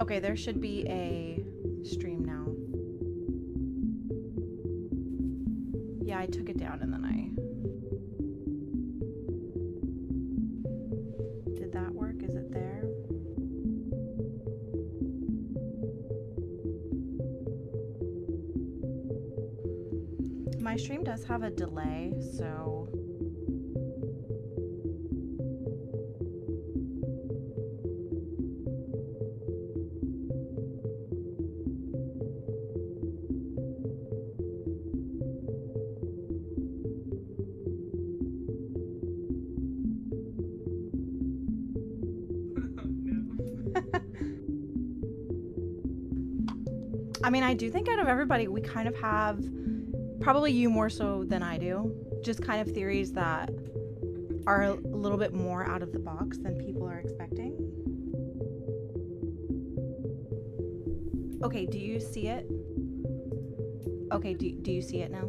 Okay, there should be a stream now. Yeah, I took it down and then Did that work? Is it there? My stream does have a delay, so... I mean, I do think out of everybody, we kind of have, probably you more so than I do, just kind of theories that are a little bit more out of the box than people are expecting. Okay, do you see it? Okay, do you see it now?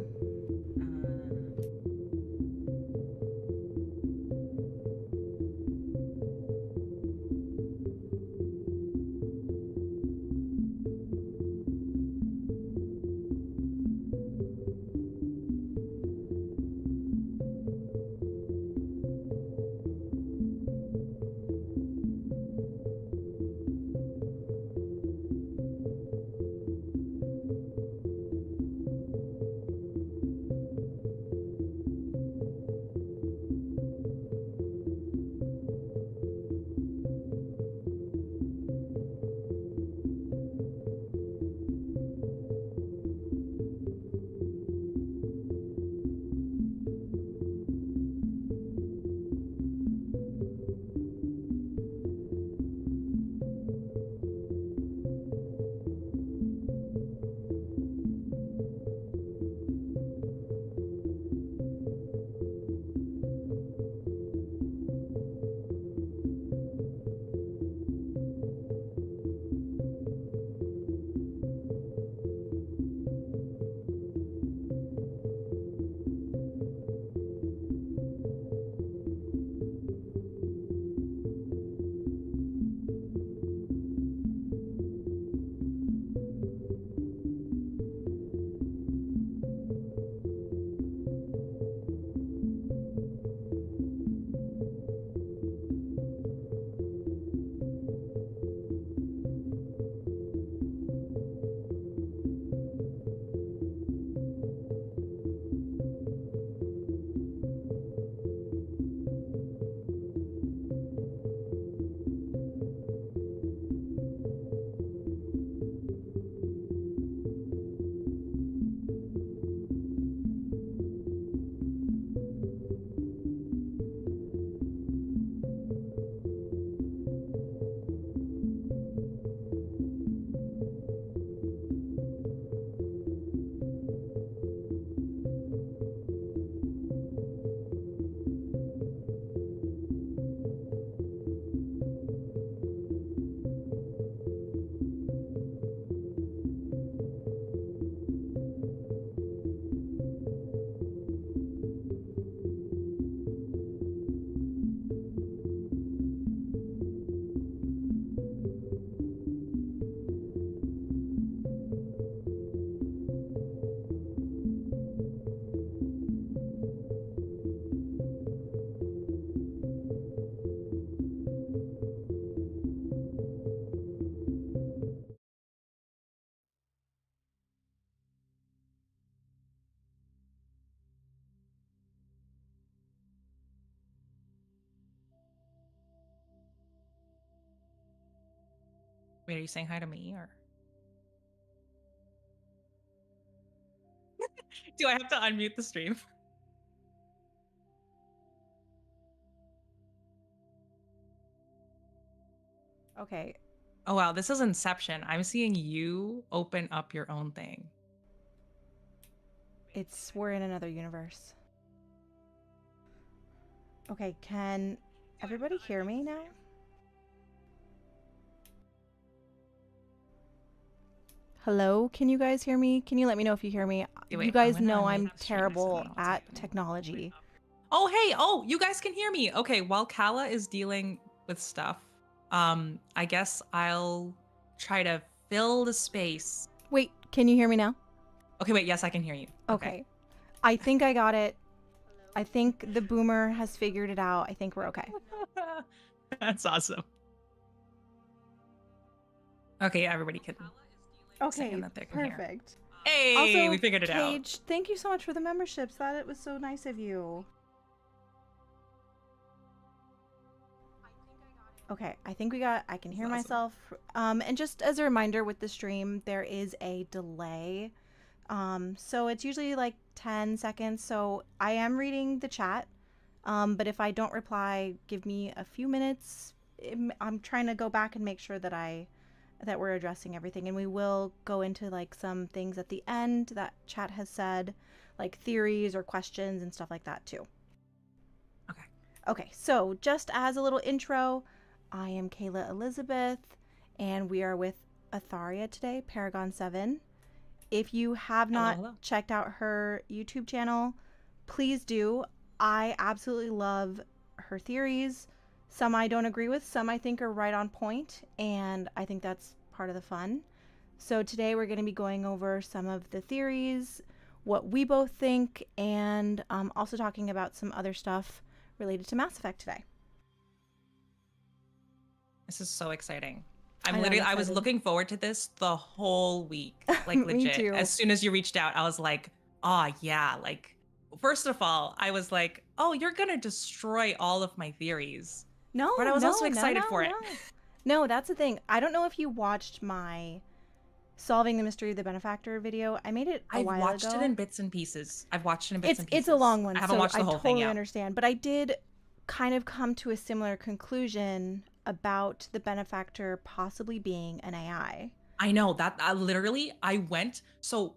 Wait, are you saying hi to me or? Do I have to unmute the stream? Okay. Oh wow, this is Inception. I'm seeing you open up your own thing. We're in another universe. Okay, can everybody hear me now? Hello, can you guys hear me? Can you let me know if you hear me? Wait, You guys I'm know unmute I'm the stream so I terrible don't know what's at happening. technology. Oh, hey, oh, you guys can hear me. Okay, while Kala is dealing with stuff, I guess I'll try to fill the space. Wait, can you hear me now? Okay, wait, yes, I can hear you. Okay. I think I got it. I think the boomer has figured it out. I think we're okay. That's awesome. Okay, everybody can say Okay, that they can hear. perfect. Hey, Also, we figured it out. Cage, thank you so much for the memberships. That was so nice of you. Okay, I think I can hear That's awesome. myself. And just as a reminder with the stream, there is a delay. So it's usually like 10 seconds. So I am reading the chat. But if I don't reply, give me a few minutes. I'm trying to go back and make sure that we're addressing everything, and we will go into like some things at the end that chat has said, like theories or questions and stuff like that too. Okay. Okay, so just as a little intro, I am Kayla Elizabeth, and we are with Atharia today, Paragon 7. If you have not checked out her YouTube channel, please do. I absolutely love her theories. Some I don't agree with, some I think are right on point, and I think that's part of the fun. So today we're going to be going over some of the theories, what we both think, and also talking about some other stuff related to Mass Effect today. This is so exciting. I was looking forward to this the whole week. Like legit. Me too. As soon as you reached out, I was like, oh yeah, like first of all, I was like, oh, you're gonna destroy all of my theories. No, but I was also excited for it. No, that's the thing. I don't know if you watched my Solving the Mystery of the Benefactor video. I made it a while ago. I've watched it in bits and pieces. I've watched it in bits and pieces. It's a long one. I haven't watched the whole thing yet. I totally understand. But I did kind of come to a similar conclusion about the Benefactor possibly being an AI. I know that I went. So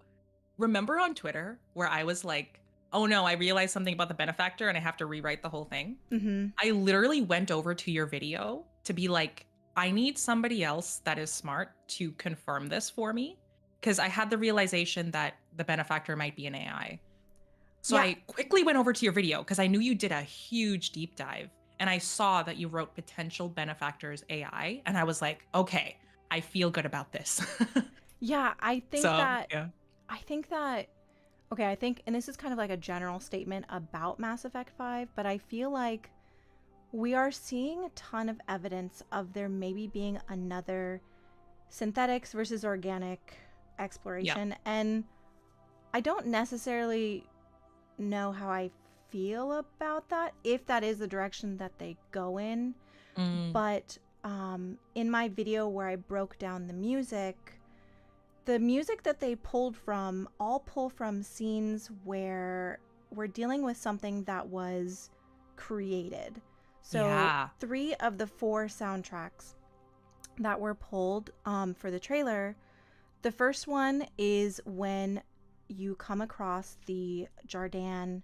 remember on Twitter where I was like, oh no, I realized something about the Benefactor and I have to rewrite the whole thing. Mm-hmm. I literally went over to your video to be like, I need somebody else that is smart to confirm this for me. Because I had the realization that the Benefactor might be an AI. So I quickly went over to your video because I knew you did a huge deep dive. And I saw that you wrote potential benefactors AI. And I was like, okay, I feel good about this. Yeah, I think okay, and this is kind of like a general statement about Mass Effect 5, but I feel like we are seeing a ton of evidence of there maybe being another synthetics versus organic exploration. Yeah. And I don't necessarily know how I feel about that, if that is the direction that they go in. But in my video where I broke down the music that they pull from scenes where we're dealing with something that was created. So 3 of the 4 soundtracks that were pulled for the trailer, the first one is when you come across the Jardan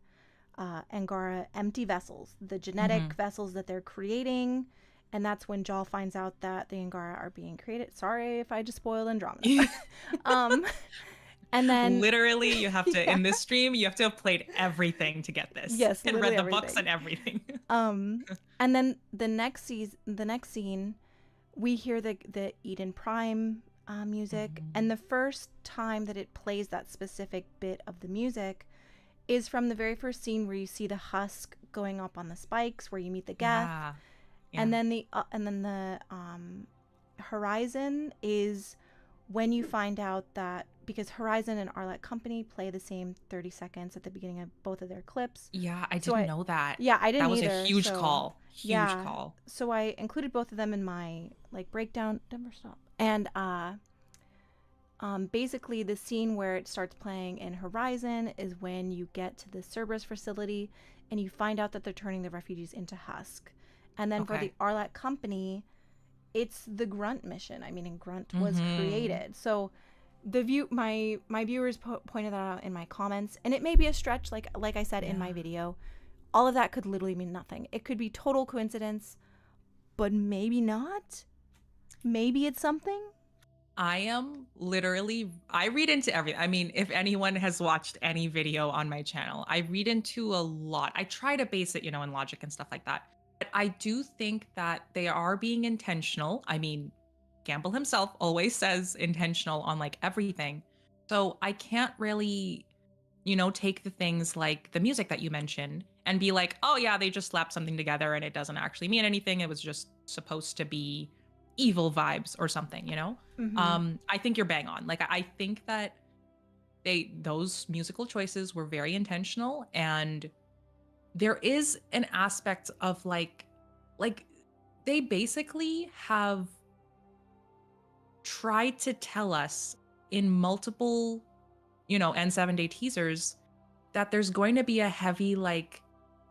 Angara empty vessels, the genetic vessels that they're creating, and that's when Jal finds out that the Angara are being created. Sorry if I just spoiled Andromeda. And then literally you have to in this stream you have to have played everything to get this. Yes, and read the books and everything. And then the next scene we hear the Eden Prime music, and the first time that it plays that specific bit of the music is from the very first scene where you see the husk going up on the spikes, where you meet the Geth. And then the Horizon is when you find out that, because Horizon and Arlet Company play the same 30 seconds at the beginning of both of their clips. Yeah, I didn't know that. Yeah, I didn't either. That was either, a huge call. Huge call. So I included both of them in my breakdown. Never stop. And basically the scene where it starts playing in Horizon is when you get to the Cerberus facility and you find out that they're turning the refugees into husk. And then for the Arlet Company, it's the Grunt mission. I mean, and Grunt was created. So my viewers pointed that out in my comments, and it may be a stretch, like I said in my video. All of that could literally mean nothing. It could be total coincidence, but maybe not. Maybe it's something. I read into everything. I mean, if anyone has watched any video on my channel, I read into a lot. I try to base it, in logic and stuff like that. But I do think that they are being intentional. I mean, Gamble himself always says intentional on like everything. So I can't really, take the things like the music that you mentioned and be like, oh yeah, they just slapped something together and it doesn't actually mean anything. It was just supposed to be evil vibes or something. Mm-hmm. I think you're bang on. Like I think that those musical choices were very intentional, and there is an aspect of like they basically have tried to tell us in multiple, N7-day teasers that there's going to be a heavy, like,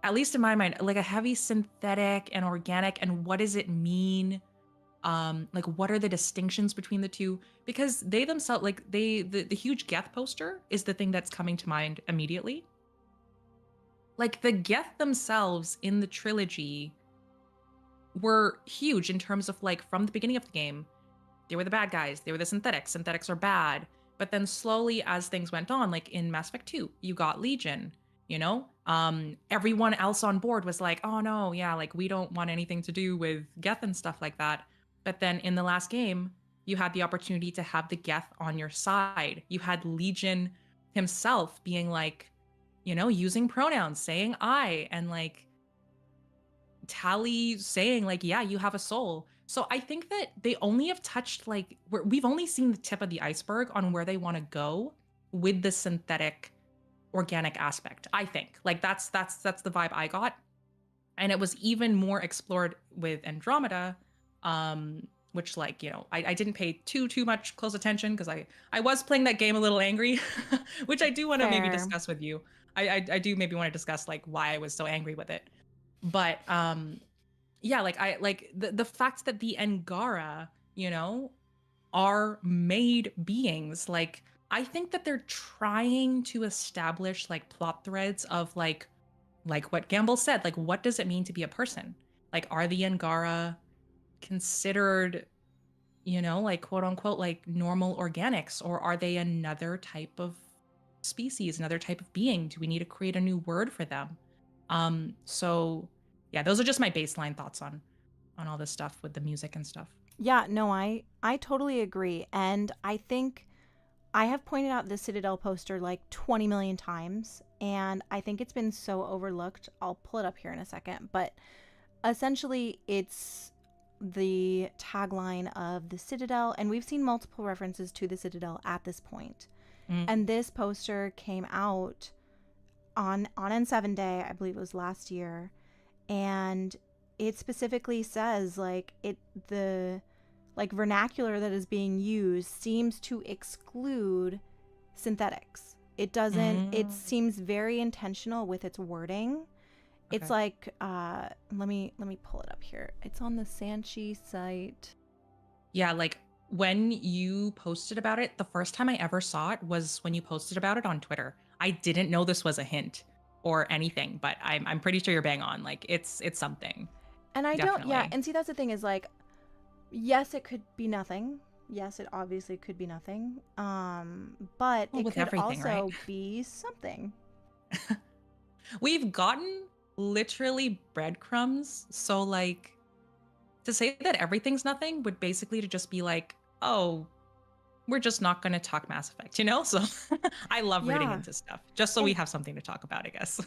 at least in my mind, like a heavy synthetic and organic, and what does it mean? Like what are the distinctions between the two? Because they themselves, like the huge Geth poster is the thing that's coming to mind immediately. Like the Geth themselves in the trilogy were huge in terms of like from the beginning of the game, they were the bad guys. They were the synthetics. Synthetics are bad. But then slowly as things went on, like in Mass Effect 2, you got Legion, everyone else on board was like, oh no, yeah, like we don't want anything to do with Geth and stuff like that. But then in the last game, you had the opportunity to have the Geth on your side. You had Legion himself being like, using pronouns, saying I, and like Tally saying like, yeah, you have a soul. So I think that they only have touched like we've only seen the tip of the iceberg on where they want to go with the synthetic organic aspect. I think like that's the vibe I got, and it was even more explored with Andromeda, which like I didn't pay too much close attention because I was playing that game a little angry, which I do want to maybe Fair. discuss with you. I do maybe want to discuss like why I was so angry with it, but yeah, like I like the fact that the Angara, are made beings. Like I think that they're trying to establish like plot threads of like what Gamble said, like what does it mean to be a person? Like are the Angara considered, like quote unquote like normal organics, or are they another type of species, another type of being? Do we need to create a new word for them? So yeah, those are just my baseline thoughts on all this stuff with the music and stuff. Yeah, no, I totally agree. And I think I have pointed out the Citadel poster like 20 million times, and I think it's been so overlooked. I'll pull it up here in a second, but essentially it's the tagline of the Citadel, and we've seen multiple references to the Citadel at this point. Mm. And this poster came out on N7 Day, I believe it was last year, and it specifically says like the like vernacular that is being used seems to exclude synthetics. It doesn't. It Mm. seems very intentional with its wording. It's Okay. like let me pull it up here. It's on the Sanchi site. Yeah, like when you posted about it, the first time I ever saw it was when you posted about it on Twitter. I didn't know this was a hint or anything, but I'm pretty sure you're bang on. Like it's something. And I don't, yeah, Definitely. and see that's the thing is like yes, it could be nothing. Yes, it obviously could be nothing. But Well, it with could everything, right? also be something. We've gotten literally breadcrumbs. So like to say that everything's nothing would basically to just be like, oh, we're just not going to talk Mass Effect, So I love reading Yeah. into stuff just so we And have something to talk about, I guess.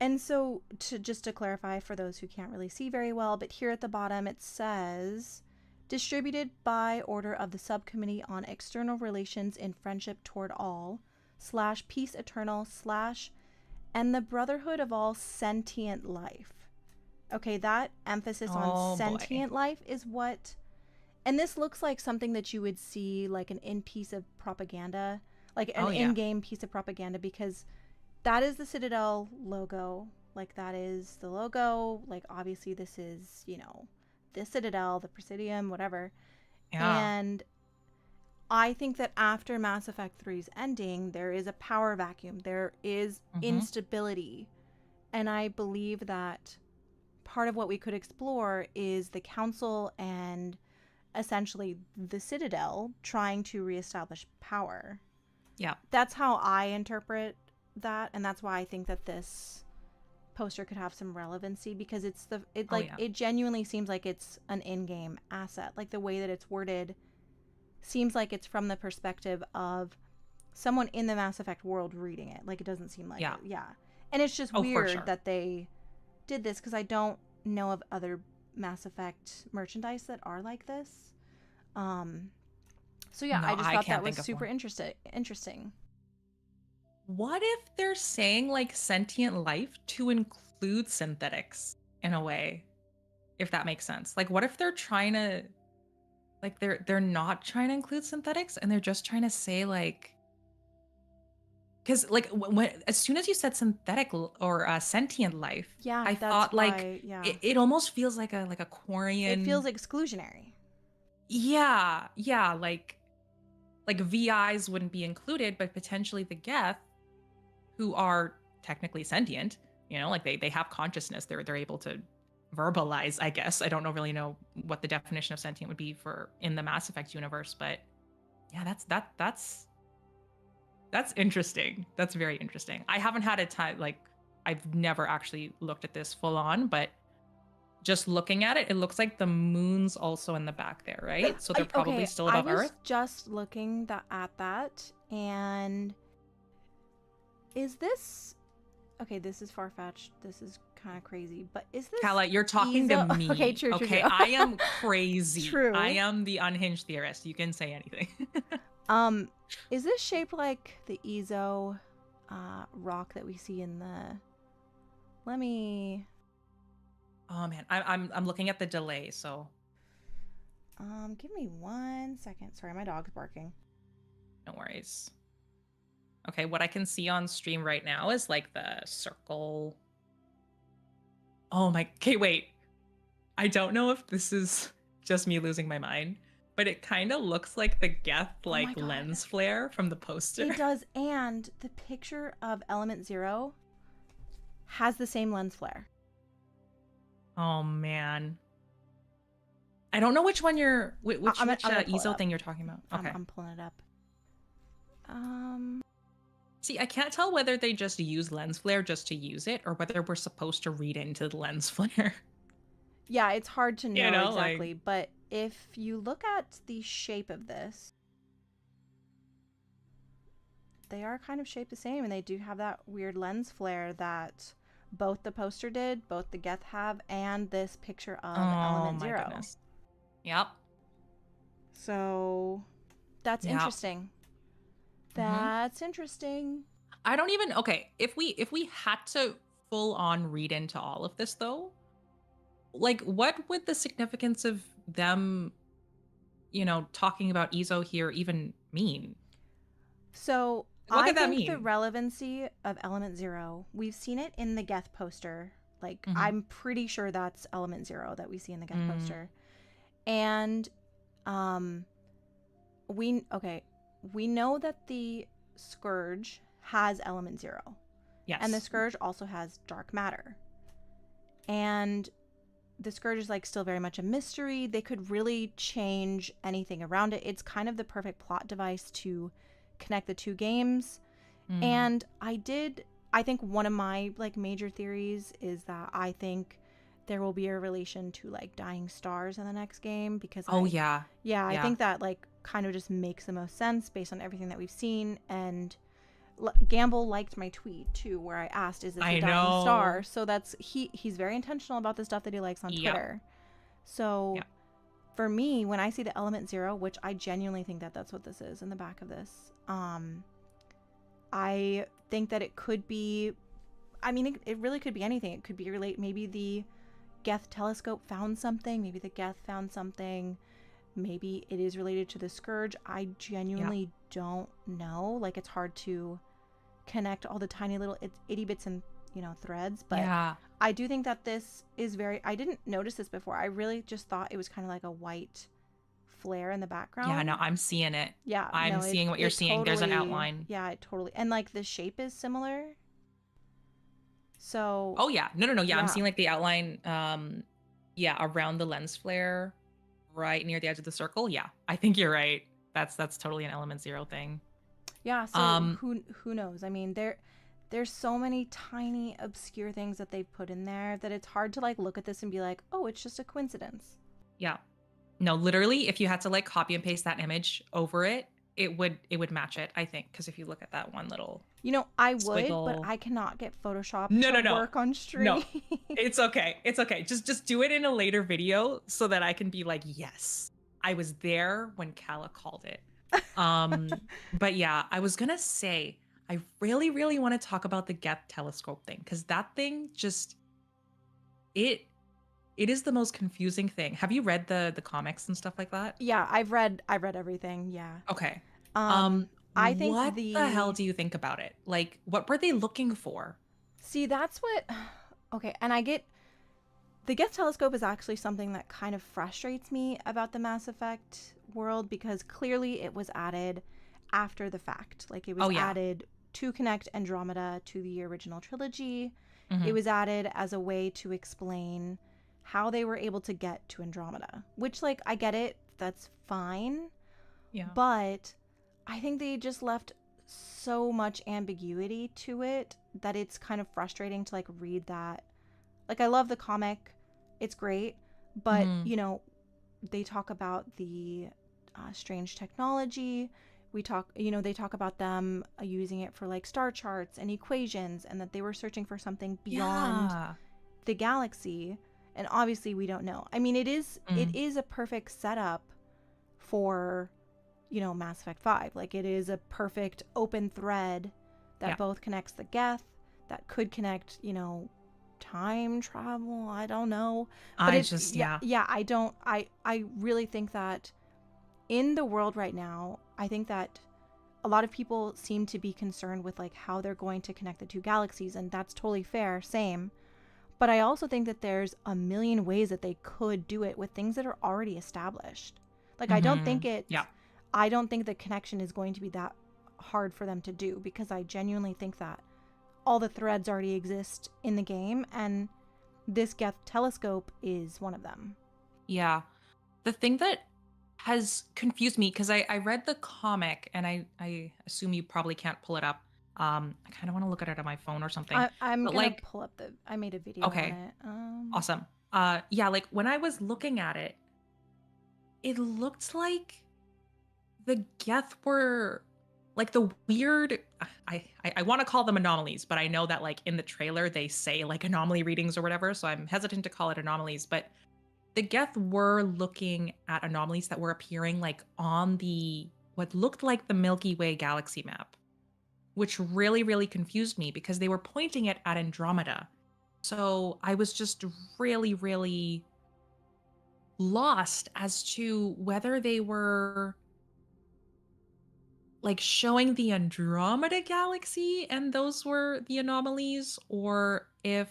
and so to just to clarify for those who can't really see very well, but here at the bottom it says distributed by order of the Subcommittee on External Relations in Friendship Toward All / Peace Eternal / and the Brotherhood of All Sentient Life. Okay, that emphasis on Oh boy. sentient life is what. And this looks like something that you would see like an in piece of propaganda, like an Oh yeah. in-game piece of propaganda, because that is the Citadel logo. Like that is the logo. Like obviously this is, the Citadel, the Presidium, whatever. Yeah. And I think that after Mass Effect 3's ending, there is a power vacuum. There is Hmm. instability. And I believe that part of what we could explore is the council and essentially the Citadel trying to reestablish power. Yeah. That's how I interpret that, and that's why I think that this poster could have some relevancy, because Oh yeah. it genuinely seems like it's an in-game asset. Like the way that it's worded seems like it's from the perspective of someone in the Mass Effect world reading it. Like, it doesn't seem like Yeah. it. Yeah. And it's just Oh, for weird sure. that they did this, because I don't know of other Mass Effect merchandise that are like this. So yeah, No, I just I thought can't that was think of super one. interesting. What if they're saying like sentient life to include synthetics in a way? If that makes sense. Like what if they're trying to like they're not trying to include synthetics and they're just trying to say like because like when as soon as you said synthetic or sentient life, Yeah, I that's thought like why. Yeah, it almost feels like a it Quarian. feels exclusionary. Yeah, like VIs wouldn't be included, but potentially the Geth, who are technically sentient, you know, like they have consciousness. They're able to verbalize, I guess. I don't really know what the definition of sentient would be for in the Mass Effect universe, but yeah, that's interesting. That's very interesting. I haven't had a time like I've never actually looked at this full on, but just looking at it, it looks like the moon's also in the back there, right? So they're probably Okay, still I above was Earth. just looking at that, and is this okay? This is far-fetched. This is kind of crazy, but is this Kala, you're talking to Ezo? Okay, me. true. Okay, I am crazy. I True. am the unhinged theorist. You can say anything. Um, is this shaped like the Ezo rock that we see in the? Let me. Oh man, I'm looking at the delay, so Give me 1 second. Sorry, my dog's barking. no worries. Okay, what I can see on stream right now is like the circle. Oh my, okay, wait. I don't know if this is just me losing my mind, but it kind of looks like the Geth Oh my like God. lens flare from the poster. It does, and the picture of Element Zero has the same lens flare. Oh man. I don't know which one you're which I'm gonna pull it ESO up. thing you're talking about. Okay. I'm pulling it up. See, I can't tell whether they just use lens flare just to use it or whether we're supposed to read into the lens flare. Yeah, it's hard to know exactly, like but if you look at the shape of this, they are kind of shaped the same, and they do have that weird lens flare that both the poster did, both the Geth have, and this picture of Element Zero. Goodness. Yep. So that's interesting. That's interesting. I don't even okay, if we had to full on read into all of this though, like what would the significance of them, you know, talking about ESO here even mean? So What I could that think the mean? relevancy of Element Zero, we've seen it in the Geth poster. Like, I'm pretty sure that's Element Zero that we see in the Geth poster. And we know that the Scourge has Element Zero. Yes. And the Scourge also has dark matter. And the Scourge is like still very much a mystery. They could really change anything around it. It's kind of the perfect plot device to connect the two games. And I think one of my like major theories is that I think there will be a relation to like Dying Stars in the next game, because I think that like kind of just makes the most sense based on everything that we've seen. And Gamble liked my tweet too, where I asked, "Is this a Dying Star?" So that's he's very intentional about the stuff that he likes on Twitter. So for me, when I see the Element Zero, which I genuinely think that that's what this is in the back of this, I think that it could be. I mean, it really could be anything. It could be maybe the Geth telescope found something. Maybe the Geth found something. Maybe it is related to the Scourge. I genuinely don't know. Like, it's hard to connect all the tiny little itty bits and, you know, threads. But I do think that this is I didn't notice this before. I really just thought it was kind of like a white flare in the background. Yeah, no, I'm seeing it. Yeah, I'm seeing what you're seeing. There's an outline. Yeah, it totally. And like the shape is similar. So. Oh yeah, no. Yeah, I'm seeing like the outline. Around the lens flare, right near the edge of the circle. Yeah, I think you're right. That's totally an Element Zero thing. Yeah. So who knows? I mean, there's so many tiny obscure things that they put in there that it's hard to like look at this and be like, oh, it's just a coincidence. Yeah. No, literally, if you had to like copy and paste that image over it, it would match it, I think. Because if you look at that one little You know, I would, but squiggle. I cannot get Photoshop No, to no, no. work on stream. No. It's okay. It's okay. Just do it in a later video so that I can be like, yes, I was there when Kala called it. But yeah, I was gonna say I really, really want to talk about the Geth telescope thing because that thing just it it is the most confusing thing. Have you read the comics and stuff like that? Yeah, I've read everything. Yeah. Okay. Um, I think What the hell the do you think about it? Like, what were they looking for? see that's what okay, and I get the Geth telescope is actually something that kind of frustrates me about the Mass Effect world because clearly it was added after the fact. Like it was Oh yeah. added to connect Andromeda to the original trilogy. It Hmm. was added as a way to explain how they were able to get to Andromeda, which like I get it, that's fine, Yeah. but I think they just left so much ambiguity to it that it's kind of frustrating to like read that. Like I love the comic, it's great, but Hmm. you know, they talk about the strange technology. We talk, you know, they talk about them using it for like star charts and equations, and that they were searching for something beyond Yeah. the galaxy. And obviously, we don't know. I mean, it Mm. is a perfect setup for, you know, Mass Effect 5. Like it is a perfect open thread that Yeah. both connects the Geth, that could connect, you know, time travel. I don't know, but I it's just yeah, yeah. yeah. I really think that in the world right now, I think that a lot of people seem to be concerned with like how they're going to connect the two galaxies, and that's totally fair. Same. But I also think that there's a million ways that they could do it with things that are already established. Like Hmm. Yeah. I don't think the connection is going to be that hard for them to do because I genuinely think that all the threads already exist in the game, and this Geth telescope is one of them. Yeah. The thing that has confused me because I read the comic and I assume you probably can't pull it up. I kind of want to look at it on my phone or something. I'm But gonna like, pull up the. I made a video on okay, it. awesome. Yeah, like when I was looking at it, it looked like the Geth were like the weird. I want to call them anomalies, but I know that like in the trailer they say like anomaly readings or whatever, so I'm hesitant to call it anomalies. But the Geth were looking at anomalies that were appearing like on the what looked like the Milky Way galaxy map, which really, really confused me because they were pointing it at Andromeda. So I was just really, really lost as to whether they were like showing the Andromeda galaxy and those were the anomalies, or if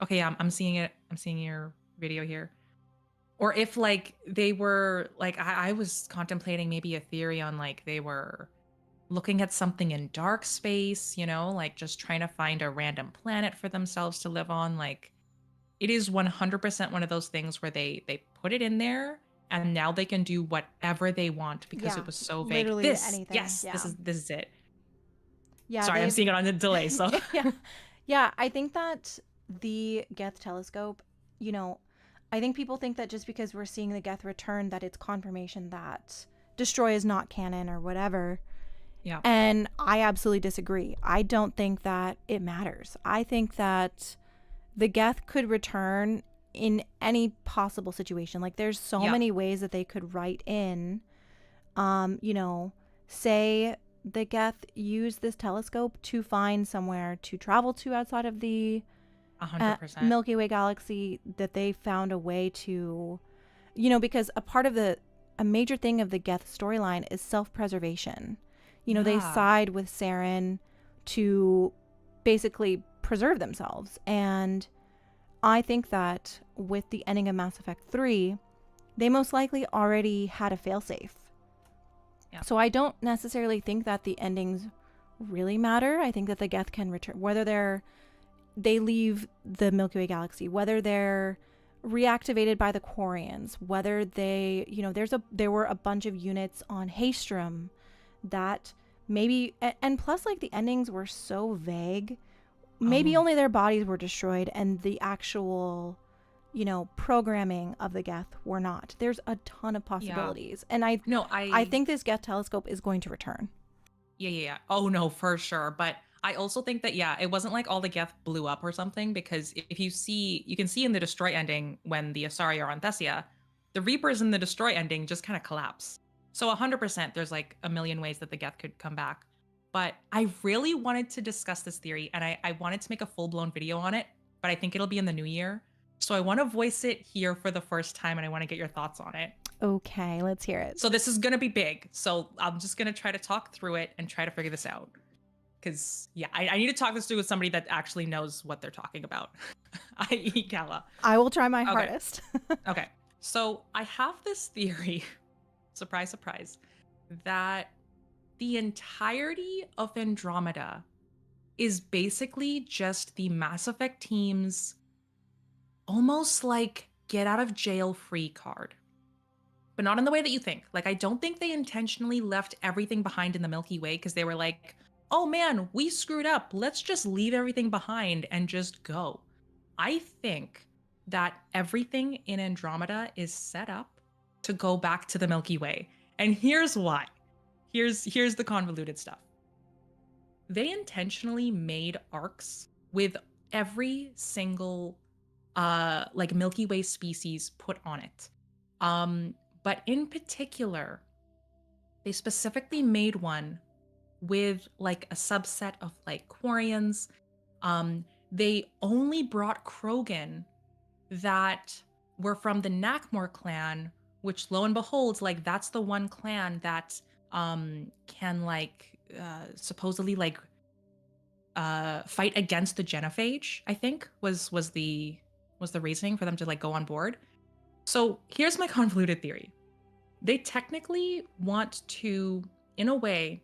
okay, yeah, I'm seeing it. I'm seeing your video here. Or if like they were like I was contemplating maybe a theory on like they were looking at something in dark space, you know, like just trying to find a random planet for themselves to live on. Like it is 100% one of those things where they put it in there and now they can do whatever they want because Yeah, it was so vague. literally This, anything. yes, Yeah, this is it. yeah. Sorry, I'm They've seeing it on the delay, so yeah, yeah. I think that the Geth telescope, you know, I think people think that just because we're seeing the Geth return, that it's confirmation that Destroy is not canon or whatever. yeah. And I absolutely disagree. I don't think that it matters. I think that the Geth could return in any possible situation. Like there's so Yeah. many ways that they could write in, you know, say the Geth use this telescope to find somewhere to travel to outside of the 100%. Milky Way galaxy, that they found a way to, you know, because a major thing of the Geth storyline is self-preservation. You know, they Yeah. side with Saren to basically preserve themselves. And I think that with the ending of Mass Effect 3, they most likely already had a failsafe. Yeah. So I don't necessarily think that the endings really matter. I think that the Geth can return, whether they leave the Milky Way galaxy, whether they're reactivated by the Quarians, whether they, you know, there were a bunch of units on Haestrom that maybe, and plus like the endings were so vague, maybe Oh, only their bodies were destroyed and the actual programming of the Geth were not. There's a ton of possibilities. And I think this Geth telescope is going to return. Yeah. Oh no, for sure. But I also think that, yeah, it wasn't like all the Geth blew up or something, because if you can see in the Destroy ending when the Asari are on Thessia, the Reapers in the Destroy ending just kind of collapse. So 100% there's like a million ways that the Geth could come back. But I really wanted to discuss this theory, and I wanted to make a full-blown video on it, but I think it'll be in the new year. So I want to voice it here for the first time, and I want to get your thoughts on it. Okay, let's hear it. So this is going to be big. So I'm just going to try to talk through it and try to figure this out. Because, yeah, I need to talk this through with somebody that actually knows what they're talking about, i.e. Kala. I will try my hardest. Okay. So I have this theory, surprise, surprise, that the entirety of Andromeda is basically just the Mass Effect team's almost like get out of jail free card. But not in the way that you think. Like, I don't think they intentionally left everything behind in the Milky Way because they were like, oh man, we screwed up. Let's just leave everything behind and just go. I think that everything in Andromeda is set up to go back to the Milky Way. And here's why. Here's the convoluted stuff. They intentionally made arcs with every single like Milky Way species put on it. But in particular, they specifically made one with like a subset of like Quarians. They only brought Krogan that were from the Nakmor clan, which lo and behold, like that's the one clan that can like supposedly like fight against the genophage, I think was the reasoning for them to like go on board. So here's my convoluted theory. They technically want to, in a way,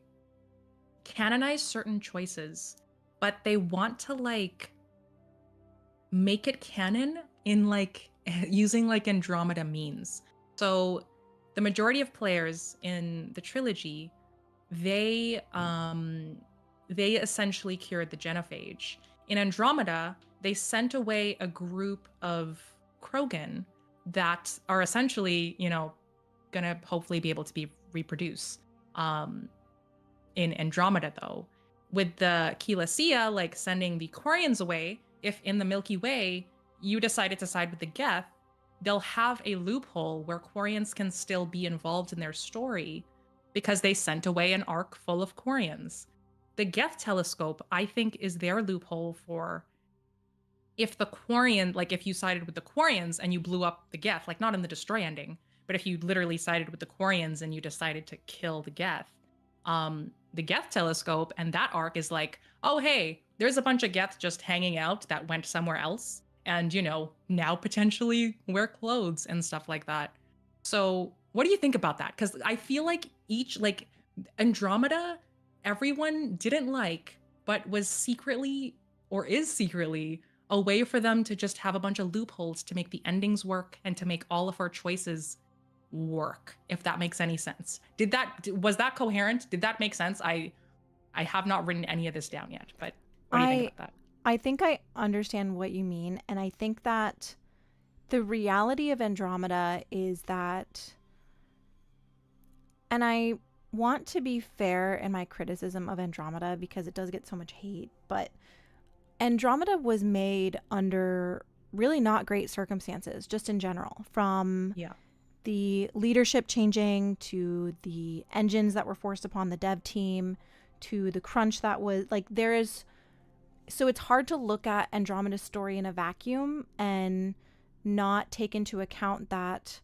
canonize certain choices, but they want to like make it canon in like using like Andromeda means. So the majority of players in the trilogy, they essentially cured the genophage. In Andromeda, they sent away a group of Krogan that are essentially, gonna hopefully be able to be reproduce. In Andromeda, though, with the Kilasia like sending the Quarians away, if in the Milky Way you decided to side with the Geth, they'll have a loophole where Quarians can still be involved in their story because they sent away an arc full of Quarians. The Geth telescope, I think, is their loophole for if the Quarian, like if you sided with the Quarians and you blew up the Geth, like not in the Destroy ending, but if you literally sided with the Quarians and you decided to kill the Geth, the Geth telescope and that arc is like, oh, hey, there's a bunch of Geth just hanging out that went somewhere else and, now potentially wear clothes and stuff like that. So what do you think about that? Because I feel like like Andromeda, everyone didn't like, but was secretly or is secretly a way for them to just have a bunch of loopholes to make the endings work and to make all of our choices work, if that makes any sense. Was that coherent? Did that make sense? I have not written any of this down yet, but what do you think about that? I think I understand what you mean, and I think that the reality of Andromeda is that, and I want to be fair in my criticism of Andromeda because it does get so much hate, but Andromeda was made under really not great circumstances, just in general, from the leadership changing to the engines that were forced upon the dev team to the crunch that was like so it's hard to look at Andromeda's story in a vacuum and not take into account that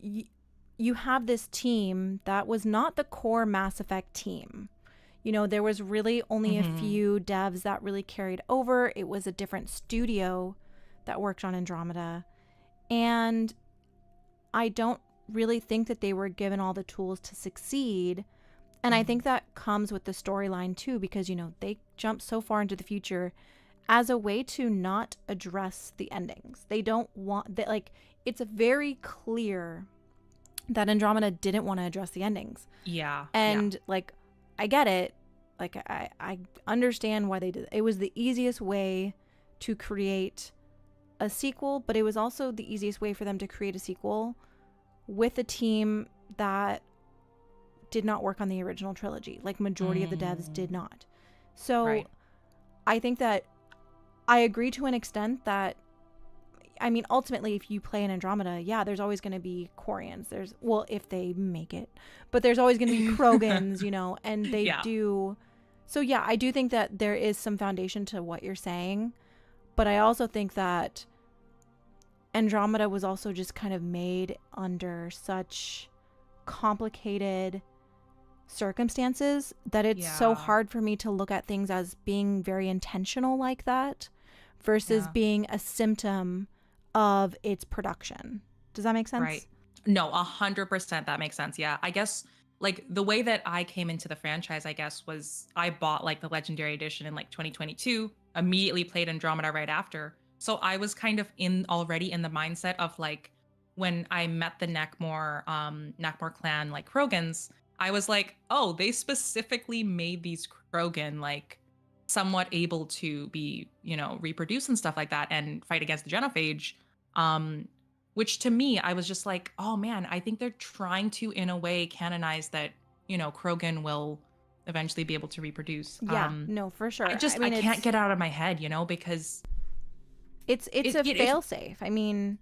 you have this team that was not the core Mass Effect team. There was really only a few devs that really carried over. It was a different studio that worked on Andromeda. And I don't really think that they were given all the tools to succeed. And I think that comes with the storyline too, because, they jump so far into the future as a way to not address the endings. They don't want that. Like, it's very clear that Andromeda didn't want to address the endings. Yeah. And like, I get it. Like, I understand why they did it. It was the easiest way to create a sequel, but it was also the easiest way for them to create a sequel with a team that did not work on the original trilogy. Like, majority of the devs did not. So Right. I think that I agree to an extent that, I mean, ultimately, if you play in Andromeda, yeah, there's always going to be Quarians. There's, well, if they make it, but there's always going to be Krogans, you know, and they Yeah. do. So yeah, I do think that there is some foundation to what you're saying, but I also think that Andromeda was also just kind of made under such complicated circumstances that it's so Yeah. hard for me to look at things as being very intentional like that versus Yeah. being a symptom of its production. Does that make sense? Right. No, 100% that makes sense. Yeah. I guess like the way that I came into the franchise, I guess, was I bought like the Legendary Edition in like 2022, immediately played Andromeda right after. So I was kind of already in the mindset of like when I met the Nakmor clan like Krogans, I was like, oh, they specifically made these Krogan like somewhat able to be, you know, reproduce and stuff like that and fight against the genophage. Um, which to me, I was just like, oh man, I think they're trying to, in a way, canonize that, you know, Krogan will eventually be able to reproduce. Yeah, no, for sure. I I mean, can't get out of my head, you know, because it's a it failsafe. I mean,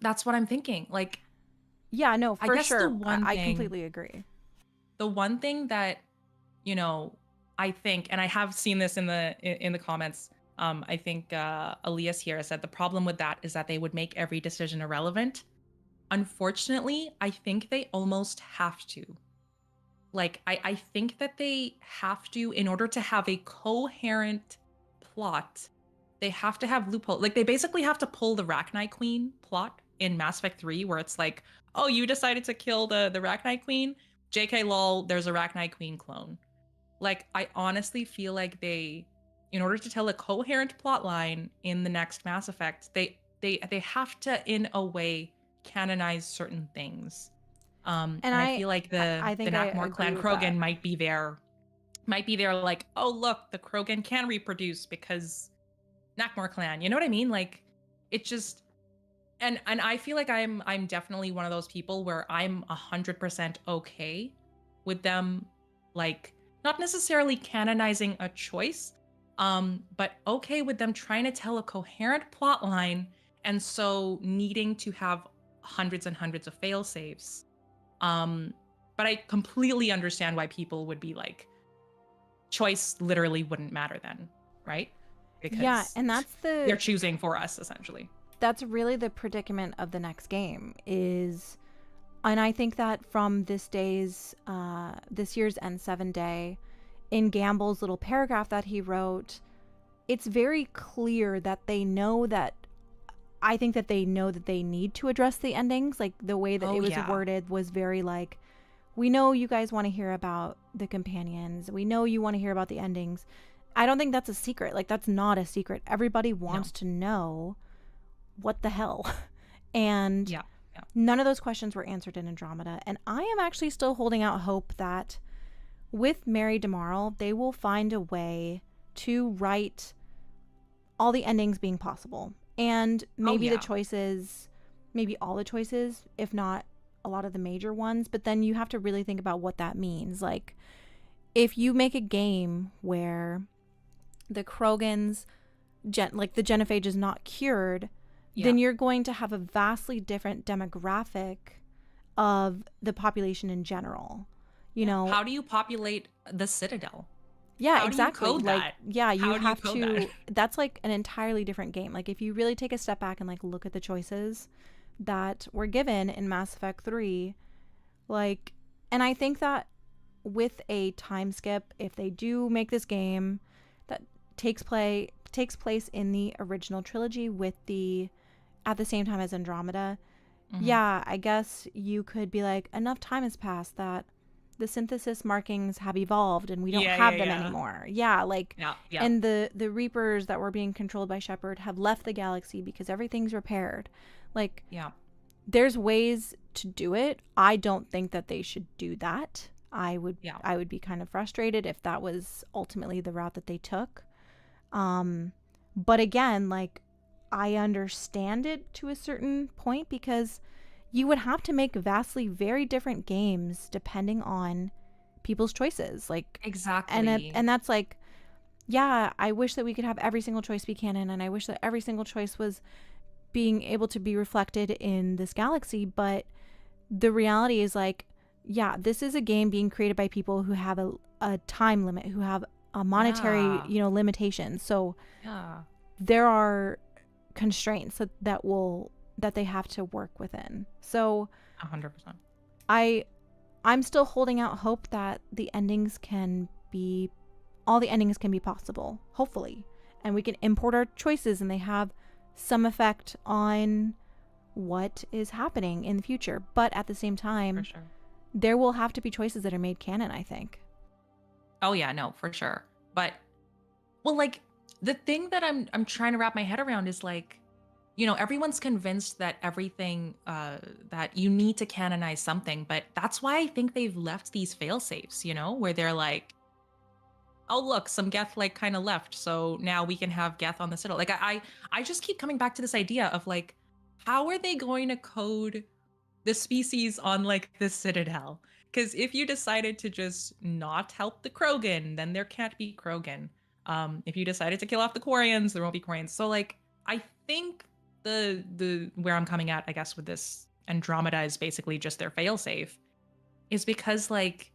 that's what I'm thinking. Like, yeah, no, I for guess sure. I completely agree. the one thing that, you know, I think, and I have seen this in the comments. I think Elias here said the problem with that is that they would make every decision irrelevant. Unfortunately, I think they almost have to. Like, I think that they have to, in order to have a coherent plot, they have to have loophole. Like, they basically have to pull the Rachni Queen plot in Mass Effect 3, where it's like, oh, you decided to kill the Rachni Queen? JK lol, there's a Rachni Queen clone. Like, I honestly feel like they, in order to tell a coherent plot line in the next Mass Effect, they have to, in a way, canonize certain things. And And I feel like I the think I Nakmor agree clan with that. Krogan might be there like, oh look, the Krogan can reproduce because Nakmor clan. You know what I mean? Like, it just, and I feel like I'm definitely one of those people where I'm 100% okay with them, like, not necessarily canonizing a choice, but okay with them trying to tell a coherent plot line, and so needing to have hundreds and hundreds of fail safes. But I completely understand why people would be like, choice literally wouldn't matter then, right? Yeah, Because and they're choosing for us essentially. that's really the predicament of the next game is, and I think that from this year's N7 day, in Gamble's little paragraph that he wrote, it's very clear that they know that, I think that they know that they need to address the endings. Like, the way that Oh it was yeah. worded was very like, we know you guys want to hear about the companions. We know you want to hear about the endings. I don't think that's a secret. Like, that's not a secret. Everybody wants to know what the hell. And Yeah. Yeah. none of those questions were answered in Andromeda. And I am actually still holding out hope that with Mary DeMarle, they will find a way to write all the endings being possible. And maybe the choices, maybe all the choices, if not a lot of the major ones. But then you have to really think about what that means. Like, if you make a game where the Krogans, like the genophage is not cured, then you're going to have a vastly different demographic of the population in general. You know, how do you populate the Citadel? yeah, How exactly. do you code Like, that? yeah, you How do you have code to. that? That's like an entirely different game. Like, if you really take a step back and like look at the choices that were given in Mass Effect 3, like, and I think that with a time skip, if they do make this game that takes place in the original trilogy with the at the same time as Andromeda, yeah, I guess you could be like, enough time has passed that the synthesis markings have evolved and we don't have them anymore. Yeah, like, and the Reapers that were being controlled by Shepard have left the galaxy because everything's repaired. Like, there's ways to do it. I don't think that they should do that. I would be kind of frustrated if that was ultimately the route that they took. But again, like, I understand it to a certain point, because you would have to make vastly very different games depending on people's choices. Like, Exactly. and that's like, yeah, I wish that we could have every single choice be canon, and I wish that every single choice was being able to be reflected in this galaxy. But the reality is, like, yeah, this is a game being created by people who have a time limit, who have a monetary, Yeah. limitation. So Yeah. there are constraints that they have to work within. So 100%. I'm still holding out hope that all the endings can be possible, hopefully. And we can import our choices and they have some effect on what is happening in the future. But at the same time, For sure. there will have to be choices that are made canon, I think. Oh yeah, no, for sure. But well, like the thing that I'm trying to wrap my head around is like, everyone's convinced that everything that you need to canonize something, but that's why I think they've left these fail safes, where they're like, oh look, some Geth like kind of left, so now we can have Geth on the Citadel. Like I just keep coming back to this idea of like, how are they going to code the species on like the Citadel? Because if you decided to just not help the Krogan, then there can't be Krogan. If you decided to kill off the Quarians, there won't be Quarians. So like, I think the where I'm coming at, I guess, with this Andromeda is basically just their failsafe, is because like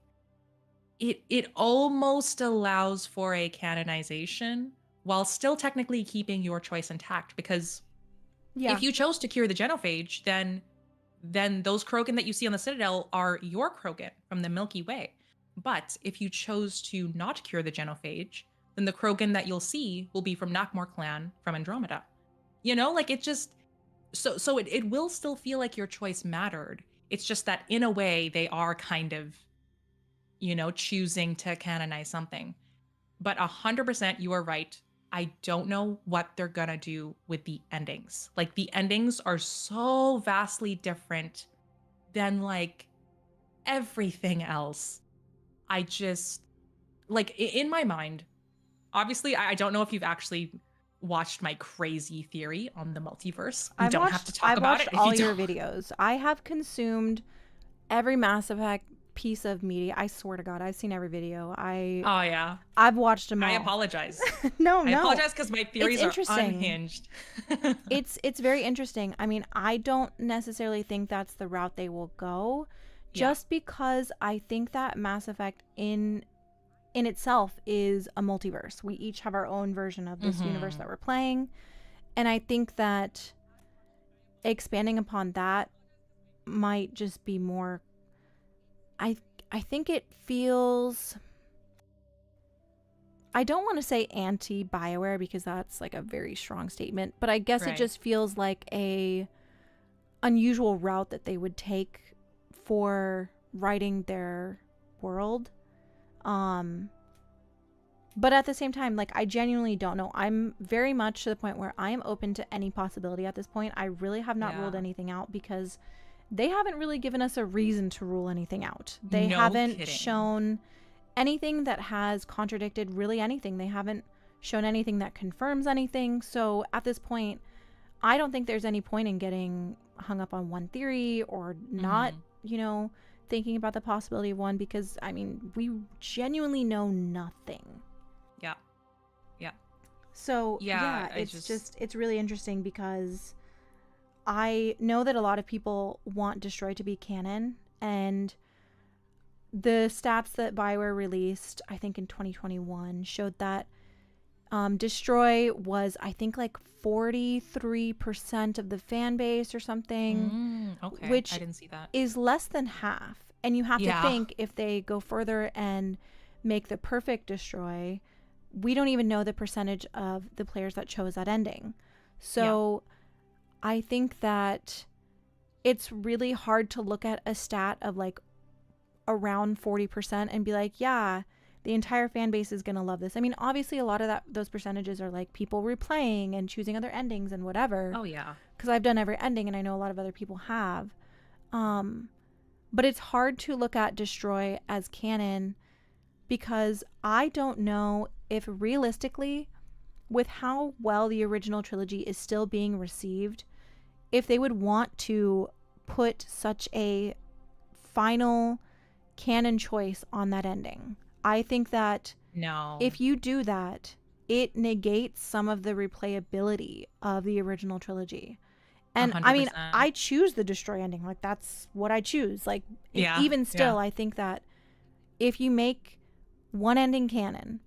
it almost allows for a canonization while still technically keeping your choice intact. Because Yeah. if you chose to cure the genophage, then those Krogan that you see on the Citadel are your Krogan from the Milky Way. But if you chose to not cure the genophage, then the Krogan that you'll see will be from Nakmor clan from Andromeda. Like it just so it will still feel like your choice mattered. It's just that in a way they are kind of, choosing to canonize something. But 100% you are right. I don't know what they're gonna do with the endings. Like the endings are so vastly different than like everything else. I just like in my mind, obviously I don't know if you've actually watched my crazy theory on the multiverse. We don't have to talk I've about watched it if all you your don't. videos. I have consumed every Mass Effect piece of media. I swear to God, I've seen every video. Oh yeah. I've watched them I all. apologize. No, I no. apologize because my It's theories are interesting. unhinged. It's very interesting. I mean, I don't necessarily think that's the route they will go, Yeah. just because I think that Mass Effect in itself is a multiverse. We each have our own version of this universe that we're playing, and I think that expanding upon that might just be more. I think it feels. I don't want to say anti BioWare because that's like a very strong statement, but I guess it Right. just feels like a unusual route that they would take for writing their world. But at the same time, like, I genuinely don't know. I'm very much to the point where I am open to any possibility at this point. I really have not ruled Yeah. anything out because they haven't really given us a reason to rule anything out. They No haven't kidding. shown anything that has contradicted really anything. They haven't shown anything that confirms anything. So at this point, I don't think there's any point in getting hung up on one theory or not, thinking about the possibility of one, because I mean, we genuinely know nothing. Yeah. Yeah. So Yeah, I it's really interesting because I know that a lot of people want Destroy to be canon, and the stats that BioWare released, I think in 2021, showed that Destroy was, I think, like 43% of the fan base or something, okay. which I didn't see that. is less than half. And you have to Yeah. think, if they go further and make the perfect Destroy, we don't even know the percentage of the players that chose that ending. So I think that it's really hard to look at a stat of like around 40% and be like, yeah, the entire fan base is going to love this. I mean, obviously a lot of those percentages are like people replaying and choosing other endings and whatever. Oh yeah. Because I've done every ending and I know a lot of other people have. But it's hard to look at Destroy as canon because I don't know if realistically with how well the original trilogy is still being received, if they would want to put such a final canon choice on that ending. I think that No. if you do that, it negates some of the replayability of the original trilogy. And I mean, 100%. I choose the destroy ending. Like, that's what I choose. Like, Yeah. even still, Yeah. I think that if you make one ending canon,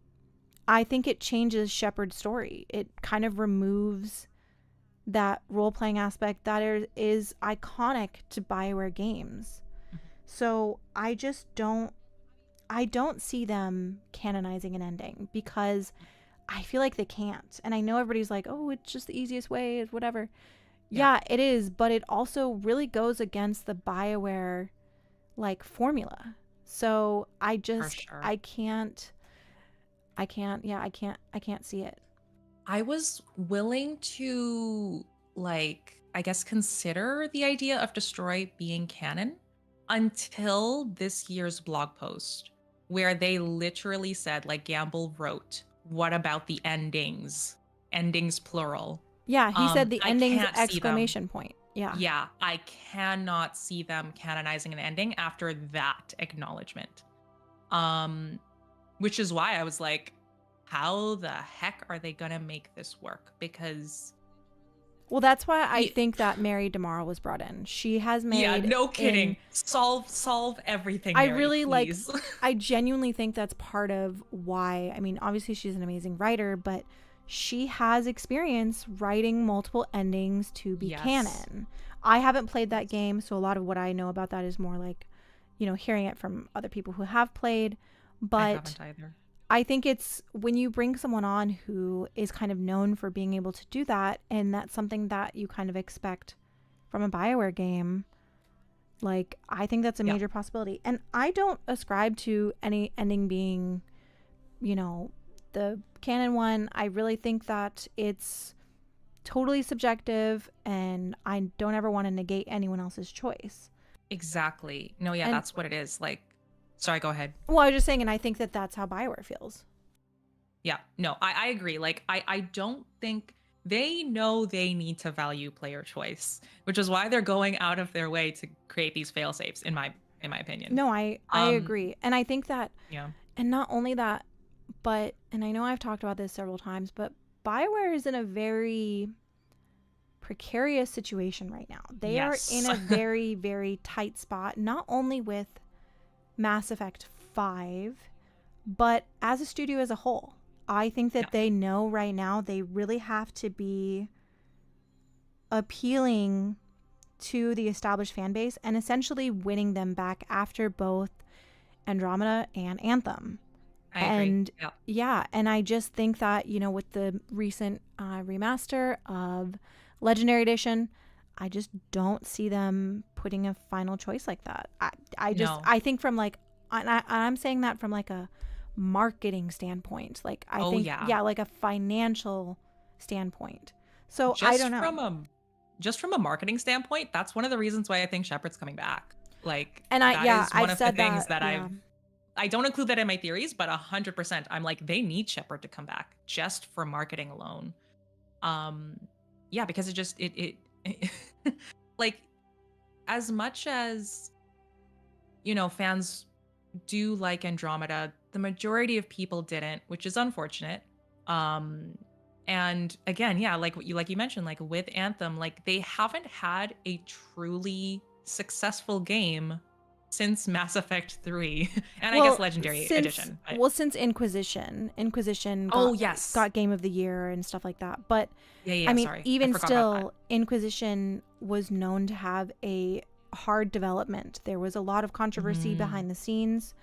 I think it changes Shepard's story. It kind of removes that role-playing aspect that is iconic to BioWare games. So I don't see them canonizing an ending because I feel like they can't. And I know everybody's like, oh, it's just the easiest way, it's whatever. Yeah, it is, but it also really goes against the BioWare like formula. So I just sure. I can't see it. I was willing to, like, I guess consider the idea of Destroy being canon until this year's blog post, where they literally said, like, Gamble wrote, what about the endings? Endings plural. Yeah, he said the I endings can't see them. exclamation point. Yeah. Yeah, I cannot see them canonizing an ending after that acknowledgement. Which is why I was like, how the heck are they gonna make this work? Because well, that's why I think that Mary DeMarle was brought in. She has made yeah, no kidding. Solve everything. I Mary, really please. like. I genuinely think that's part of why. I mean, obviously she's an amazing writer, but she has experience writing multiple endings to be canon. I haven't played that game, so a lot of what I know about that is more like, hearing it from other people who have played. But I haven't either. I think it's when you bring someone on who is kind of known for being able to do that, and that's something that you kind of expect from a BioWare game. Like, I think that's a major possibility. And I don't ascribe to any ending being, the canon one. I really think that it's totally subjective, and I don't ever want to negate anyone else's choice. Exactly. No, yeah, that's what it is. Like, sorry, go ahead. Well, I was just saying, and I think that that's how BioWare feels. Yeah, no, I agree. Like, I don't think they know they need to value player choice, which is why they're going out of their way to create these fail safes, in my opinion. No, I agree. And I think that, yeah. And not only that, but, and I know I've talked about this several times, but BioWare is in a very precarious situation right now. They are in a very, very tight spot, not only with Mass Effect 5, but as a studio as a whole. I think that they know right now they really have to be appealing to the established fan base and essentially winning them back after both Andromeda and Anthem. I agree. And I just think that, with the recent remaster of Legendary Edition, I just don't see them putting a final choice like that. I think from like, I'm saying that from like a marketing standpoint. Like, I think, like a financial standpoint. So I don't know. Just from a marketing standpoint, that's one of the reasons why I think Shepard's coming back. Like, and I've said the things that I don't include that in my theories, but 100%, I'm like, they need Shepard to come back just for marketing alone. Because it like, as much as, fans do like Andromeda, the majority of people didn't, which is unfortunate. And again, like you mentioned, like with Anthem, like they haven't had a truly successful game since Mass Effect 3 and I guess Legendary Edition. Since Inquisition got Game of the Year and stuff like that. But I mean, even still, Inquisition was known to have a hard development. There was a lot of controversy behind the scenes.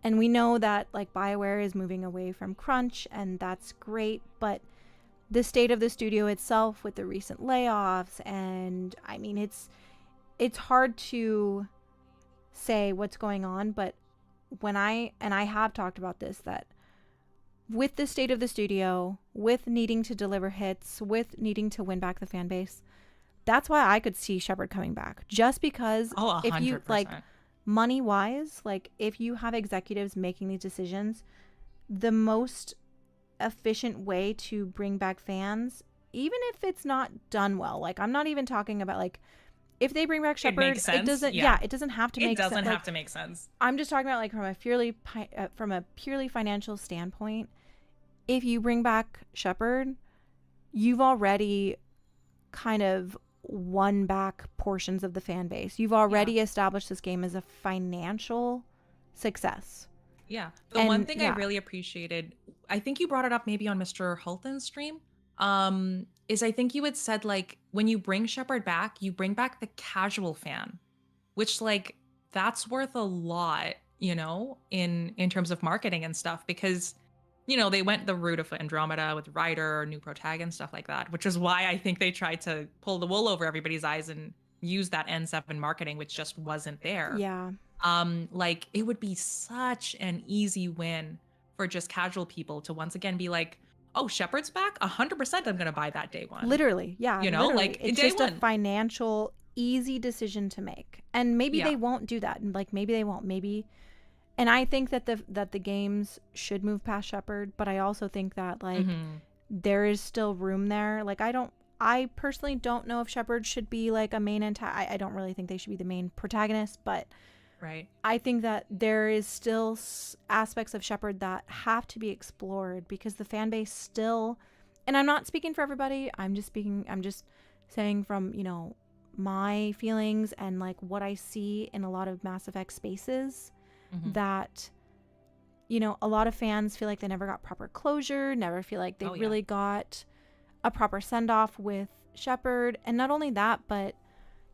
And we know that like BioWare is moving away from crunch, and that's great. But the state of the studio itself with the recent layoffs, and I mean, it's hard to say what's going on, but I have talked about this, that with the state of the studio, with needing to deliver hits, with needing to win back the fan base, that's why I could see Shepard coming back. Just because if you like money wise, like if you have executives making these decisions, the most efficient way to bring back fans, even if it's not done well. Like, I'm not even talking about, like, if they bring back It Shepard, makes sense. it doesn't have to It make sense. doesn't Like, have to make sense. I'm just talking about, like, from a purely financial standpoint. If you bring back Shepard, you've already kind of won back portions of the fan base. You've already established this game as a financial success. Yeah. The one thing I really appreciated, I think you brought it up maybe on Mr. Hulton's stream, is I think you had said, like, when you bring Shepard back, you bring back the casual fan, which, like, that's worth a lot, you know, in terms of marketing and stuff, because, you know, they went the route of Andromeda with Ryder, new protag and stuff like that, which is why I think they tried to pull the wool over everybody's eyes and use that N7 marketing, which just wasn't there. Yeah. Like, it would be such an easy win for just casual people to once again be like, oh, Shepard's back, 100% I'm gonna buy that day one. Literally, yeah. You know, like, it's day just one. a financial, easy decision to make, and maybe they won't do that, and like maybe they won't, maybe. And I think that the games should move past Shepard, but I also think that, like, there is still room there. Like, I personally don't know if Shepard should be like a main antagonist. I don't really think they should be the main protagonist, but. Right. I think that there is still aspects of Shepard that have to be explored, because the fan base still, and I'm not speaking for everybody, I'm just saying from, you know, my feelings and like what I see in a lot of Mass Effect spaces, that, you know, a lot of fans feel like they never got proper closure, never feel like they really got a proper send-off with Shepard. And not only that, but,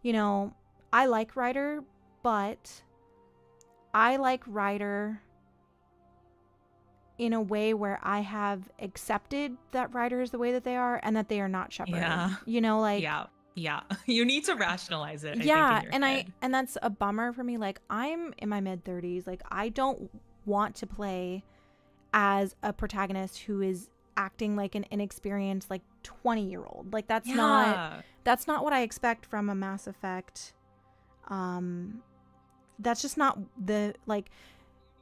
you know, I like Ryder, but I like Ryder in a way where I have accepted that Ryder is the way that they are and that they are not Shepard. Yeah. You know, like. Yeah. You need to rationalize it. Yeah. I think, in your head. And that's a bummer for me. Like, I'm in my mid-30s. Like, I don't want to play as a protagonist who is acting like an inexperienced, like, 20-year-old. Like, that's not what I expect from a Mass Effect. That's just not the, like,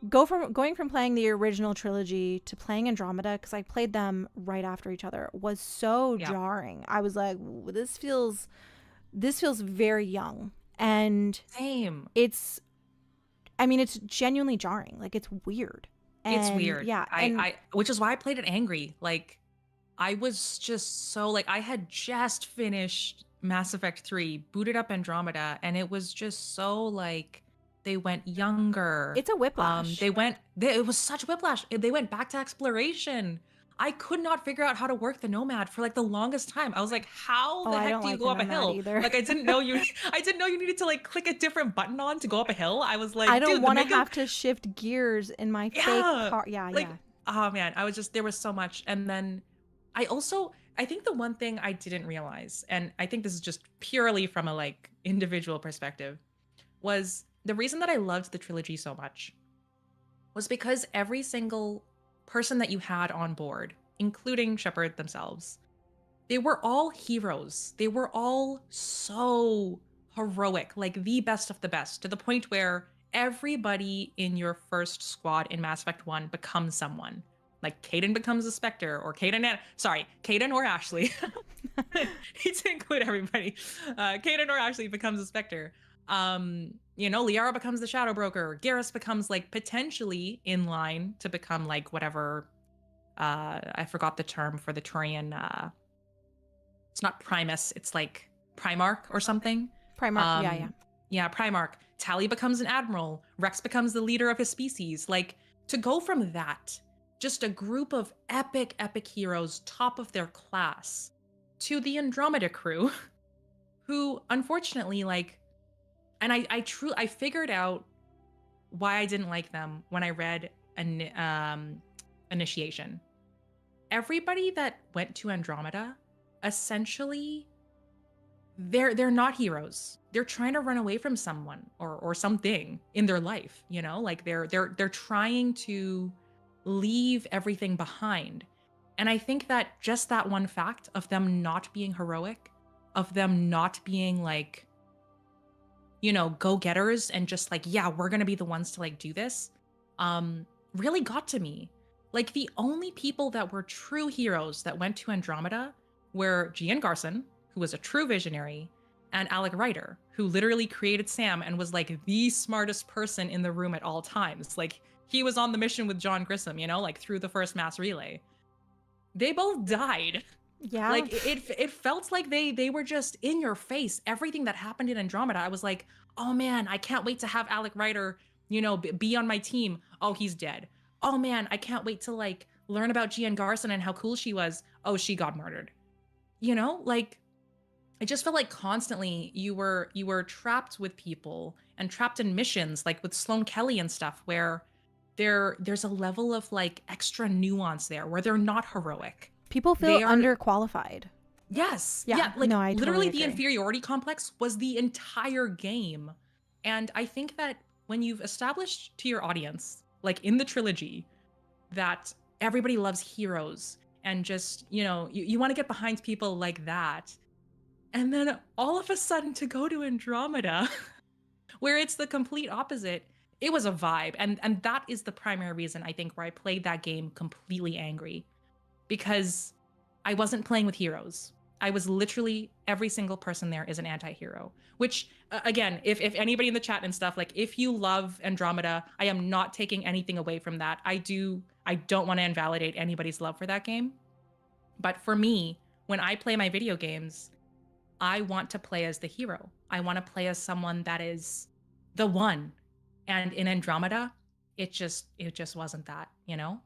going from playing the original trilogy to playing Andromeda, because I played them right after each other, was so jarring. I was like, this feels very young, and same. It's genuinely jarring. Like, it's weird. And, it's weird. Yeah. I which is why I played it angry. Like, I was just so, like, I had just finished Mass Effect 3, booted up Andromeda, and it was just so, like, they went younger. It's a whiplash. It was such whiplash. They went back to exploration. I could not figure out how to work the Nomad for, like, the longest time. I was like, how the heck do you go up a hill? Either. Like, I didn't know you needed to, like, click a different button on to go up a hill. I was like, I don't want to have to shift gears in my fake car. Yeah, like, oh man, there was so much. And then I think the one thing I didn't realize, and I think this is just purely from a, like, individual perspective, was the reason that I loved the trilogy so much was because every single person that you had on board, including Shepard themselves, they were all heroes. They were all so heroic, like the best of the best, to the point where everybody in your first squad in Mass Effect 1 becomes someone. Like, Kaidan becomes a Spectre, or Kaidan or Ashley. Need to include everybody. Kaidan or Ashley becomes a Spectre. You know, Liara becomes the Shadow Broker. Garrus becomes, like, potentially in line to become, like, whatever. I forgot the term for the Turian. It's not Primus. It's like Primarch or something. Primarch. Yeah, Primarch. Tali becomes an admiral. Rex becomes the leader of his species. Like, to go from that, just a group of epic heroes, top of their class, to the Andromeda crew, who unfortunately, like. And I figured out why I didn't like them when I read Initiation. Everybody that went to Andromeda, essentially, they're not heroes. They're trying to run away from someone or something in their life, you know? Like, they're trying to leave everything behind. And I think that just that one fact of them not being heroic, of them not being, like, you know, go-getters and just like, yeah, we're gonna be the ones to, like, do this, really got to me. Like the only people that were true heroes that went to Andromeda were Gian Garson, who was a true visionary, and Alec Ryder, who literally created Sam and was like the smartest person in the room at all times. Like he was on the mission with John Grissom, you know, like through the first mass relay. They both died. Yeah. Like it felt like they were just in your face. Everything that happened in Andromeda, I was like, oh man, I can't wait to have Alec Ryder, you know, be on my team. Oh, he's dead. Oh man, I can't wait to like learn about Gian Garson and how cool she was. Oh, she got murdered. You know, like it just felt like constantly you were trapped with people and trapped in missions, like with Sloane Kelly and stuff, where there's a level of like extra nuance there where they're not heroic. People feel They are underqualified. Yes. Yeah. Yeah. Like No, I literally totally the agree. inferiority complex was the entire game. And I think that when you've established to your audience, like in the trilogy, that everybody loves heroes and just, you know, you want to get behind people like that. And then all of a sudden to go to Andromeda, where it's the complete opposite, it was a vibe. And that is the primary reason I think where I played that game completely angry because I wasn't playing with heroes. I was literally every single person there is an anti-hero. Which again, if anybody in the chat and stuff, like if you love Andromeda, I am not taking anything away from that. I don't want to invalidate anybody's love for that game. But for me, when I play my video games, I want to play as the hero. I want to play as someone that is the one. And in Andromeda, it just wasn't that, you know?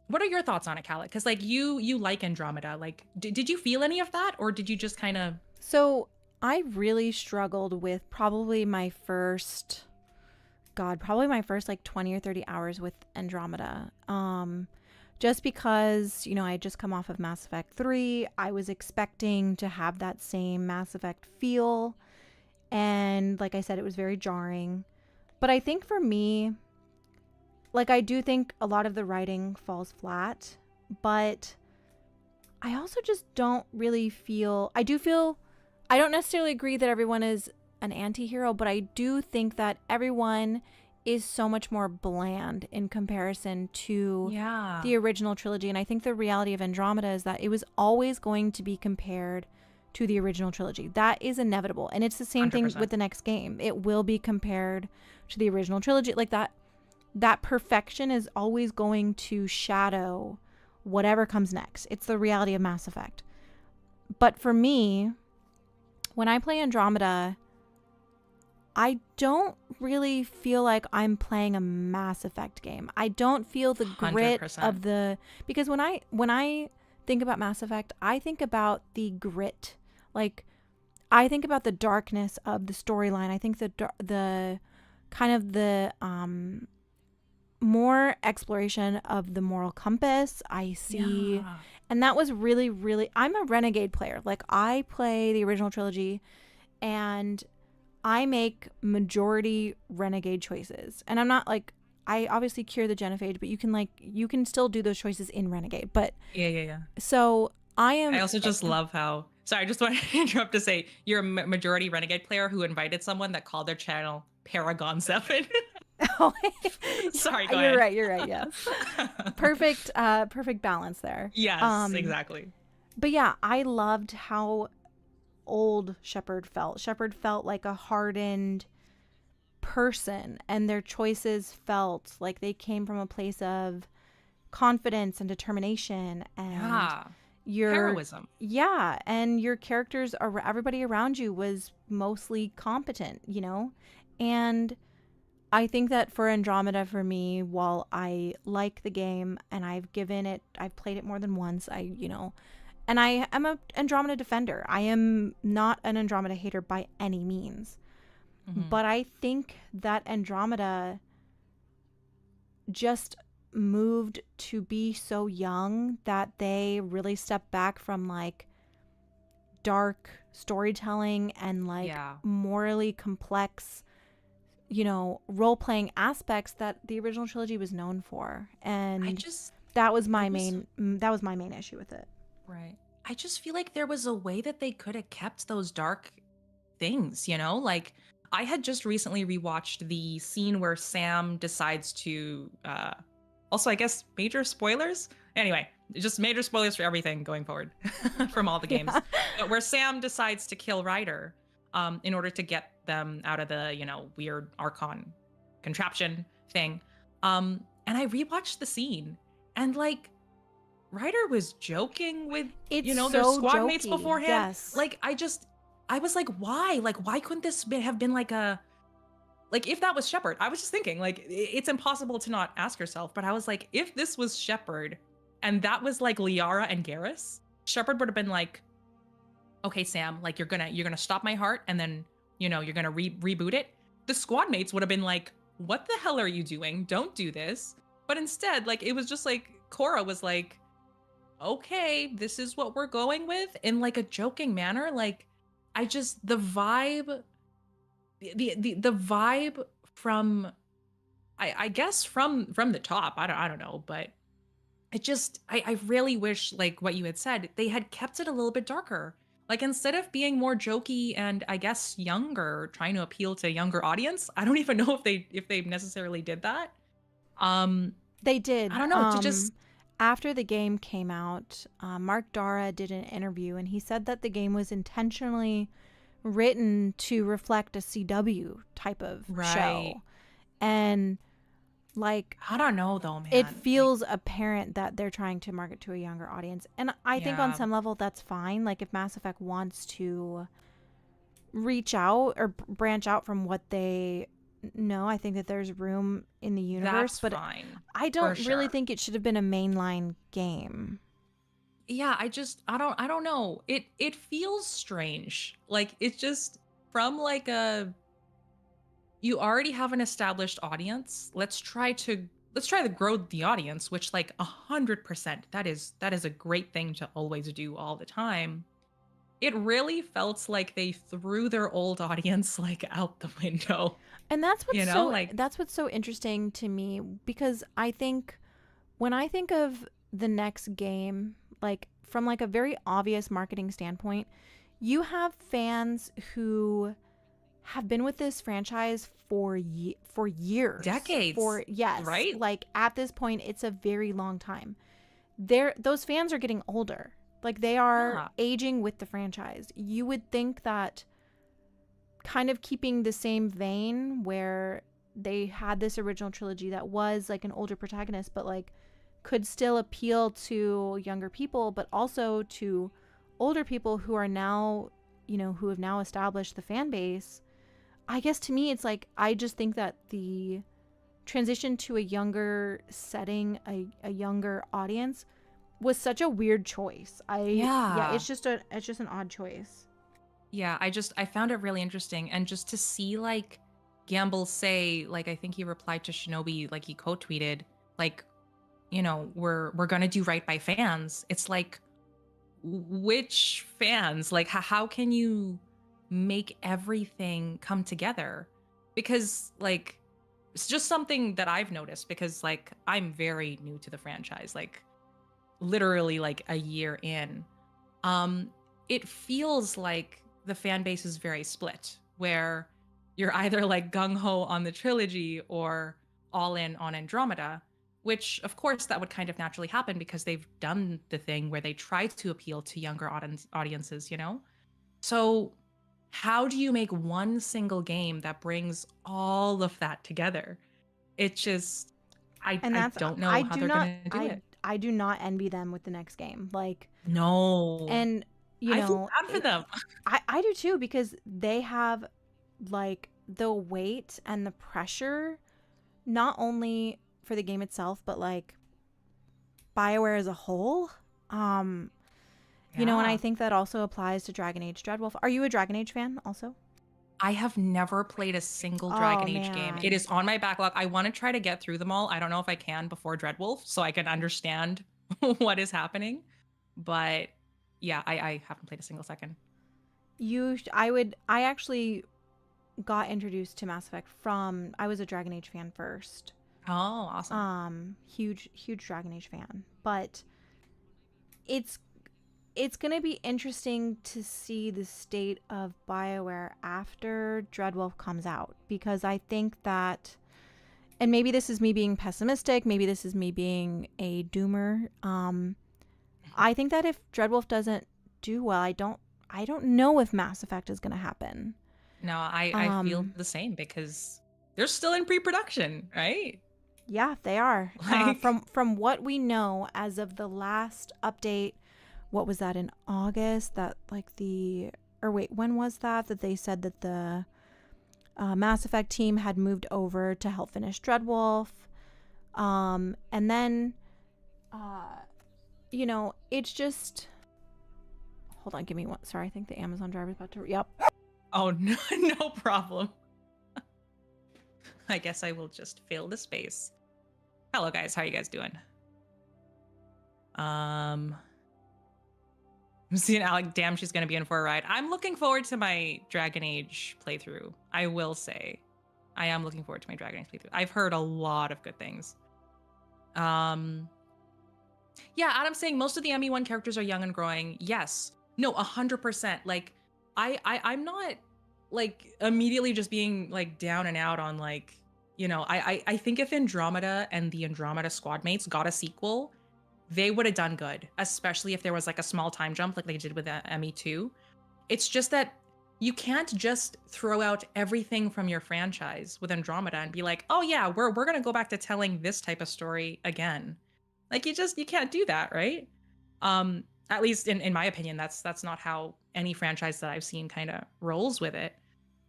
What are your thoughts on it, Khaled? Because like you like Andromeda. Like did you feel any of that or did you just kind of So I really struggled with probably my first, God, probably my first like 20 or 30 hours with Andromeda. Just because, you know, I had just come off of Mass Effect 3. I was expecting to have that same Mass Effect feel. And like I said, it was very jarring. But I think for me, like I do think a lot of the writing falls flat. But I also just don't really feel, I don't necessarily agree that everyone is an anti-hero, but I do think that everyone is so much more bland in comparison to yeah. the original trilogy. And I think the reality of Andromeda is that it was always going to be compared to the original trilogy. That is inevitable. And it's the same thing 100%. with the next game. It will be compared to the original trilogy. Like that perfection is always going to shadow whatever comes next. It's the reality of Mass Effect. But for me, when I play Andromeda, I don't really feel like I'm playing a Mass Effect game. I don't feel the grit 100%. of the, because when I think about Mass Effect, I think about the grit. Like I think about the darkness of the storyline. I think the kind of the more exploration of the moral compass. I see, Yeah. and that was really, really, I'm a Renegade player. Like I play the original trilogy and I make majority Renegade choices. And I'm not like, I obviously cure the genophage, but you can still do those choices in Renegade. But Yeah. so I am. I also just love how. Sorry, I just want to interrupt to say you're a majority Renegade player who invited someone that called their channel Paragon 7. Sorry, go ahead. You're right. Yes. Perfect balance there. Yes, exactly. But yeah, I loved how old Shepard felt. Shepard felt like a hardened person, and their choices felt like they came from a place of confidence and determination and your heroism. Yeah, and your characters are everybody around you was mostly competent, you know? And I think that for Andromeda, for me, while I like the game and I've played it more than once, and I am an Andromeda defender. I am not an Andromeda hater by any means. Mm-hmm. But I think that Andromeda just moved to be so young that they really stepped back from like dark storytelling and like morally complex, role-playing aspects that the original trilogy was known for. And that was my main issue with it. Right. I just feel like there was a way that they could have kept those dark things, like I had just recently rewatched the scene where Sam decides to Also, I guess major spoilers. Anyway, just major spoilers for everything going forward from all the games. Yeah. But where Sam decides to kill Ryder in order to get them out of the, weird Archon contraption thing. And I rewatched the scene and like Ryder was joking with, It's their so squad mates jokey. beforehand. Yes. Like I was like, why? Like, why couldn't this have been like like if that was Shepard? I was just thinking like it's impossible to not ask yourself, but I was like, if this was Shepard and that was like Liara and Garrus, Shepard would have been like, okay, Sam, like you're gonna stop my heart, and then you're gonna reboot it. The squad mates would have been like, what the hell are you doing? Don't do this. But instead, like it was just like Cora was like, okay, this is what we're going with, in like a joking manner. Like I just the vibe, the vibe from I guess from the top. I don't know, but it just I really wish, like what you had said, they had kept it a little bit darker. Like instead of being more jokey and I guess younger, trying to appeal to a younger audience. I don't even know if they necessarily did that. Um They did. I don't know, to just After the game came out, Mark Dara did an interview and he said that the game was intentionally written to reflect a CW type of right. show. And like I don't know though, man. it feels apparent that they're trying to market to a younger audience. And I think on Yeah. some level that's fine. Like if Mass Effect wants to reach out or branch out from what they know, I think that there's room in the universe. That's but fine. I don't for really sure. think it should have been a mainline game. Yeah, I don't know. It feels strange. Like it's just from like you already have an established audience. Let's try to grow the audience, which like 100%, that is a great thing to always do all the time. It really felt like they threw their old audience like out the window. And that's Like what's so interesting to me, because I think when I think of the next game, like from like a very obvious marketing standpoint, you have fans who have been with this franchise for years, decades. yes, right? like at this point it's a very long time. Those fans are getting older, like they are Yeah. aging with the franchise. You would think that kind of keeping the same vein where they had this original trilogy that was like an older protagonist but like could still appeal to younger people, but also to older people who are now, who have now established the fan base. I guess to me it's like I just think that the transition to a younger setting, a younger audience, was such a weird choice. Yeah, it's just an odd choice. Yeah, I found it really interesting. And just to see like Gamble say, like I think he replied to Shinobi, like he quote tweeted, like, we're gonna do right by fans. It's like, which fans? Like how can you make everything come together? Because like it's just something that I've noticed, because like I'm very new to the franchise, like literally like a year in. It feels like the fan base is very split, where you're either like gung-ho on the trilogy or all in on Andromeda, which of course that would kind of naturally happen because they've done the thing where they try to appeal to younger audiences. So how do you make one single game that brings all of that together? It just And I that's don't know I how do they're not gonna do it. I do not envy them with the next game. Like, No. and I feel bad for them. I do too, because they have like the weight and the pressure, not only for the game itself, but like BioWare as a whole. And I think that also applies to Dragon Age Dreadwolf. Are you a Dragon Age fan also? I have never played a single Oh, Dragon Age game. man. It is on my backlog. I want to try to get through them all. I don't know if I can before Dreadwolf, so I can understand what is happening. But yeah, I haven't played a single second. I actually got introduced to Mass Effect from, I was a Dragon Age fan first. Oh, awesome. Huge Dragon Age fan. But it's going to be interesting to see the state of BioWare after Dreadwolf comes out, because I think that, and maybe this is me being pessimistic, maybe this is me being a doomer. I think that if Dreadwolf doesn't do well, I don't know if Mass Effect is going to happen. No, I feel the same because they're still in pre-production, right? Yeah, they are. Like, From what we know as of the last update, what was that in August? That like the or wait, when was that they said that the Mass Effect team had moved over to help finish Dreadwolf, and then uh, it's just hold on, give me one. Sorry, I think the Amazon driver's about to. Yep. oh no, no problem. I guess I will just fill the space. Hello guys, how are you guys doing? I'm seeing Alec. Damn, she's gonna be in for a ride. I'm looking forward to my Dragon Age playthrough. I will say, I am looking forward to my Dragon Age playthrough. I've heard a lot of good things. Yeah, Adam's saying most of the ME1 characters are young and growing. Yes, no, 100%. Like, I'm not like immediately just being like down and out on like, I think if Andromeda and the Andromeda squad mates got a sequel, they would have done good, especially if there was like a small time jump like they did with ME2. It's just that you can't just throw out everything from your franchise with Andromeda and be like, oh yeah, we're gonna go back to telling this type of story again. Like you can't do that, right? At least in my opinion, that's not how any franchise that I've seen kind of rolls with it.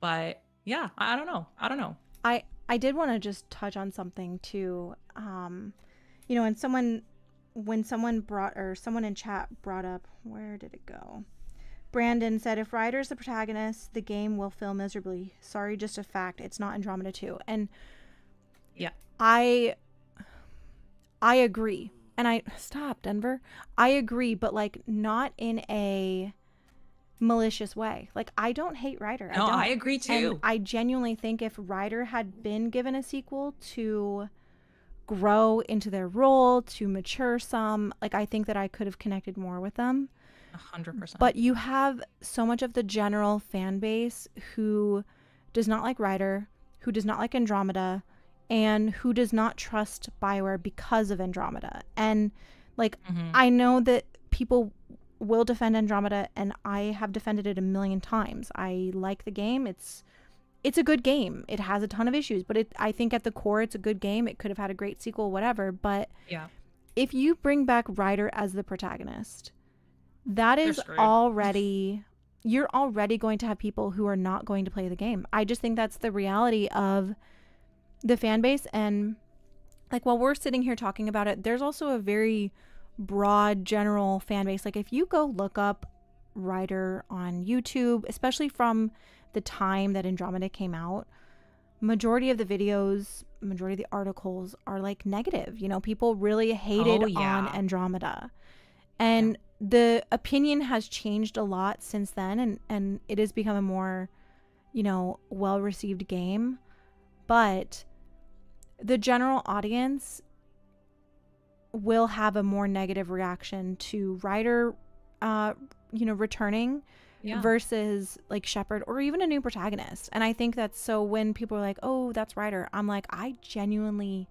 But yeah, I don't know. I don't know. I did want to just touch on something too. And someone brought or someone in chat brought up, where did it go? Brandon said, if Ryder's the protagonist, the game will fail miserably. Sorry, just a fact. It's not Andromeda 2. And yeah, I agree. And stop, Denver. I agree, but like not in a malicious way. Like I don't hate Ryder. no, I don't. I agree too. And I genuinely think if Ryder had been given a sequel to grow into their role, to mature some, like I think that I could have connected more with them. 100%. But you have so much of the general fan base who does not like Ryder, who does not like Andromeda, and who does not trust BioWare because of Andromeda. And like I know that people will defend Andromeda, and I have defended it a million times. I like the game. It's a good game. It has a ton of issues, but I think at the core it's a good game. It could have had a great sequel, whatever. But yeah, if you bring back Ryder as the protagonist, that is you're already going to have people who are not going to play the game. I just think that's the reality of the fan base. And like while we're sitting here talking about it, there's also a very broad general fan base. Like if you go look up Ryder on YouTube, especially from the time that Andromeda came out, majority of the videos, majority of the articles are like negative. People really hated on Andromeda. And the opinion has changed a lot since then, and it has become a more, well-received game. But the general audience will have a more negative reaction to Ryder, returning versus like Shepard or even a new protagonist. And I think that's so when people are like, oh, that's Ryder, I'm like, I genuinely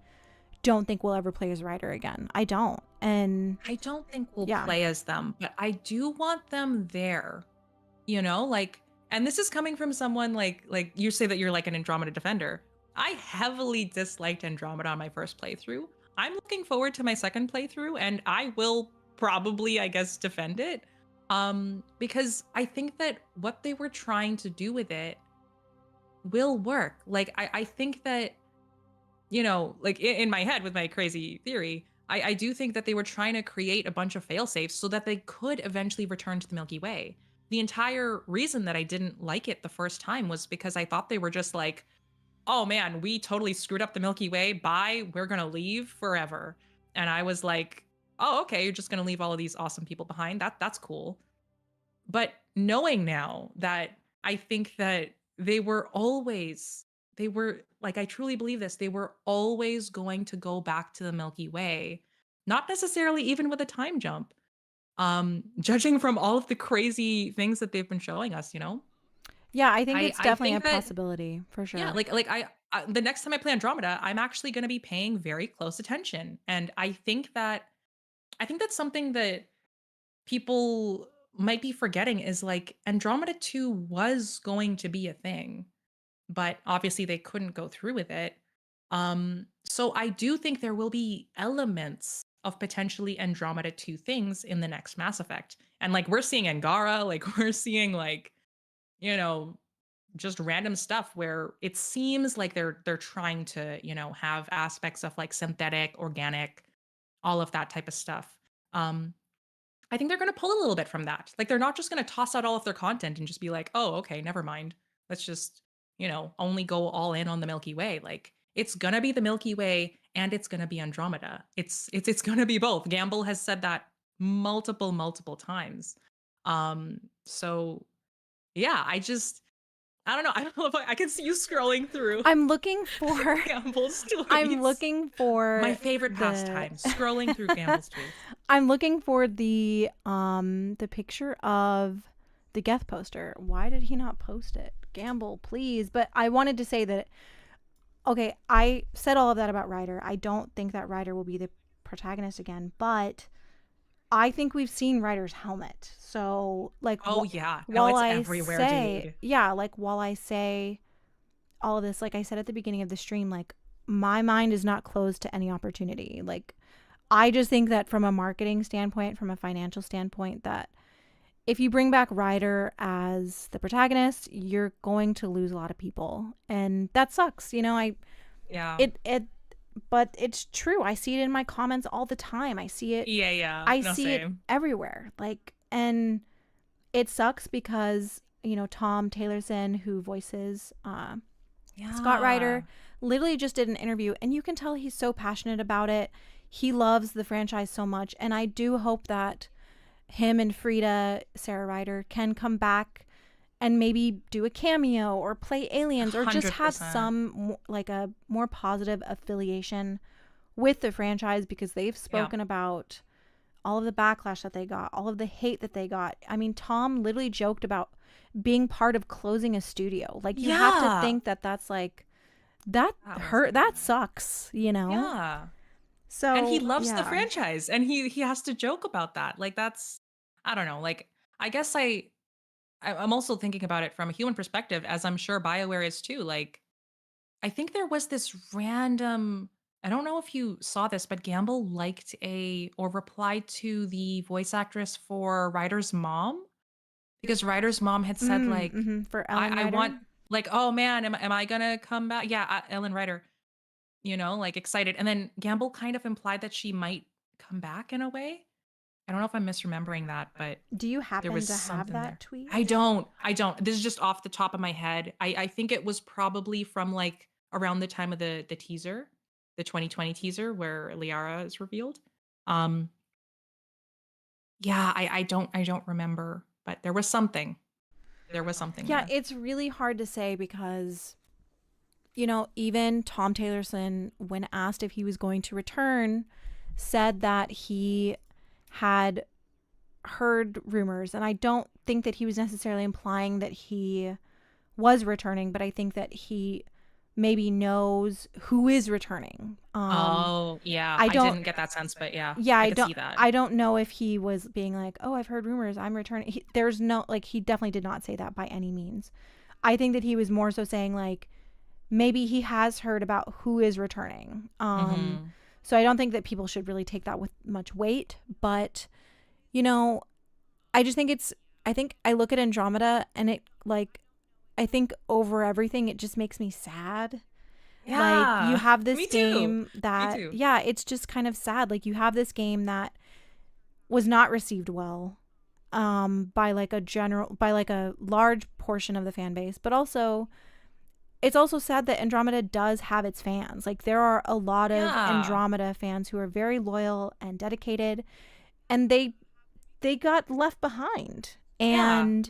don't think we'll ever play as Ryder again. I don't. And I don't think we'll play as them, but I do want them there. Like, and this is coming from someone like you say that you're like an Andromeda defender. I heavily disliked Andromeda on my first playthrough. I'm looking forward to my second playthrough, and I will probably, I guess, defend it. Because I think that what they were trying to do with it will work. Like, I think that, like in my head with my crazy theory, I do think that they were trying to create a bunch of fail-safes so that they could eventually return to the Milky Way. The entire reason that I didn't like it the first time was because I thought they were just like, oh man, we totally screwed up the Milky Way. Bye, we're gonna leave forever. And I was like, oh, okay, you're just gonna leave all of these awesome people behind. That's cool. But knowing now that I think that they were like, I truly believe this, they were always going to go back to the Milky Way, not necessarily even with a time jump. Judging from all of the crazy things that they've been showing us, yeah, I think it's definitely think a possibility for sure. yeah, like the next time I play Andromeda, I'm actually going to be paying very close attention. And I think that's something that people might be forgetting is like Andromeda 2 was going to be a thing, but obviously they couldn't go through with it. So I do think there will be elements of potentially Andromeda 2 things in the next Mass Effect. And like we're seeing Angara, like we're seeing like, you know, just random stuff where it seems like they're trying to, have aspects of like synthetic, organic, all of that type of stuff. Um, I think they're going to pull a little bit from that. Like they're not just going to toss out all of their content and just be like, "Oh, okay, never mind. Let's just, only go all in on the Milky Way." Like it's going to be the Milky Way and it's going to be Andromeda. It's going to be both. Gamble has said that multiple times. So yeah, I don't know. I don't know if I can see you scrolling through I'm looking for Gamble's tweets. I'm looking for my favorite pastime, scrolling through Gamble's tweets. I'm looking for the picture of the Geth poster. Why did he not post it? Gamble, please. But I wanted to say that, okay, I said all of that about Ryder. I don't think that Ryder will be the protagonist again, but I think we've seen Ryder's helmet. So like, oh yeah, while it's I everywhere, say, dude. yeah, like while I say all of this, like I said at the beginning of the stream, like my mind is not closed to any opportunity. Like I just think that from a marketing standpoint, from a financial standpoint, that if you bring back Ryder as the protagonist, you're going to lose a lot of people, and that sucks. Yeah. But it's true. I see it in my comments all the time. I see it. Yeah. I No, see same. it everywhere. Like, and it sucks because Tom Taylorson, who voices Scott Ryder, literally just did an interview, and you can tell he's so passionate about it. He loves the franchise so much, and I do hope that him and Frida, Sarah Ryder, can come back and maybe do a cameo or play aliens or just have 100%. some like a more positive affiliation with the franchise, because they've spoken about all of the backlash that they got, all of the hate that they got. I mean, Tom literally joked about being part of closing a studio. Like you have to think that that's like that hurt. That sucks, Yeah. So and he loves the franchise, and he has to joke about that. Like that's, I don't know. Like I guess I'm also thinking about it from a human perspective, as I'm sure BioWare is too. Like I think there was this random, I don't know if you saw this, but Gamble liked or replied to the voice actress for Ryder's mom, because Ryder's mom had said like, for Ellen Ryder. I want, like, oh man, am I gonna come back? Yeah, Ellen Ryder, like excited. And then Gamble kind of implied that she might come back in a way. I don't know if I'm misremembering that, but do you happen there was to have that there. tweet? I don't. This is just off the top of my head. I think it was probably from like around the time of the teaser, the 2020 teaser where Liara is revealed. Yeah, I don't remember, but there was something. There was something. Yeah, there. it's really hard to say because even Tom Taylorson, when asked if he was going to return, said that he had heard rumors, and I don't think that he was necessarily implying that he was returning, but I think that he maybe knows who is returning. Oh yeah, I didn't get that sense, but yeah, I could see that. I don't know if he was being like, oh, I've heard rumors, I'm returning. There's no, like, he definitely did not say that by any means. I think that he was more so saying like maybe he has heard about who is returning. So I don't think that people should really take that with much weight, but I just think I think I look at Andromeda and it, like, I think over everything, it just makes me sad. Yeah. Like you have this game too. that, yeah, it's just kind of sad. Like you have this game that was not received well by like a large portion of the fan base, but also it's also sad that Andromeda does have its fans. Like there are a lot of Andromeda fans who are very loyal and dedicated, and they got left behind. And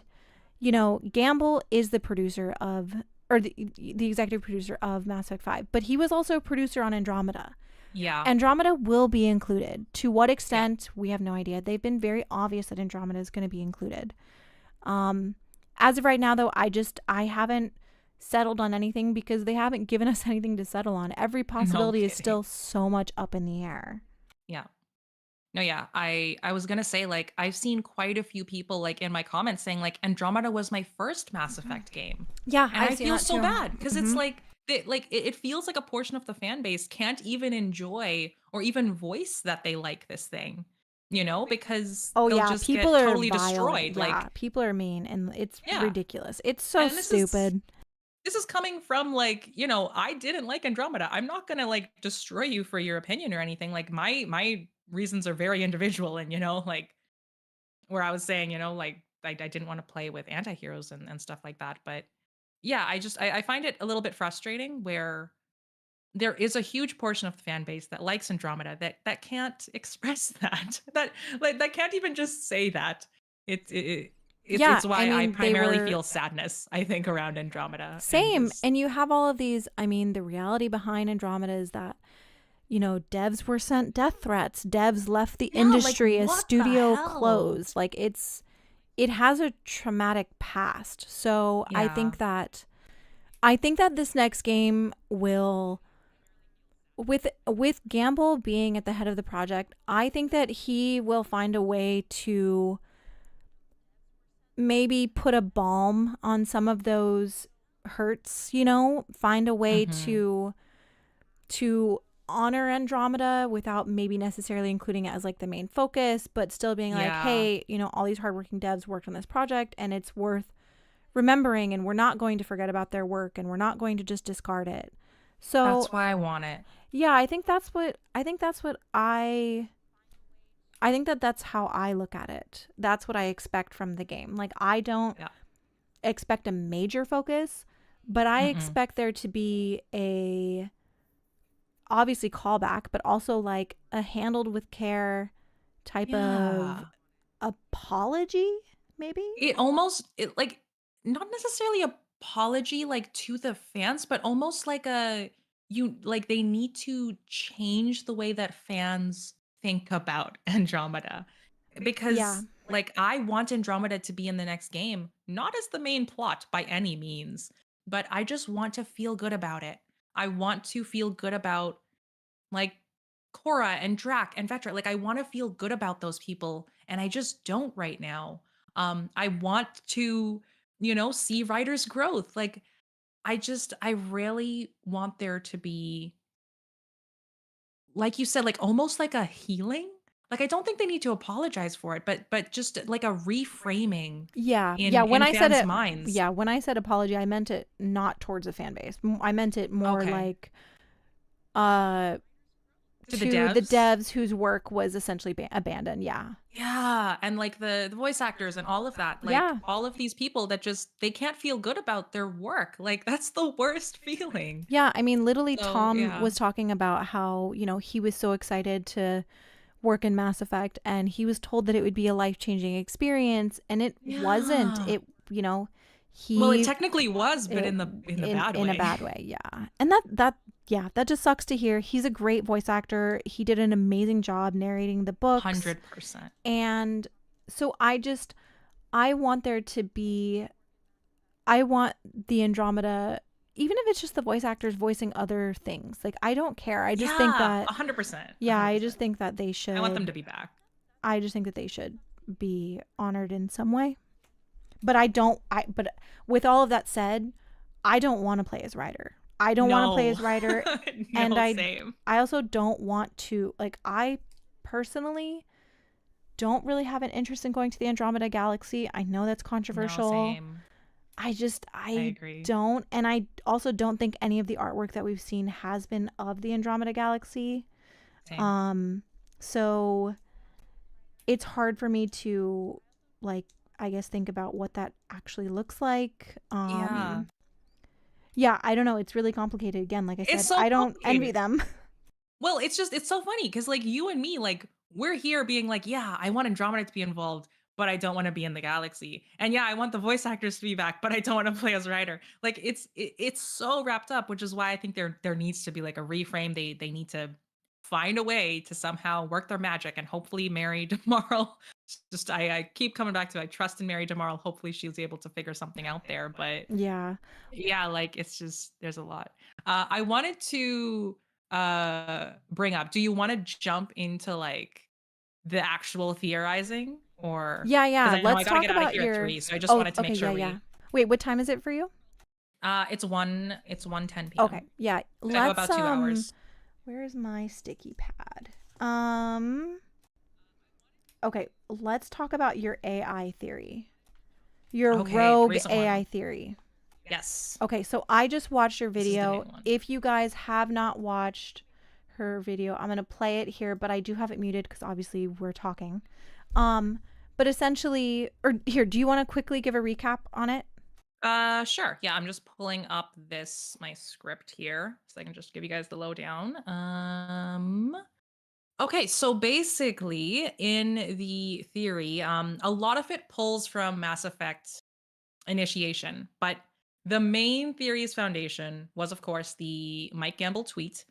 Gamble is the producer of, or the executive producer of Mass Effect 5, but he was also a producer on Andromeda. Yeah. Andromeda will be included. To what extent, we have no idea. They've been very obvious that Andromeda is going to be included. As of right now, though, I haven't settled on anything because they haven't given us anything to settle on. Every No possibility is kidding. still so much up in the air. Yeah. No, yeah. I was gonna say, like, I've seen quite a few people like in my comments saying like Andromeda was my first Mass Effect game. Yeah, And I've I seen feel that so too. bad because it's Hmm. like it feels like a portion of the fan base can't even enjoy or even voice that they like this thing, because Oh they'll yeah, just people get are totally vile. destroyed. Yeah, Like, people are mean and it's yeah. ridiculous. It's so And stupid. this is coming from like, I didn't like Andromeda. I'm not gonna like destroy you for your opinion or anything. Like my reasons are very individual and like where I was saying, like I didn't want to play with anti-heroes and stuff like that. But yeah, I find it a little bit frustrating where there is a huge portion of the fan base that likes Andromeda that can't express that. That can't even just say that. It's it, it's Yeah, it's I why I mean, they primarily were feel sadness, I think, around Andromeda and same. just And you have all of these, I mean, the reality behind Andromeda is that, devs were sent death threats. Devs left the yeah, like industry as what the studio hell? closed. Like it has a traumatic past. So Yeah. I think that this next game will, with Gamble being at the head of the project, I think that he will find a way to maybe put a balm on some of those hurts, find a way Mhm. to honor Andromeda without maybe necessarily including it as like the main focus, but still being like, Yeah. hey, all these hardworking devs worked on this project and it's worth remembering, and we're not going to forget about their work and we're not going to just discard it. So That's why I want it. yeah, I think that that's how I look at it. That's what I expect from the game. Like, I don't Yeah. expect a major focus, but I Mm-mm. expect there to be a obviously callback, but also like a handled with care type of Yeah. apology, maybe? It like not necessarily apology like to the fans, but almost like they need to change the way that fans think about Andromeda. Yeah. Because like I want Andromeda to be in the next game, not as the main plot by any means, but I just want to feel good about it. I want to feel good about like Cora and Drac and Vetra. Like I want to feel good about those people and I just don't right now. I want to, see writers' growth. Like I really want there to be, like you said, like almost like a healing. Like I don't think they need to apologize for it, but just like a reframing Yeah. Yeah, in fans' minds. when I said apology, I meant it not towards the fan base. I meant it more Okay. like uh To the to the devs. devs whose work was essentially abandoned. Yeah. Yeah, and like the voice actors and all of that, like Yeah. all of these people that just they can't feel good about their work. Like that's the worst feeling. Yeah, I mean, literally, So, Tom yeah. was talking about how, he was so excited to work in Mass Effect and he was told that it would be a life changing experience. And it wasn't. Yeah. Well, it He, technically was, but it, in the bad in a way. bad way. Yeah. And yeah, that just sucks to hear. He's a great voice actor. He did an amazing job narrating the books. 100%. And so I want there to be, I want the Andromeda, even if it's just the voice actors voicing other things. Like, I don't care. I just think Yeah, that, 100%. yeah, I just 100%. think that I want them to be back. I just think that they should be honored in some way. But I don't, but with all of that said, I don't want to play as Ryder. I don't want to play No. as Ryder. And No, same. I also don't want to, like, I personally don't really have an interest in going to the Andromeda Galaxy. I know that's No, controversial. same. I I agree. don't, and I also don't think any of the artwork that we've seen has been of the Andromeda Galaxy. Same. Um, so it's hard for me to, like, I guess, think about what that actually looks like. Yeah. Yeah, I don't know. It's really complicated. Again, like I It's said, so I don't envy complicated. them. Well, it's so funny because like you and me, like we're here being like, yeah, I want Andromeda to be involved, but I don't want to be in the galaxy. And yeah, I want the voice actors to be back, but I don't want to play as Ryder. Like it's so wrapped up, which is why I think there needs to be like a reframe. They need to find a way to somehow work their magic and hopefully Mary tomorrow. Just I keep coming back to I trust in Mary tomorrow. Hopefully she's able to figure something out there. But Yeah. yeah, like it's just there's a lot. I wanted to bring up. Do you want to jump into like the actual theorizing or Yeah, because yeah. I know I Let's got to talk get out of about here at your 3, so I just Oh, wanted to okay, make yeah, sure yeah. we Wait, what time is it for you? it's 1:10 Okay. p.m. Yeah. I go Let's about 2 hours. where is my sticky pad? Okay, let's talk about your AI theory. Your Okay, the rogue recent AI one. theory. Yes. Okay, so I just watched your This is the video. new one. If you guys have not watched her video, I'm going to play it here, but I do have it muted because obviously we're talking. But essentially, or here, do you want to quickly give a recap on it? Sure. Yeah, I'm just pulling up my script here so I can just give you guys the lowdown. Okay, so basically in the theory, a lot of it pulls from Mass Effect Initiation, but the main theory's foundation was, of course, the Mike Gamble tweet,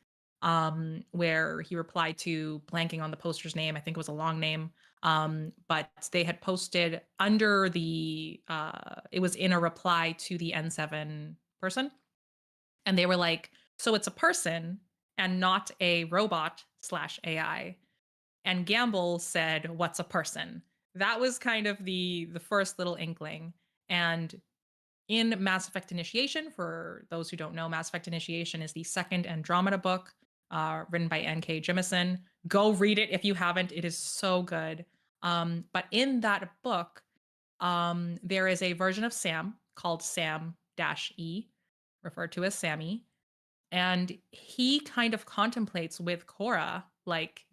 where he replied to blanking on the poster's name. I think it was a long name. But they had posted under it was in a reply to the N7 person. And they were like, so it's a person and not a robot slash AI. And Gamble said, what's a person? That was kind of the first little inkling. And in Mass Effect Initiation, for those who don't know, Mass Effect Initiation is the second Andromeda book, written by N.K. Jemisin. Go read it if you haven't. It is so good. But in that book, there is a version of Sam called Sam-E, referred to as Sammy. And he kind of contemplates with Cora, like,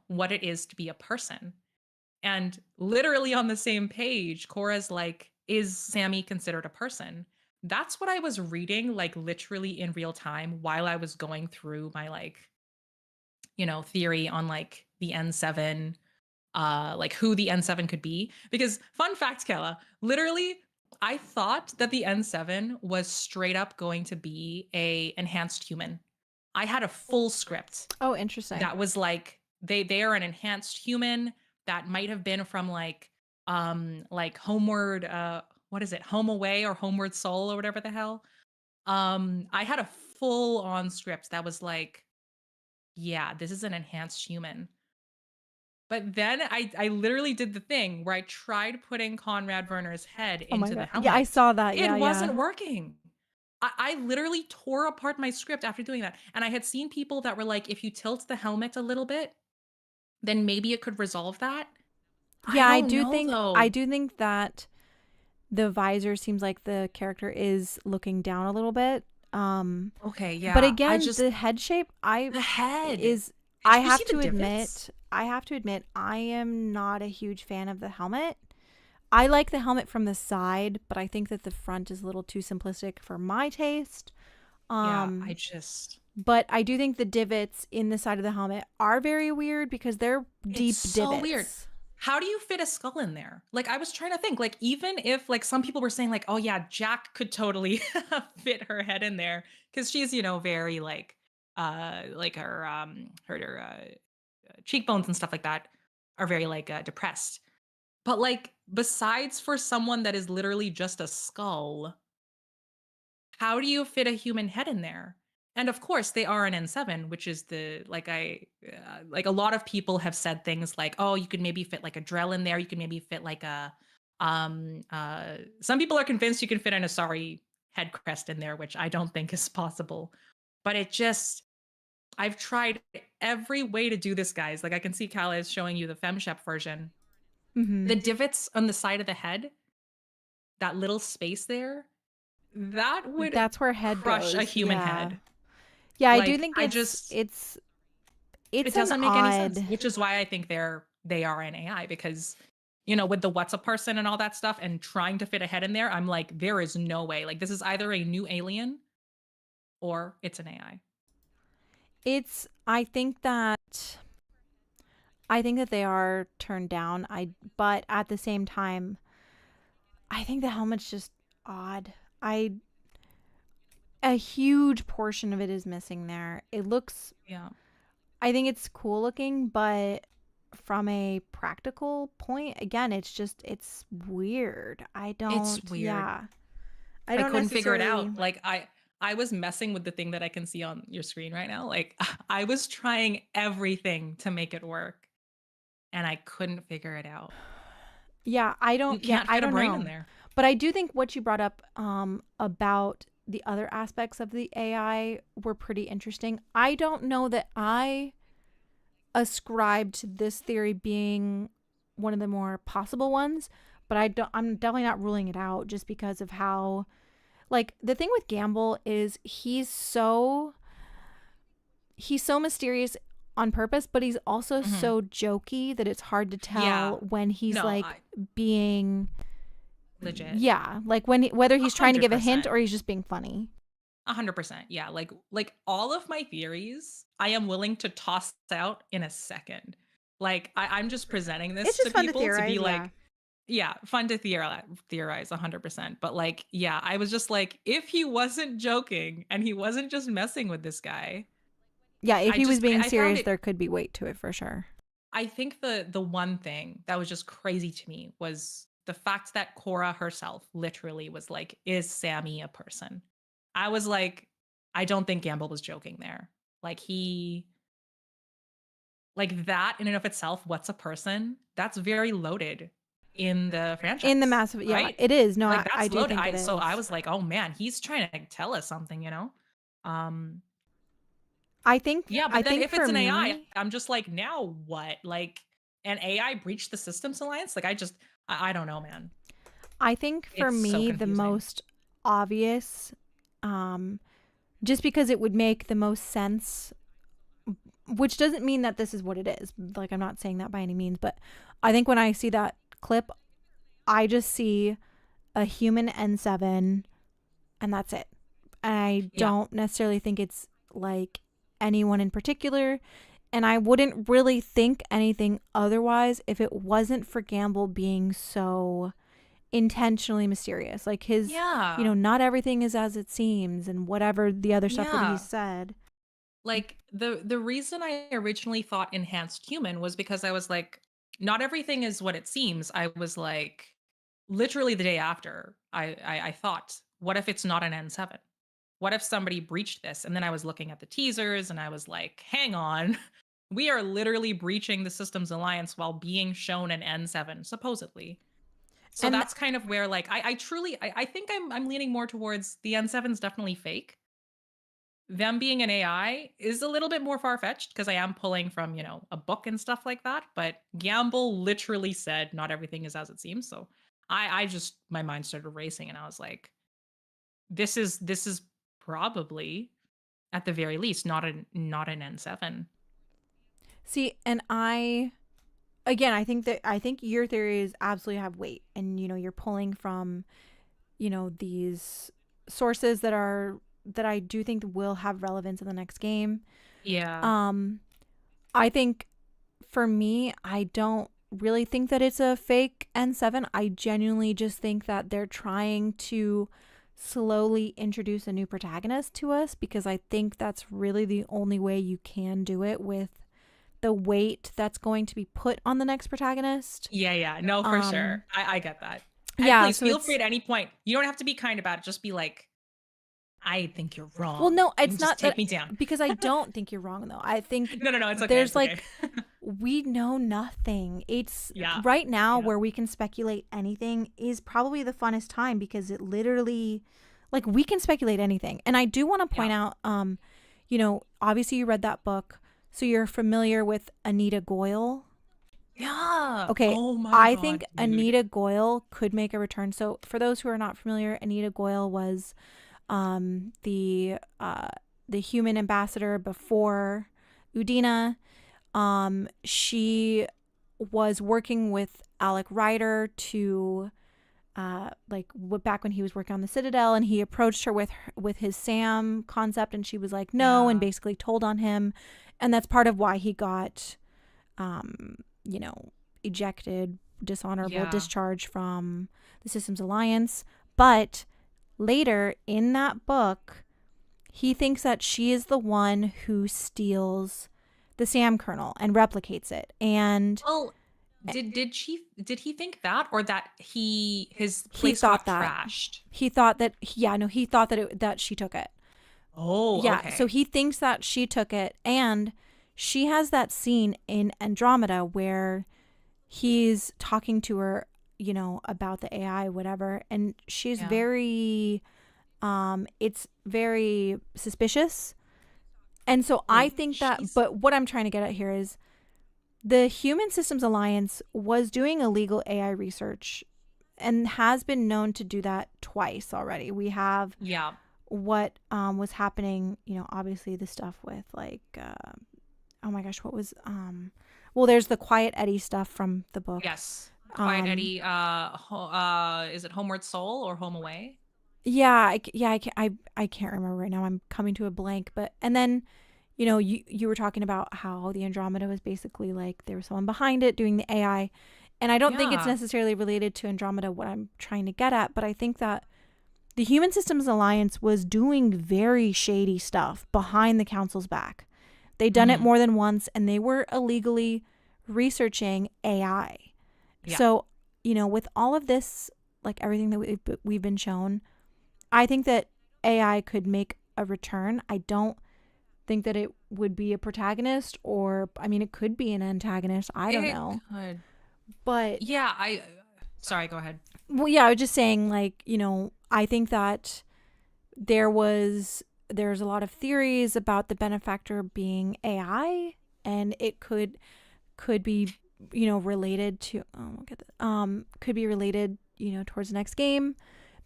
what it is to be a person. And literally on the same page, Cora's like, is Sammy considered a person? That's what I was reading, like literally in real time while I was going through my theory on like the N7, like who the N7 could be. Because fun fact, Kella, literally, I thought that the N7 was straight up going to be a enhanced human. I had a full script Oh, interesting. that was like they are an enhanced human that might have been from like homeward what is it, home away or homeward soul or whatever the hell. I had a full on script that was like, yeah, this is an enhanced human. But then I literally did the thing where I tried putting Conrad Werner's head Oh my into the god. Yeah, I helmet. saw that. It Yeah, yeah. wasn't working. I literally tore apart my script after doing that. And I had seen people that were like, if you tilt the helmet a little bit, then maybe it could resolve that. I Yeah, don't know I though. do think that the visor seems like the character is looking down a little bit. Okay, But yeah. again, the head shape The head. is Did you see the divots? I have to admit I am not a huge fan of the helmet. I like the helmet from the side, but I think that the front is a little too simplistic for my taste. Yeah, But I do think the divots in the side of the helmet are very weird because they're it's deep so weird. divots. How do you fit a skull in there? Like I was trying to think, like even if like some people were saying like, oh yeah, Jack could totally fit her head in there because she's very like her cheekbones and stuff like that are very like depressed. But like besides for someone that is literally just a skull, how do you fit a human head in there? And of course, they are an N7, which is like a lot of people have said things like, oh, you could maybe fit like a Drell in there. You could maybe fit like some people are convinced you can fit an Asari head crest in there, which I don't think is possible. But I've tried every way to do this, guys. Like I can see Kala is showing you the FemShep version. Mm-hmm. The divots on the side of the head, that little space there, that would That's where head crush a goes. human Yeah. head. Yeah, I do Like think I just it's it an doesn't make any sense, odd. which is why I think they are an AI because with the what's a person and all that stuff and trying to fit a head in there, I'm like there is no way. Like this is either a new alien or it's an AI. It's I think that they are turned down. But at the same time, I think the helmet's just odd. I A huge portion of it is missing there. It looks Yeah. I think it's cool looking, but from a practical point, again, it's weird. It's weird. Yeah. I I don't couldn't figure it necessarily. out. Like I was messing with the thing that I can see on your screen right now. Like I was trying everything to make it work and I couldn't figure it out. You Yeah, can't I fit a don't brain in know. there. But I do think what you brought up about the other aspects of the AI were pretty interesting. I don't know that I ascribe to this theory being one of the more possible ones, but I'm definitely not ruling it out just because of how, like, the thing with Gamble is he's so mysterious on purpose, but he's also Hmm. so jokey that it's hard to tell Yeah. when he's No, like I being, legit. yeah, like whether A he's trying to hundred give a hint percent. or he's just being funny. 100%. Yeah, like all of my theories, I am willing to toss out in a second. Like I'm just presenting It's this to just fun to people to theorize, be yeah. like, yeah, fun to theorize 100%. But like, yeah, I was just like, if he wasn't joking and he wasn't just messing with this guy, Yeah, if he was being I found serious, it. there could be weight to it for sure. I think the one thing that was just crazy to me was the fact that Cora herself literally was like, "Is Sammy a person?" I was like, I don't think Gamble was joking there. Like he, like that in and of itself, what's a person? That's very loaded in the In the franchise, massive, yeah, right? it is. No, Like I that's do loaded. think it So I is. was like, oh man, he's trying to tell us something, you know? Um, yeah, I but then think if for it's an AI, me, I'm just like, now what? Like an AI breached the systems alliance? Like I don't know, man. I think for It's so me the confusing. most obvious, um, just because it would make the most sense, which doesn't mean that this is what it is. Like, I'm not saying that by any means, but I think when I see that clip, I just see a human N7 and that's it. I Yeah. don't necessarily think it's like anyone in particular. And I wouldn't really think anything otherwise if it wasn't for Gamble being so intentionally mysterious. Like Yeah. not everything is as it seems and whatever the other stuff that he Yeah. said. Like the reason I originally thought enhanced human was because I was like, not everything is what it seems. I was like, literally the day after, I thought, what if it's not an N7? What if somebody breached this? And then I was looking at the teasers and I was like, hang on. We are literally breaching the systems alliance while being shown an N7, supposedly. So And that's kind of where like I truly I think I'm leaning more towards the N7's definitely fake. Them being an AI is a little bit more far-fetched because I am pulling from, a book and stuff like that, but Gamble literally said not everything is as it seems. So I just my mind started racing and I was like, this is probably at the very least not an N7. see, and I again, I think your theories absolutely have weight, and you're pulling from these sources that I do think will have relevance in the next game. Yeah. Um, I think for me, I don't really think that it's a fake N7. I genuinely just think that they're trying to slowly introduce a new protagonist to us because I think that's really the only way you can do it with the weight that's going to be put on the next protagonist. Yeah, yeah. No, for sure. Um, I get that. And yeah, please so feel free it's at any point. You don't have to be kind about it. Just be like, I think you're well, wrong. no, it's And just not take that me down. because I don't think you're wrong though. I think No, no, no. It's okay. there's It's okay. like we know nothing. It's Yeah. right now Yeah. where we can speculate anything is probably the funnest time because it literally like we can speculate anything. And I do want to Yeah. point out obviously you read that book, so you're familiar with Anita Goyle. Yeah. Okay, Oh my I think God, dude. Anita Goyle could make a return. So for those who are not familiar, Anita Goyle was the human ambassador before Udina. She was working with Alec Ryder to back when he was working on the Citadel, and he approached her with his Sam concept, and she was like no, and Yeah. basically told on him, and that's part of why he got um you know ejected, dishonorable Yeah. discharge from the Systems Alliance. But later in that book, he thinks that she is the one who steals the SAM kernel and replicates it. And Well, did he think that, or that his he place thought got that. trashed? He thought that, yeah, no, he thought that she took it. Oh, Yeah, so okay. he thinks that she took it, and she has that scene in Andromeda where he's talking to her, about the AI, whatever, and she's Yeah. very, it's very suspicious. And so I Wait, think that, she's but what I'm trying to get at here is the Human Systems Alliance was doing illegal AI research and has been known to do that twice already. We have yeah. what was happening, obviously the stuff with like, oh my gosh, what was, well, there's the Quiet Eddie stuff from the book. Yes. Quiet Um, Eddie, is it Homeward Soul or Home Away? yeah, I can't remember right now. I'm coming to a blank, but, and then, you were talking about how the Andromeda was basically like there was someone behind it doing the AI. And I don't think it's Yeah. necessarily related to Andromeda, what I'm trying to get at, but I think that the Human Systems Alliance was doing very shady stuff behind the council's back. They'd done it Hmm. more than once, and they were illegally researching AI. Yeah. So, with all of this, like everything that we've been shown, I think that AI could make a return. I don't think that it would be a protagonist, or, I mean, it could be an antagonist. I don't It know. could. But, Yeah, sorry, go ahead. well, yeah, I was just saying, like, I think that there's a lot of theories about the benefactor being AI, and it could be, related to, could be related, towards the next game.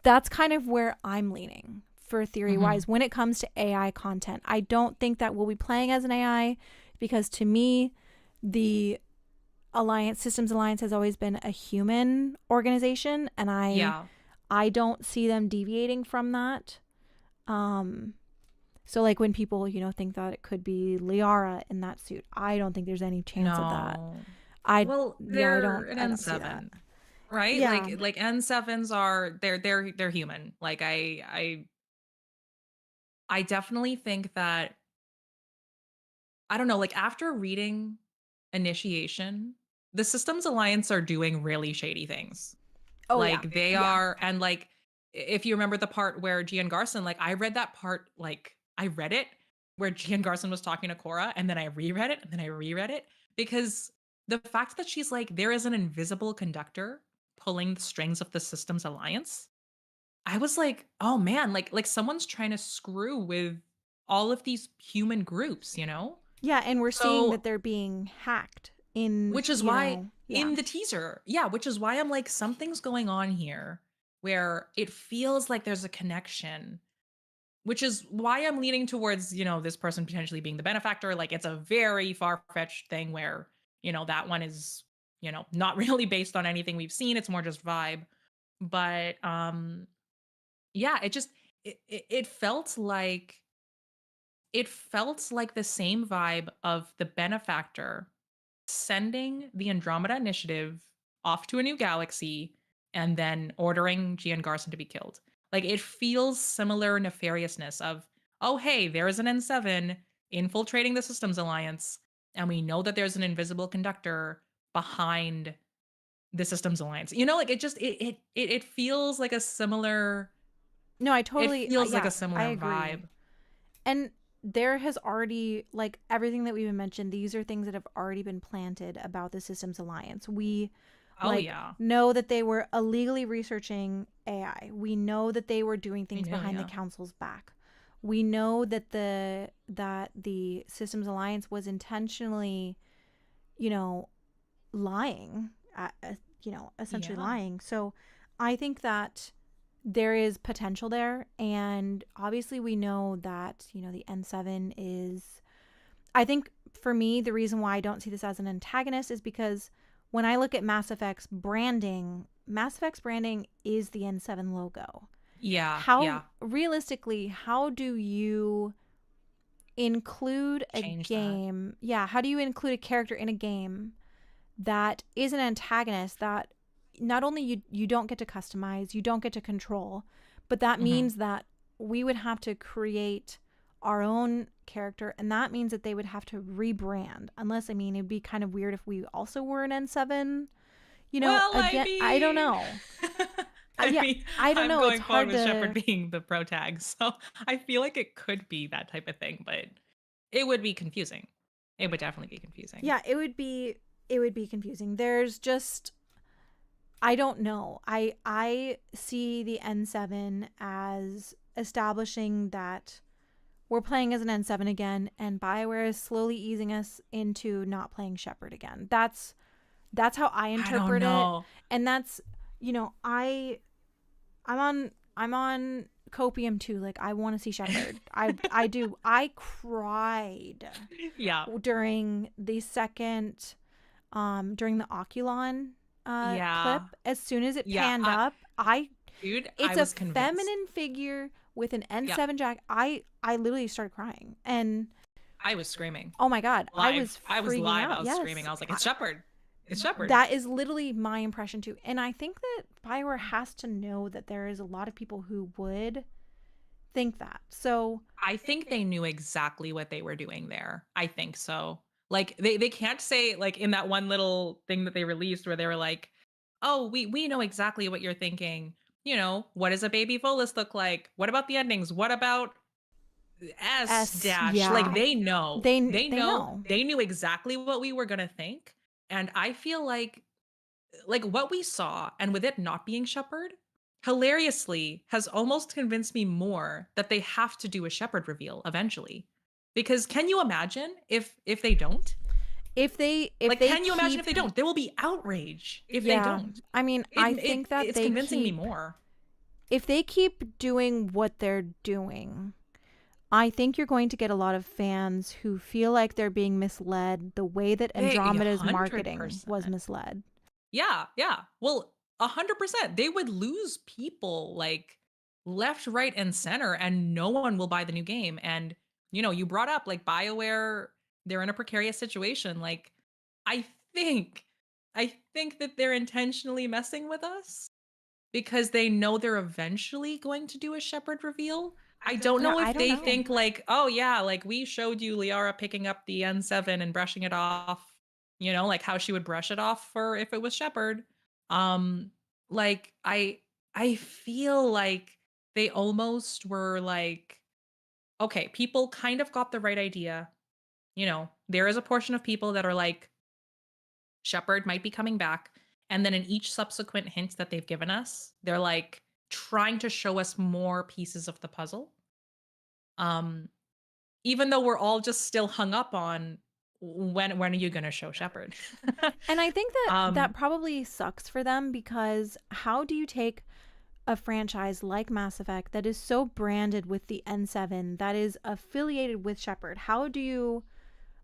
That's kind of where I'm leaning for theory Hmm. wise when it comes to AI content. I don't think that we'll be playing as an AI, because to me, the Systems Alliance has always been a human organization, and Yeah. I don't see them deviating from that. Um, so like when people, think that it could be Liara in that suit, I don't think there's any chance of that. No. I Well, Yeah, they're an I don't see that. N7, right? Yeah. Like N7s are they're human. Like I definitely think that I don't know, like after reading Initiation, the Systems Alliance are doing really shady things. Oh yeah. Like they Yeah. are, and like if you remember the part where Gian Garson, like I read that part, like I read it where Gian Garson was talking to Cora, and then I reread it, and then I reread it because the fact that she's like there is an invisible conductor pulling the strings of the Systems Alliance, I was like, oh man, like someone's trying to screw with all of these human groups, you know? Yeah, and we're seeing So that they're being hacked in, which is why yeah. in the teaser, yeah, which is why I'm like, something's going on here where it feels like there's a connection, which is why I'm leaning towards, this person potentially being the benefactor. Like, it's a very far fetched thing where, that one is, not really based on anything we've seen. It's more just vibe. But, yeah, it felt like the same vibe of the benefactor sending the Andromeda Initiative off to a new galaxy and then ordering Gian Garson to be killed. Like it feels similar nefariousness of, oh hey, there is an N7 infiltrating the Systems Alliance, and we know that there's an invisible conductor behind the Systems Alliance. Like it just it feels like a similar No, I it totally, feels like yeah, a I similar agree. vibe. And there has already, like everything that we've mentioned, these are things that have already been planted about the Systems Alliance. We Oh like yeah. know that they were illegally researching AI. We know that they were doing We things knew, behind the yeah. council's back. We know that the Systems Alliance was intentionally, you know, lying, essentially Yeah. lying. So I think that there is potential there. And obviously, we know that, the N7 is. I think for me, the reason why I don't see this as an antagonist is because when I look at Mass Effect's branding is the N7 logo. Yeah, How yeah. realistically, how do you include a Change that. game? Yeah, how do you include a character in a game that is an antagonist that not only you don't get to customize, you don't get to control, but that Mhm. means that we would have to create our own character, and that means that they would have to rebrand. Unless, I mean, it'd be kind of weird if we also were an N7. Well, I Again, I don't mean, know. I Yeah, mean, I don't I'm know. It's going forward hard with Shepard to. being the pro tag, so I feel like it could be that type of thing, but it would be confusing. It would definitely be confusing. Yeah, it would be. It would be confusing. There's just. I don't know. I see the N7 as establishing that we're playing as an N7 again, and BioWare is slowly easing us into not playing Shepard again. That's how I I don't interpret it, know. and that's I'm on copium too. Like, I want to see Shepard. I do. I cried Yeah. during the second during the Oculon clip. Yeah. As soon as it Yeah. panned up, I Dude, I it's a was convinced. feminine figure with an Yeah. N7 jack. I literally started crying, and I was screaming. oh my god, I was Live. I was freaking live. I out. was screaming. Yes, I was like, it's Shepard. It's Shepard. that is literally my impression too. And I think that BioWare has to know that there is a lot of people who would think that. So I think they knew exactly what they were doing there. I think so. Like they can't say like in that one little thing that they released where they were like, "Oh, we know exactly what you're thinking. What does a baby Volus look like? What about the endings? What about S S, dash?" Like yeah, they know. They they know. know. They knew exactly what we were going to think. And I feel like what we saw and with it not being Shepard hilariously has almost convinced me more that they have to do a Shepard reveal eventually, because can you imagine if they don't? If Like, they can you imagine keep if they don't? There will be outrage if they yeah, don't. I mean, it, I it think that it's they convincing me keep more. if they keep doing what they're doing, I think you're going to get a lot of fans who feel like they're being misled the way that They Andromeda's marketing was 100%. misled. Yeah. Well, 100%. They would lose people like left, right, and center, and no one will buy the new game. And you brought up like BioWare, they're in a precarious situation. Like, I think, I think that they're intentionally messing with us because they know they're eventually going to do a Shepard reveal. I don't Yeah, know I if don't they know. think like, oh yeah, like we showed you Liara picking up the N7 and brushing it off, like how she would brush it off for if it was Shepard. Um, like I feel like they almost were like, okay, people kind of got the right idea. There is a portion of people that are like, Shepard might be coming back. And then in each subsequent hint that they've given us, they're like trying to show us more pieces of the puzzle. Um, Even though we're all just still hung up on when are you gonna show Shepard? And I think that that um, probably sucks for them, because how do you take a franchise like Mass Effect that is so branded with the N7, that is affiliated with Shepard? How do you,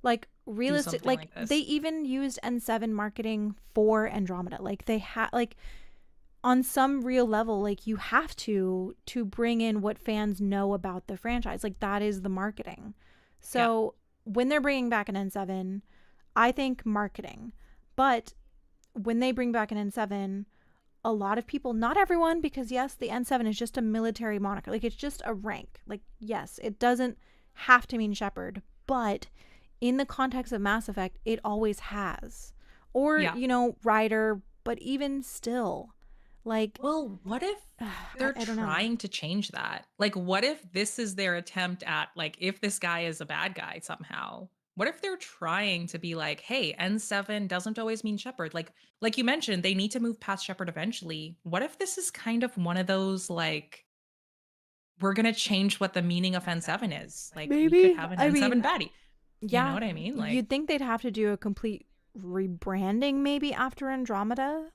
like, do realistic, something like, like they this. even used N7 marketing for Andromeda. Like, they had, like, on some real level, like, you have to bring in what fans know about the franchise. Like, that is the marketing. Yeah. So when they're bringing back an N7, I think marketing. But when they bring back an N7, a lot of people, not everyone, because yes, the N7 is just a military moniker. Like, it's just a rank. Like, yes, it doesn't have to mean Shepard, but in the context of Mass Effect, it always has. Or, Yeah. Ryder, but even still, like, Well, what if they're I don't know. trying to change that? Like, what if this is their attempt at, like, if this guy is a bad guy somehow? What if they're trying to be like, hey, N7 doesn't always mean Shepard? Like you mentioned, they need to move past Shepard eventually. What if this is kind of one of those, like, we're gonna change what the meaning of N7 is? Like, we could Maybe. have an I N7 mean, baddie. You know yeah, what I mean? Like, you'd think they'd have to do a complete rebranding maybe after Andromeda.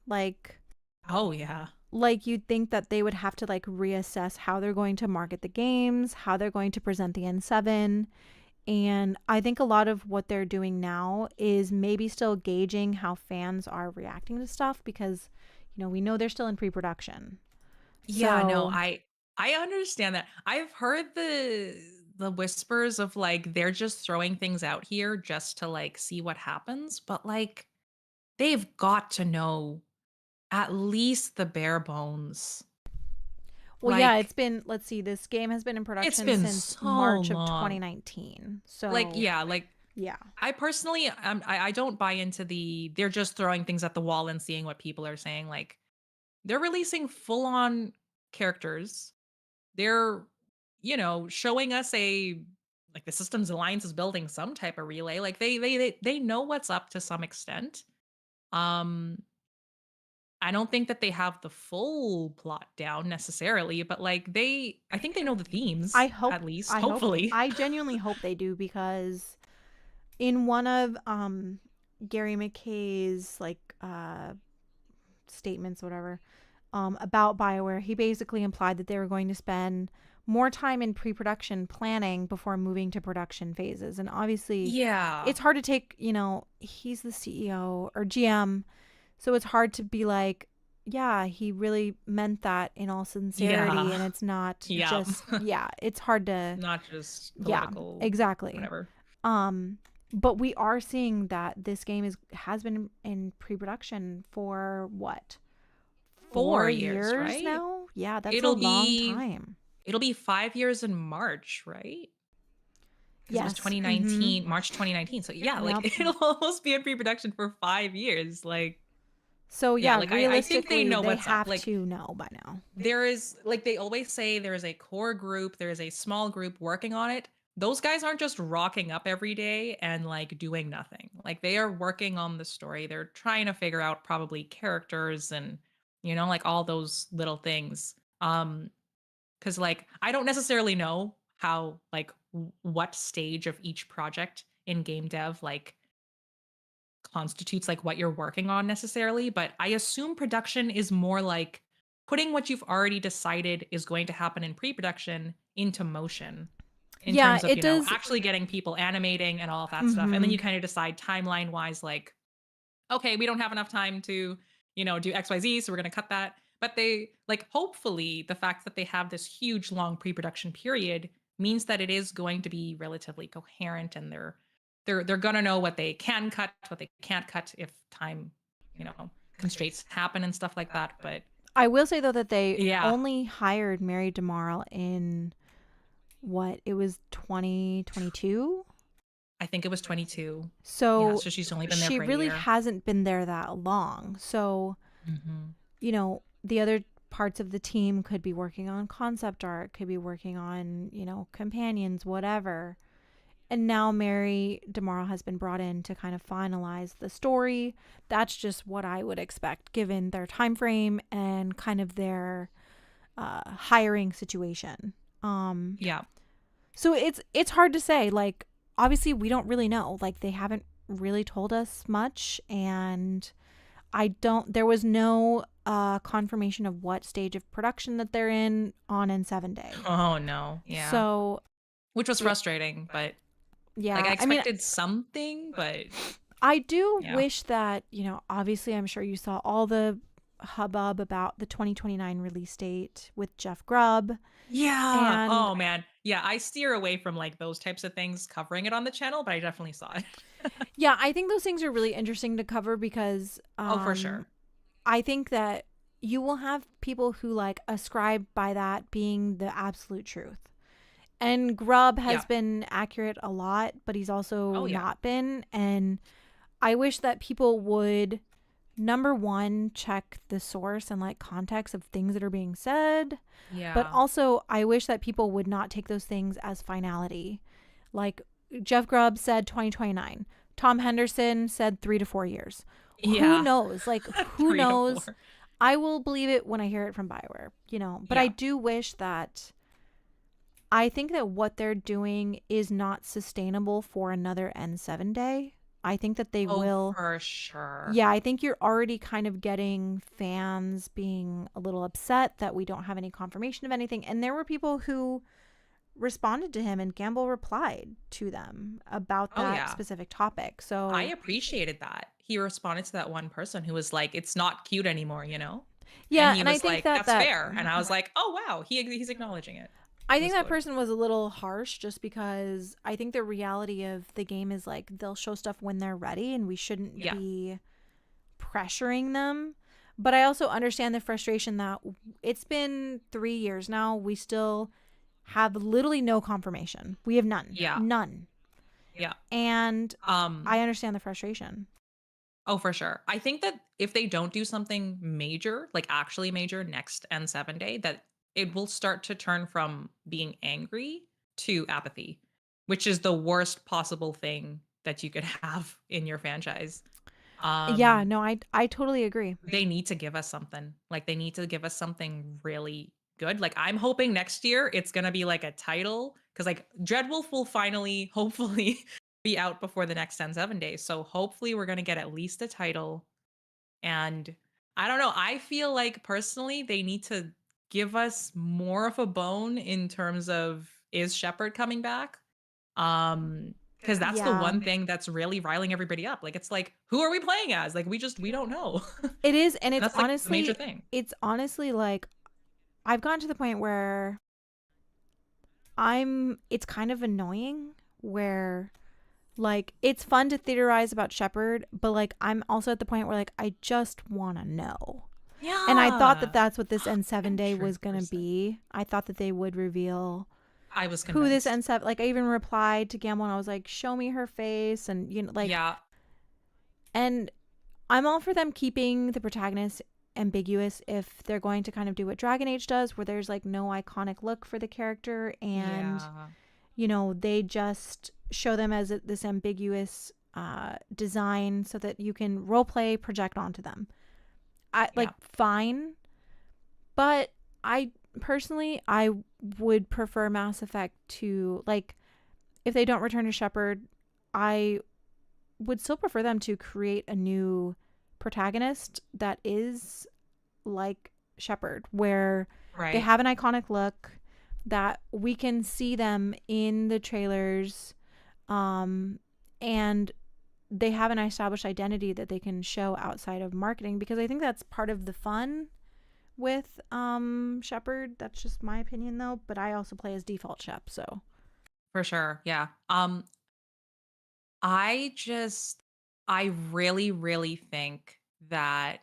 oh yeah. Like, you'd think that they would have to, like, reassess how they're going to market the games, how they're going to present the N7. And I think a lot of what they're doing now is maybe still gauging how fans are reacting to stuff, because we know they're still in pre-production. Yeah, no, So I understand that. I've heard the whispers of like they're just throwing things out here just to like see what happens, but like they've got to know at least the bare bones. Well, yeah, it's Like, been, let's see, this game has been in it's production been since so March of long. 2019. Like, So, yeah, like yeah. I personally, I don't buy into the they're just throwing things at the wall and seeing what people are saying. Like, they're releasing full on characters. They're, showing us like the Systems Alliance is building some type of relay. Like they know what's up to some extent. Um, I don't think that they have the full plot down necessarily, but like I think they know the themes at least, hopefully. I genuinely hope they do, because in one of Gary McKay's like statements, whatever, about BioWare, he basically implied that they were going to spend more time in pre-production planning before moving to production phases. And obviously, Yeah. it's hard to take, he's the CEO or GM, so it's hard to be like, yeah, he really meant that in all sincerity, Yeah. and it's not Yeah. just, yeah, it's hard to, Not just yeah, political exactly. whatever. Um, but we are seeing that this game has been in pre-production for what, 4 years, 4 years right? now? Yeah, that's a It'll long be time. it'll be 5 years in March, right? Because it was Yes. Mm-hmm. 2019, March 2019. So yeah, like Yep. it'll almost be in pre-production for 5 years. Like, So yeah, yeah, like I think they realistically, know they what's up. have Like, to know by now. there is, like they always say, there is a core group, there is a small group working on it. Those guys aren't just rocking up every day and like doing nothing. Like, they are working on the story. They're trying to figure out probably characters and, like all those little things. Cuz like I don't necessarily know how, like what stage of each project in game dev like constitutes like what you're working on necessarily, but I assume production is more like putting what you've already decided is going to happen in pre-production into motion, in Yeah, terms of, it does. actually getting people animating and all of that stuff. And then Mm-hmm. you kind of decide timeline wise, like, okay, we don't have enough time to, do XYZ, so we're going to cut that. But they, like, hopefully the fact that they have this huge long pre-production period means that it is going to be relatively coherent, and they're going to know what they can cut, what they can't cut if time, constraints happen and stuff like that. But I will say though that they yeah, only hired Mary DeMarle in what, it was 2022. I think it was 22. Yeah, So so she's only been there she for a really year. hasn't been there that long. So, Hmm. the other parts of the team could be working on concept art, could be working on, companions, whatever. And now Mary DeMarle has been brought in to kind of finalize the story. That's just what I would expect given their time frame and kind of their hiring situation. Um, Yeah. so it's hard to say. Like, obviously, we don't really know. Like, they haven't really told us much, and I don't. There was no confirmation of what stage of production that they're in on N7 Day. Oh no. Yeah. So Which was frustrating, but like I yeah, I mean, expected something, but I do yeah. wish that, obviously, I'm sure you saw all the hubbub about the 2029 release date with Jeff Grubb. Yeah. And Oh man. Yeah, I steer away from like those types of things covering it on the channel, but I definitely saw it. yeah, I think those things are really interesting to cover because Oh, for sure. I think that you will have people who like ascribe by that being the absolute truth. And Grubb Yeah. has been accurate a lot, but he's also Oh yeah. not been. And I wish that people would, number one, check the source and like context of things that are being said. But Yeah. also, I wish that people would not take those things as finality. Like, Jeff Grubb said 2029. Tom Henderson said 3 to 4 years. Who Yeah. knows? Like, who 3 to knows? 4. I will believe it when I hear it from BioWare, But I Yeah. do wish that, I think that what they're doing is not sustainable for another N7 Day. I think that they Oh, will. for sure. Yeah, I think you're already kind of getting fans being a little upset that we don't have any confirmation of anything. And there were people who responded to him, and Gamble replied to them about Oh that yeah. specific topic. I So, appreciated that. He responded to that one person who was like, "It's not cute anymore." And yeah, he and I was think like, that "That's fair." And I was like, "Oh wow, he's acknowledging it." I It think was that good. person was a little harsh just because I think the reality of the game is like they'll show stuff when they're ready, and we shouldn't Yeah. be pressuring them. But I also understand the frustration that it's been 3 years now. We still have literally no confirmation. We have none. Yeah. None. Yeah. And I understand the frustration. Oh, for sure. I think that if they don't do something major, like actually major next N7 day, that it will start to turn from being angry to apathy, which is the worst possible thing that you could have in your franchise. Yeah, Um no, I totally agree. they need to give us something. Like they need to give us something really good. Like I'm hoping next year it's going to be like a title cuz like Dreadwolf will finally hopefully be out before the next 10-7 days. So hopefully we're going to get at least a title. And I don't know, I feel like personally they need to give us more of a bone in terms of is Shepard coming back? Because that's the Yeah. one thing that's really riling everybody up. Like it's like, who are we playing as? Like we don't know. It is, and That's like the major thing. it's honestly like I've gotten to the point where it's kind of annoying where like it's fun to theorize about Shepard, but like I'm also at the point where like I just want to know. And I thought that Yeah. that's what this N7 day was going to 100%. be. I thought that they would reveal I was who this convinced. N7, like I even replied to Gamble and I was like, show me her face. And, like, Yeah. and I'm all for them keeping the protagonist ambiguous if they're going to kind of do what Dragon Age does, where there's like no iconic look for the character and, Yeah. they just show them as this ambiguous design so that you can role play, project onto them. I Yeah. like fine, but I personally I would prefer Mass Effect to like if they don't return to Shepard, I would still prefer them to create a new protagonist that is like Shepard, where they Right. have an iconic look that we can see them in the trailers, and they have an established identity that they can show outside of marketing because I think that's part of the fun with Shepard. That's just my opinion though, but I also play as default Shep, so For sure. Yeah. I just I really really think that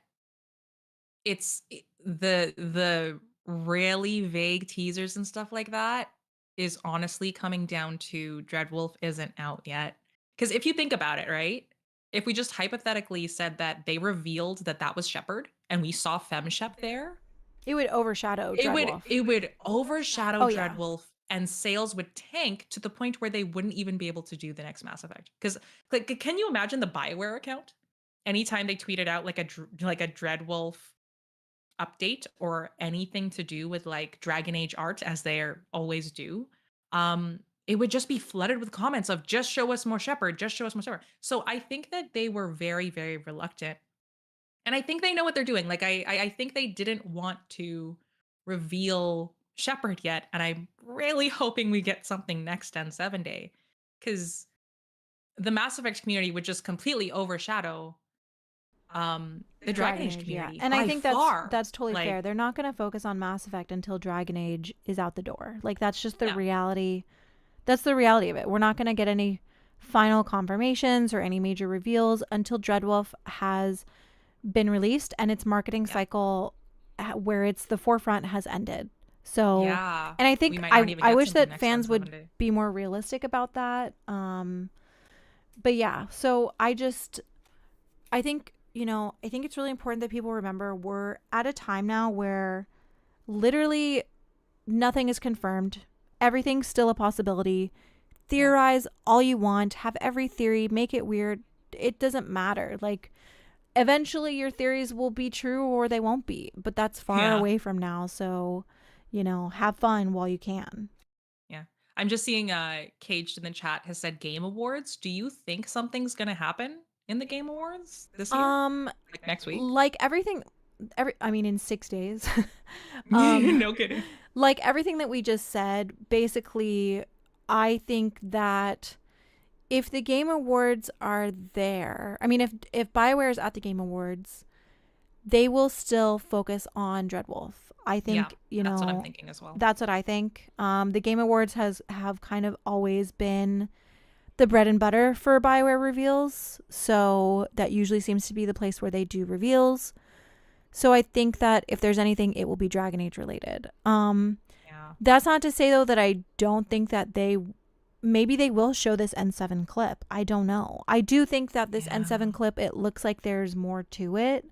the really vague teasers and stuff like that is honestly coming down to Dreadwolf isn't out yet. Cuz if you think about it, right? If we just hypothetically said that they revealed that that was Shepard and we saw FemShep there, it would overshadow it would Dreadwolf. it would overshadow Oh yeah. Dreadwolf and sales would tank to the point where they wouldn't even be able to do the next Mass Effect. Cuz like can you imagine the BioWare account? Anytime they tweeted out like a Dreadwolf update or anything to do with like Dragon Age art as they always do, it would just be flooded with comments of just show us more Shepard, just show us more Shepard. So I think that they were very, very reluctant. And I think they know what they're doing. Like I think they didn't want to reveal Shepard yet. And I'm really hoping we get something next N7 day. Because the Mass Effect community would just completely overshadow the Dragon Dragon Age Age, yeah. community And I by think far. that's totally Like, fair. They're not going to focus on Mass Effect until Dragon Age is out the door. Like that's just the yeah. reality. That's the reality of it. We're not going to get any final confirmations or any major reveals until Dreadwolf has been released and its marketing Yeah. cycle where it's the forefront has ended. So, Yeah. and I We think might not even I get wish something that next on fans would 7 day. be more realistic about that. But yeah, so I think, I think it's really important that people remember we're at a time now where literally nothing is confirmed. Everything's still a possibility. Yeah. Theorize all you want, have every theory, make it weird. It doesn't matter. Like, eventually your theories will be true or they won't be, but that's far Yeah. away from now. So, have fun while you can. Yeah. I'm just seeing Caged in the chat has said Game Awards. Do you think something's gonna happen in the Game Awards this year? Um, Like next week? like everything, I mean, in 6 days. um, No kidding. like everything that we just said, basically, I think that if the Game Awards are there, I mean, if BioWare is at the Game Awards, they will still focus on Dreadwolf. I Yeah, think, that's what I'm thinking as well. that's what I think. The Game Awards have kind of always been the bread and butter for BioWare reveals, so that usually seems to be the place where they do reveals. So I think that if there's anything, it will be Dragon Age related. Yeah. That's not to say though that I don't think that maybe they will show this N7 clip. I don't know. I do think that this Yeah. N7 clip, it looks like there's more to it.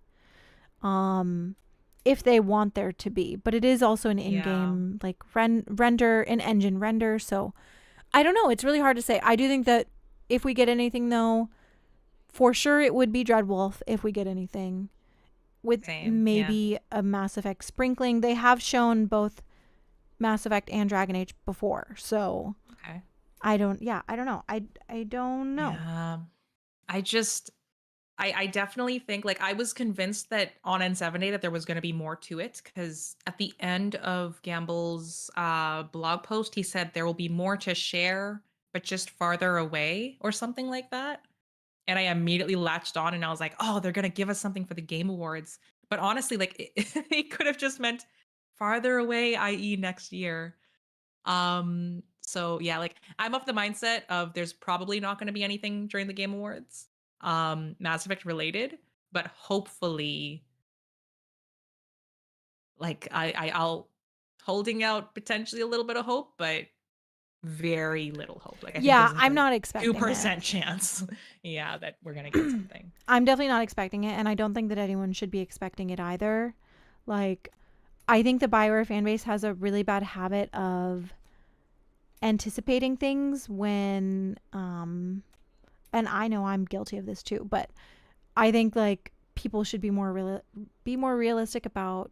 If they want there to be, but it is also an Yeah. in-game like render, an engine render. So I don't know. It's really hard to say. I do think that if we get anything though, for sure it would be Dreadwolf if we get anything, with Same. Yeah. maybe a Mass Effect sprinkling. They have shown both Mass Effect and Dragon Age before. So Okay. I don't know. I don't know. Yeah. I just I definitely think like I was convinced that on N7 Day that there was going to be more to it because at the end of Gamble's blog post, he said there will be more to share, but just farther away or something like that. And I immediately latched on and I was like, oh, they're going to give us something for the Game Awards. But honestly, like it could have just meant farther away, i.e., next year. So yeah, like I'm of the mindset of there's probably not going to be anything during the Game Awards, Mass Effect related, but hopefully, like I'll holding out potentially a little bit of hope, but very little hope. Like I think Yeah, there's like I'm a not two expecting it. percent chance, yeah, that we're gonna get something. I'm definitely not expecting it, and I don't think that anyone should be expecting it either. Like, I think the BioWare fan base has a really bad habit of anticipating things when, and I know I'm guilty of this too, but I think like people should be more realistic about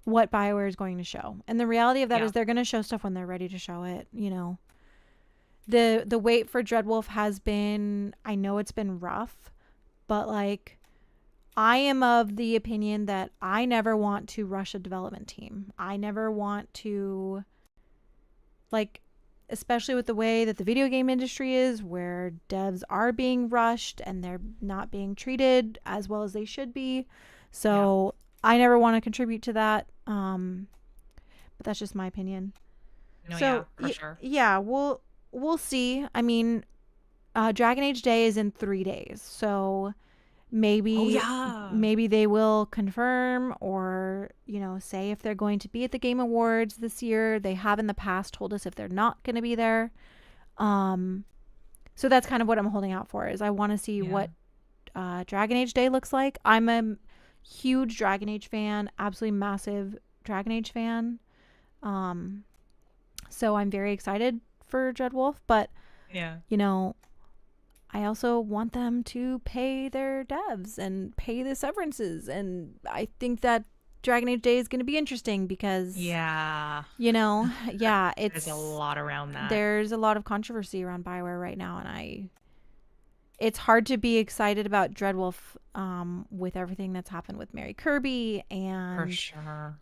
what BioWare is going to show. And the reality of that Yeah, is they're going to show stuff when they're ready to show it, you know. The wait for Dreadwolf has been, I know it's been rough, but like I am of the opinion that I never want to rush a development team. I never want to, like, especially with the way that the video game industry is, where devs are being rushed and they're not being treated as well as they should be. yeah, So I never want to contribute to that. But that's just my opinion. no, yeah, So for sure. yeah, we'll see. I mean, Dragon Age Day is in 3 days, so Oh maybe yeah, maybe they will confirm or say if they're going to be at the Game Awards this year. They have in the past told us if they're not going to be there. Um, so that's kind of what I'm holding out for. Is I want to see yeah. what Dragon Age Day looks like. I'm a huge Dragon Age fan, absolutely massive Dragon Age fan. Um, so I'm very excited for Dreadwolf, but Yeah. you know, I also want them to pay their devs and pay the severances. And I think that Dragon Age Day is going to be interesting because, Yeah. yeah, There's a lot around that. there's a lot of controversy around BioWare right now. And it's hard to be excited about Dreadwolf with everything that's happened with Mary Kirby For and, sure.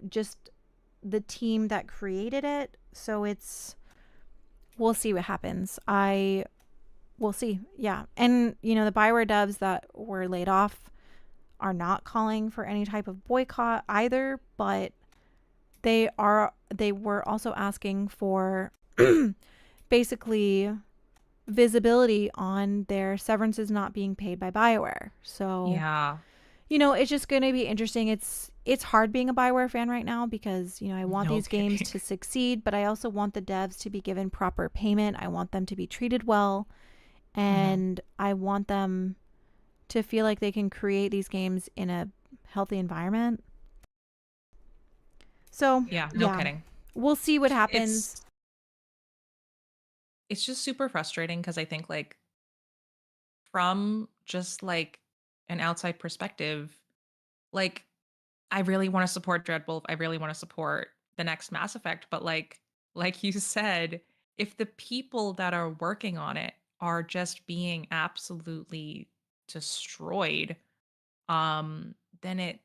just the team that created it. So we'll see what happens. We'll see. Yeah. And, the Bioware devs that were laid off are not calling for any type of boycott either, but they were also asking for basically visibility on their severances not being paid by Bioware. So, Yeah. it's just going to be interesting. It's hard being a Bioware fan right now because, I want No these games kidding. to succeed, but I also want the devs to be given proper payment. I want them to be treated well, Mhm. and I want them to feel like they can create these games in a healthy environment. So, Yeah, no yeah, kidding. we'll see what happens. It's it's just super frustrating because I think like from just like an outside perspective, like I really want to support Dreadwolf. I really want to support the next Mass Effect, but like you said, if the people that are working on it are just being absolutely destroyed, then it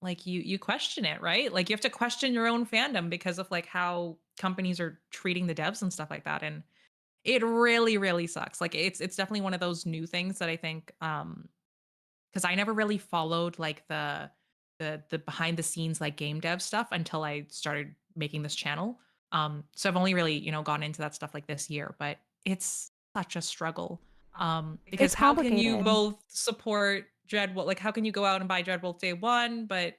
like you question it, right? Like you have to question your own fandom because of like how companies are treating the devs and stuff like that. And it really, really sucks. Like it's definitely one of those new things that I think because I never really followed like the behind the scenes like game dev stuff until I started making this channel. So I've only really, gotten into that stuff like this year, but it's such a struggle. Because It's how can you complicated. both support Dreadwolf, like how can you go out and buy Dreadwolf day one, but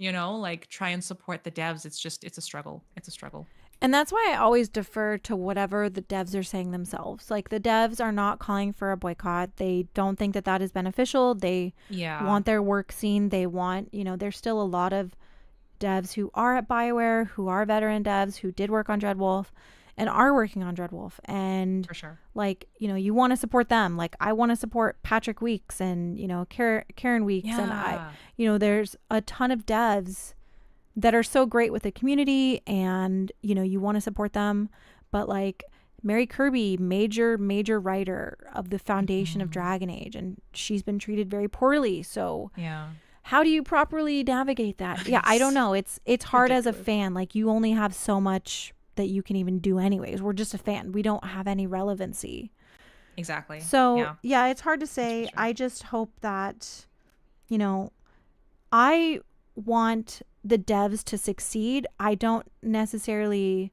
like try and support the devs? It's a struggle. It's a struggle. And that's why I always defer to whatever the devs are saying themselves. Like the devs are not calling for a boycott. They don't think that that is beneficial. They Yeah, want their work seen. They want, there's still a lot of devs who are at BioWare, who are veteran devs, who did work on Dreadwolf and are working on Dreadwolf. And for sure. like, you want to support them. Like I want to support Patrick Weeks and, Karen Weeks. And Yeah. there's a ton of devs that are so great with the community and, you want to support them. But like Mary Kirby, major writer of the foundation of Mhm. Dragon Age, and she's been treated very poorly. So Yeah. how do you properly navigate that? Yeah, I don't It's know. It's hard as a ridiculous. fan. Like you only have so much that you can even do anyways. We're just a fan. We don't have any relevancy. Exactly. So, Yeah. yeah, it's hard to It's say. frustrating. I just hope that, you know, I want the devs to succeed. I don't necessarily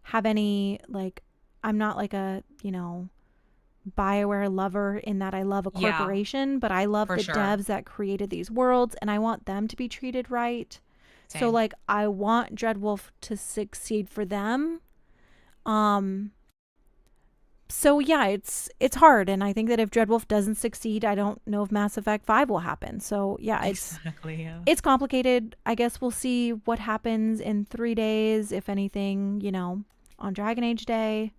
have any, like, I'm not like a, BioWare lover in that I love a Yeah, corporation, but I love for the sure. devs that created these worlds and I want them to be treated right. So Same. like I want Dreadwolf to succeed for them. Um so yeah, it's hard, and I think that if Dreadwolf doesn't succeed, I don't know if Mass Effect 5 will happen. So yeah, Exactly. Yeah. it's complicated. I guess we'll see what happens in 3 days, if anything, on Dragon Age Day.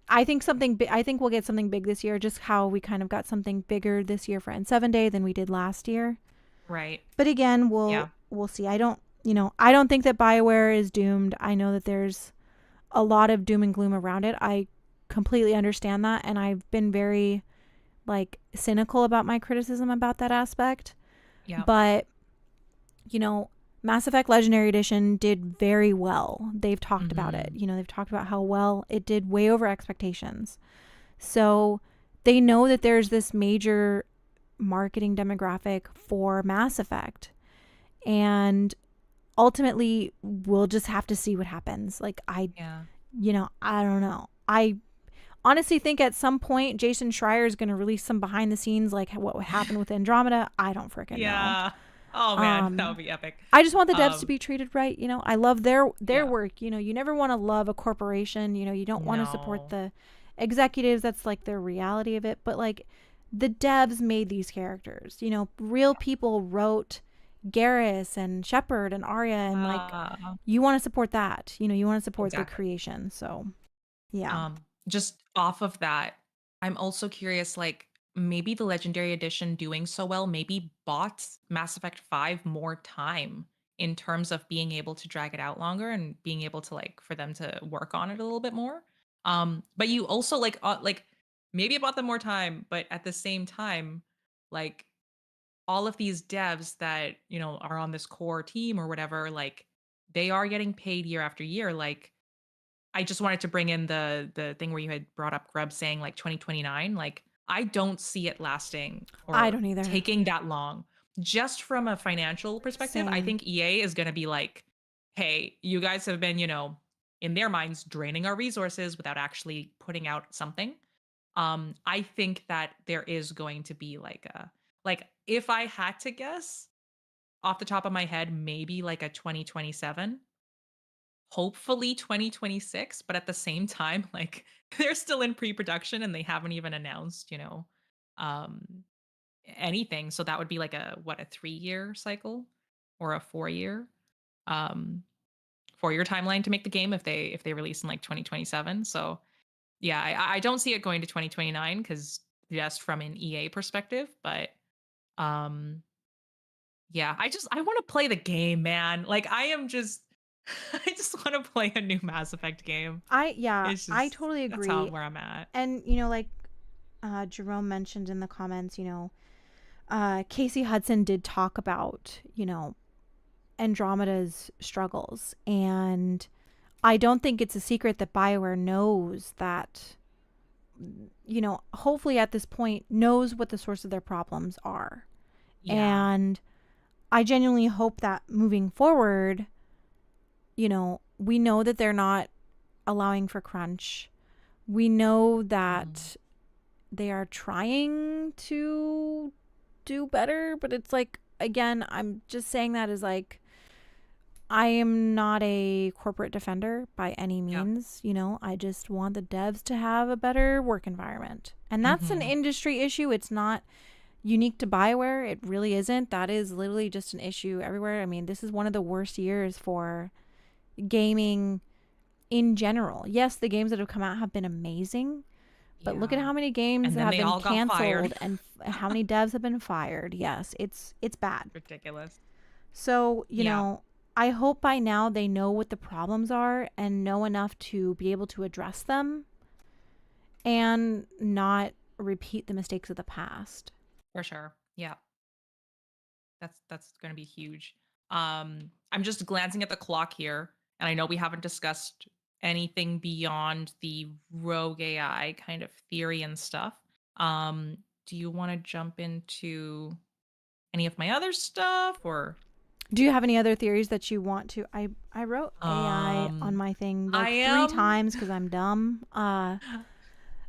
I think we'll get something big this year, just how we kind of got something bigger this year for N7 Day than we did last year. Right. But again, Yeah. we'll see. I don't think that BioWare is doomed. I know that there's a lot of doom and gloom around it. I completely understand that, and I've been very like cynical about my criticism about that aspect. Yeah. But, you know, Mass Effect Legendary Edition did very well. They've talked about it. Hmm. They've talked about how well it did, way over expectations. So they know that there's this major marketing demographic for Mass Effect. And ultimately, we'll just have to see what happens. Like, Yeah. I don't know. I honestly think at some point Jason Schreier is going to release some behind the scenes, like what happened with Andromeda. I don't freaking know. Yeah. Oh man, that would be epic. I just want the devs to Um. be treated right. I love their Yeah. work. You never want to love a corporation. You don't want to support No. the executives. That's like their reality of it. But like the devs made these characters. Real people wrote Garrus and Shepard and Arya, and like Uh, you want to support that. You want to support the exactly. creation. So yeah. Just off of that, I'm also curious, like maybe the Legendary Edition doing so well maybe bought Mass Effect 5 more time in terms of being able to drag it out longer and being able to like for them to work on it a little bit more. But you also like maybe it bought them more time, but at the same time, like all of these devs that, are on this core team or whatever, like they are getting paid year after year. Like I just wanted to bring in the thing where you had brought up Grub saying like 2029. Like I don't see it lasting I or don't either. taking that long. Just from a financial perspective, I Same. think EA is going to be like, "Hey, you guys have been, in their minds draining our resources without actually putting out something." I think that there is going to be like if I had to guess off the top of my head, maybe like a 2027, hopefully 2026, but at the same time, like they're still in pre-production and they haven't even announced, um anything. So that would be like a 3-year cycle or a 4-year um 4-year timeline to make the game if they release in like 2027. So yeah, I don't see it going to 2029 because just from an EA perspective, but um yeah, I want to play the game, man. Like I am just I just want to play a new Mass Effect game. It's I just totally that's how agree. where I'm at. And like Jerome mentioned in the comments, Casey Hudson did talk about, Andromeda's struggles. And I don't think it's a secret that BioWare knows that, hopefully at this point knows what the source of their problems are. Yeah. And I genuinely hope that moving forward, we know that they're not allowing for crunch. We know Mhm. that they are trying to do better, but it's like, again, I'm just saying that as like, I am not a corporate defender by any Yeah. means. You know, I just want the devs to have a better work environment. And that's an industry issue. It's not unique to BioWare. It really isn't. That is literally just an issue everywhere. I mean, this is one of the worst years for gaming in general. Yes, the games that have come out have been amazing, but look at how many games And then have they been all got fired. canceled and how many devs have been fired. Yes, it's bad. Ridiculous. So, you Yeah. know, I hope by now they know what the problems are and know enough to be able to address them and not repeat the mistakes of the past. For sure. Yeah. That's going to be huge. I'm just glancing at the clock here, and I know we haven't discussed anything beyond the rogue AI kind of theory and stuff. Do you want to jump into any of my other stuff, or Do you have any other theories that you want to? I wrote AI on my thing like I 3 am times because I'm dumb. I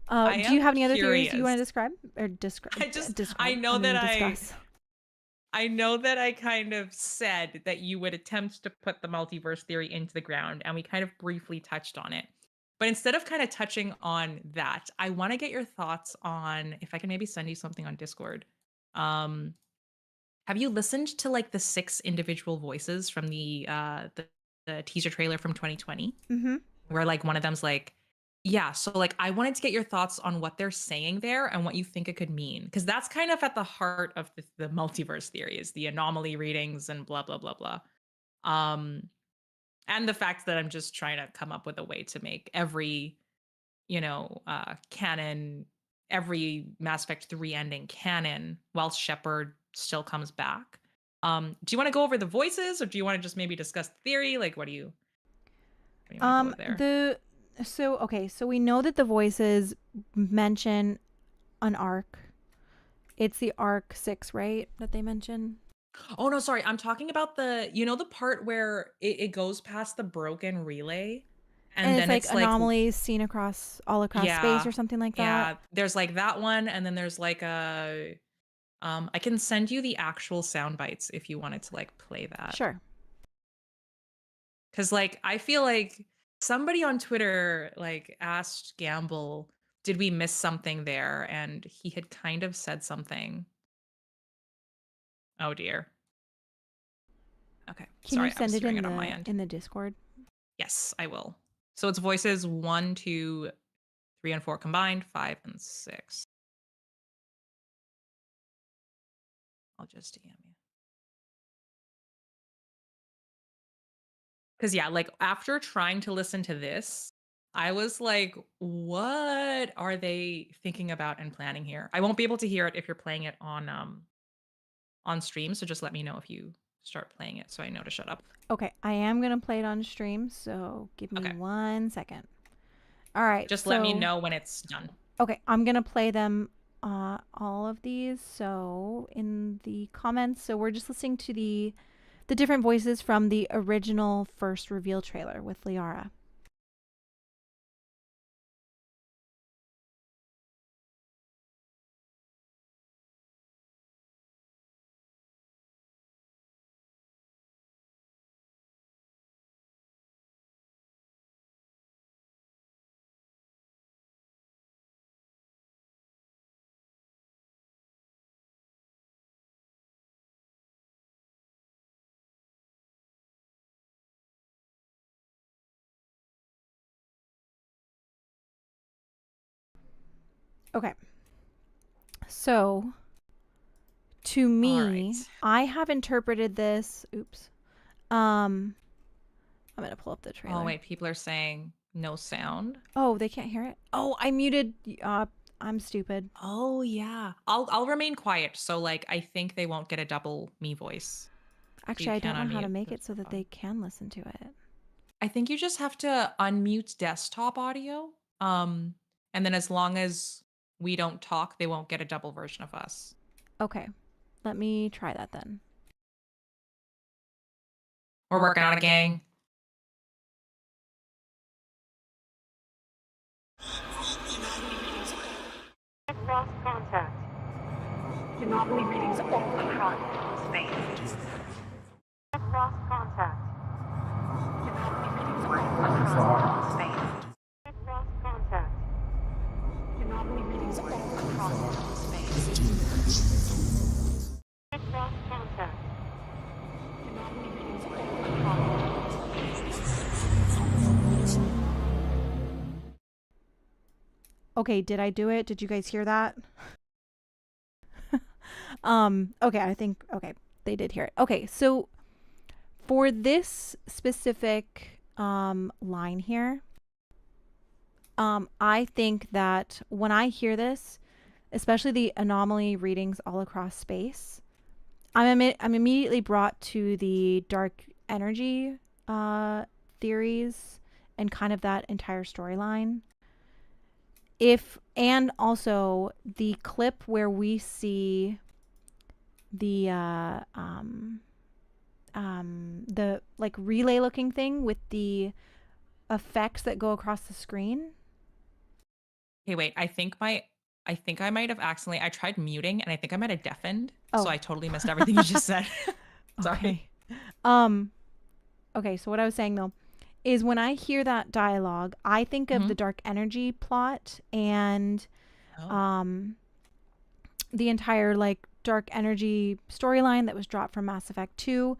Do you am have any other theories you want to curious. describe or describe? I Describe. know I that mean, discuss. I know that I kind of said that you would attempt to put the multiverse theory into the ground, and we kind of briefly touched on it. But instead of kind of touching on that, I want to get your thoughts on if I can maybe send you something on Discord. Um, have you listened to like the 6 individual voices from the teaser trailer from 2020? Mm-hmm. Where like one of them's like, yeah, so like I wanted to get your thoughts on what they're saying there and what you think it could mean, because that's kind of at the heart of the multiverse theory, is the anomaly readings and blah blah blah blah. um and the fact that I'm just trying to come up with a way to make every, canon, every Mass Effect 3 ending canon while Shepard still comes back. Do you want to go over the voices, or do you want to just maybe discuss the theory? Like what do you want to go with there? So we know that the voices mention an arc. It's the arc 6, right? That they mention. Oh no, sorry. I'm talking about the part where it goes past the broken relay, and And it's then like it's like, anomalies seen all across space yeah, or something like that. yeah, there's like that one, and then there's like I can send you the actual sound bites if you wanted to like play that. Sure. Cause like I feel like somebody on Twitter like asked Gamble, did we miss something there? And he had kind of said something. Oh dear. Okay. Can you Sorry, I was send it doing it on my end. in the Discord? Yes, I will. So it's voices 1, 2, 3, and 4 combined, 5 and 6. I'll just DM you. Because yeah, like after trying to listen to this, I was like, what are they thinking about and planning here? I won't be able to hear it if you're playing it on stream, so just let me know if you start playing it so I know to shut up. Okay, I am gonna play it on stream, so give me Okay. 1 second. All right. Just let me know when it's done. Okay, I'm gonna play them, all of these. So in the comments, so we're just listening to the different voices from the original first reveal trailer with Liara. Okay. So to me, I have interpreted this. Oops. I'm gonna pull up the trailer. Oh wait, people are saying no sound. Oh, they can't hear it. Oh, I muted. I'm stupid. Oh yeah. I'll remain quiet, so like I think they won't get a double me voice. Actually, You I can don't know how to unmute. make it so that they can listen to it. I think you just have to unmute desktop audio. And then as long as we don't talk, they won't get a double version of us. Okay. Let me try that then. We're working on a gang. Lost contact. Anomaly readings all across space. I've lost contact. Anomaly readings all across space. I've lost contact. Anomaly readings all across space. I've lost contact. Anomaly readings all across space. Okay, did I do it? Did you guys hear that? Okay, I think okay, they did hear it. Okay, so for this specific line here, I think that when I hear this, especially the anomaly readings all across space, I'm immediately brought to the dark energy theories and kind of that entire storyline. And also the clip where we see the like relay looking thing with the effects that go across the screen. Okay, wait. I think I might have accidentally. I tried muting, and I think I might have deafened. So I totally missed everything you just said. Sorry. Okay. Okay. So what I was saying though is when I hear that dialogue, I think of the dark energy plot and the entire like dark energy storyline that was dropped from Mass Effect 2,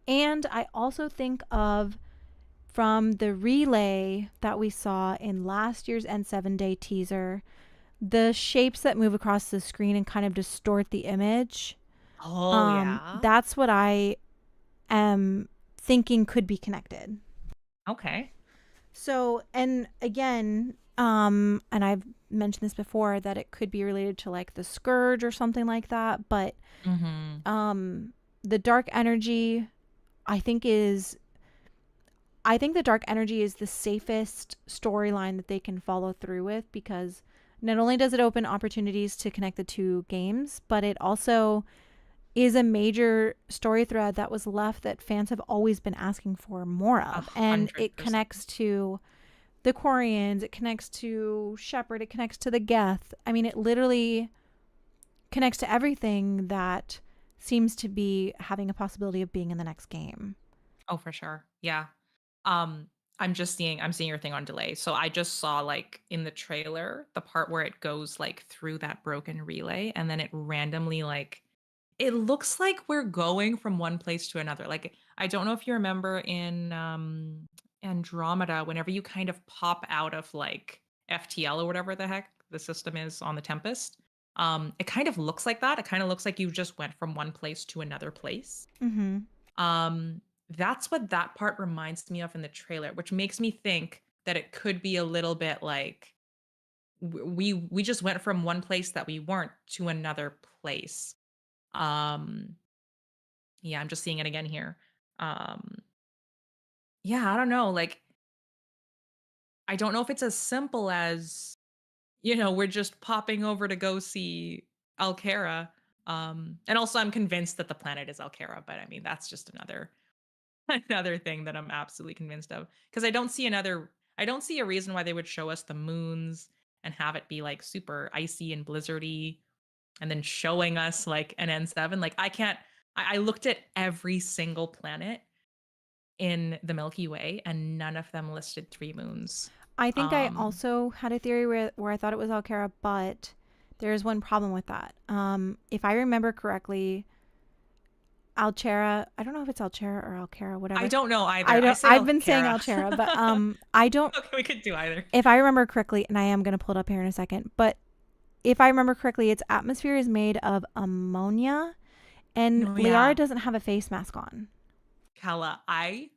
and I also think of from the relay that we saw in last year's N7-day teaser, the shapes that move across the screen and kind of distort the image. Oh, yeah. That's what I am thinking could be connected. Okay. So, and again, and I've mentioned this before that it could be related to like the scourge or something like that, but the dark energy I think the dark energy is the safest storyline that they can follow through with, because not only does it open opportunities to connect the two games, but it also is a major story thread that was left that fans have always been asking for more of. 100%. And it connects to the Quarians, it connects to Shepard, it connects to the Geth. I mean, it literally connects to everything that seems to be having a possibility of being in the next game. Oh, for sure. Yeah. I'm seeing your thing on delay. So I just saw like in the trailer the part where it goes like through that broken relay, and then it randomly like it looks like we're going from one place to another. Like I don't know if you remember in Andromeda, whenever you kind of pop out of like FTL or whatever the heck the system is on the Tempest, it kind of looks like that. It kind of looks like you just went from one place to another place. Mm-hmm. That's what that part reminds me of in the trailer, which makes me think that it could be a little bit like we just went from one place that we weren't to another place. Um yeah, I'm just seeing it again here. Um yeah, I don't know, like I don't know if it's as simple as, we're just popping over to go see Alkera. And also I'm convinced that the planet is Alkera, but I mean that's just another another thing that I'm absolutely convinced of, because I don't see a reason why they would show us the moons and have it be like super icy and blizzardy and then showing us like an N7. Like I looked at every single planet in the Milky Way and none of them listed 3 moons. I think I also had a theory where I thought it was Alkera, but there's one problem with that. If I remember correctly, Alchera, I don't know if it's Alchera or Alkera, whatever. I don't know either. I've been saying Alchera, but I don't. Okay, we could do either. If I remember correctly, and I am going to pull it up here in a second, but if I remember correctly, its atmosphere is made of ammonia, and Liara doesn't have a face mask on. Kala, I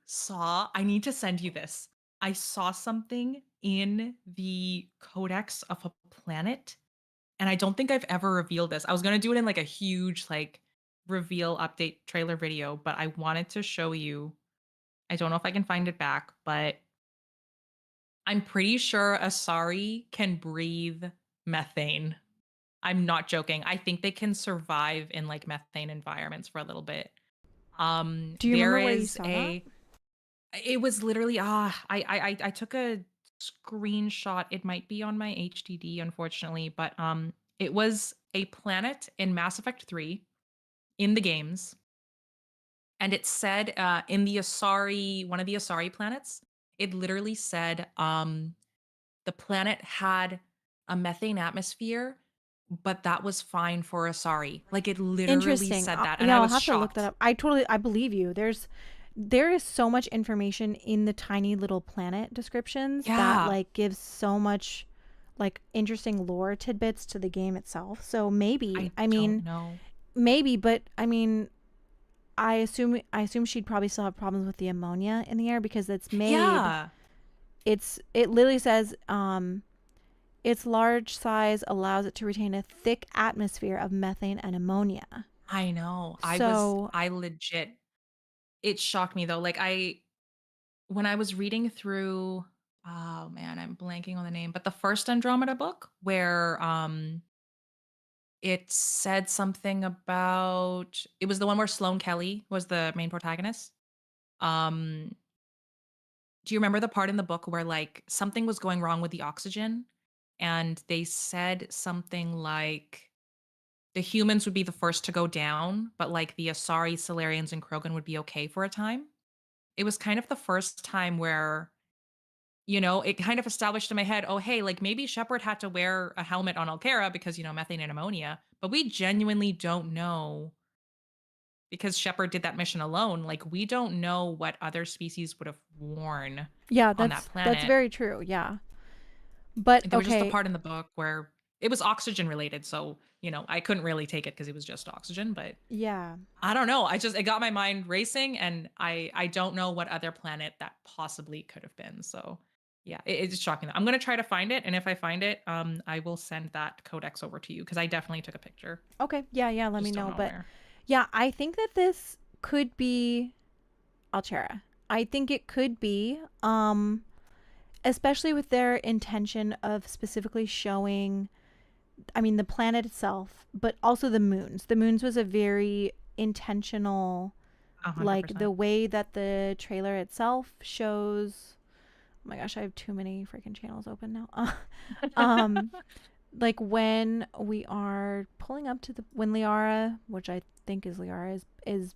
need to send you this. I saw something in the codex of a planet, and I don't think I've ever revealed this. I was going to do it in like a huge like reveal update trailer video, but I wanted to show you. I don't know if I can find it back, but I'm pretty sure Asari can breathe methane. I'm not joking. I think they can survive in like methane environments for a little bit. Do you remember where you saw that? It was literally I took a screenshot. It might be on my HDD, unfortunately, but it was a planet in Mass Effect 3 in the games, and it said, in the Asari one of the Asari planets, it literally said, the planet had a methane atmosphere, but that was fine for Asari. Like, it literally Interesting. said that, and Yeah, I I'll was have to look that shocked. up. I believe you. There is so much information in the tiny little planet descriptions that Yeah, like gives so much like interesting lore tidbits to the game itself. So maybe, I I don't mean, know. maybe, but I mean, I assume she'd probably still have problems with the ammonia in the air because Yeah, it literally says its large size allows it to retain a thick atmosphere of methane and ammonia. I know. So, I legit it shocked me though. Like, when I was reading through, oh man, I'm blanking on the name, but the first Andromeda book where it said something about, it was the one where Sloane Kelly was the main protagonist. Um do you remember the part in the book where like something was going wrong with the oxygen and they said something like the humans would be the first to go down, but like the Asari, Solarians, and Krogan would be okay for a time? It was kind of the first time where, it kind of established in my head, oh, hey, like maybe Shepard had to wear a helmet on Alkera because, methane and ammonia, but we genuinely don't know because Shepard did that mission alone. Like, we don't know what other species would have worn yeah, on that that's planet. very true. Yeah. But There was just a okay, part in the book where it was oxygen related. So, I couldn't really take it because it was just oxygen, but yeah. I don't know. It got my mind racing, and I don't know what other planet that possibly could have been. So yeah, it's shocking. I'm gonna try to find it, and if I find it, I will send that codex over to you because I definitely took a picture. Okay. Yeah, yeah, let me Just don't know. know But where. yeah, I think that this could be Altera. I think it could be especially with their intention of specifically showing I mean the planet itself, but also the moons. The moons was a very intentional, A hundred like the percent. way that the trailer itself shows. Oh my gosh, I have too many freaking channels open now. um like when we are pulling up to the when Liara, which I think is Liara, is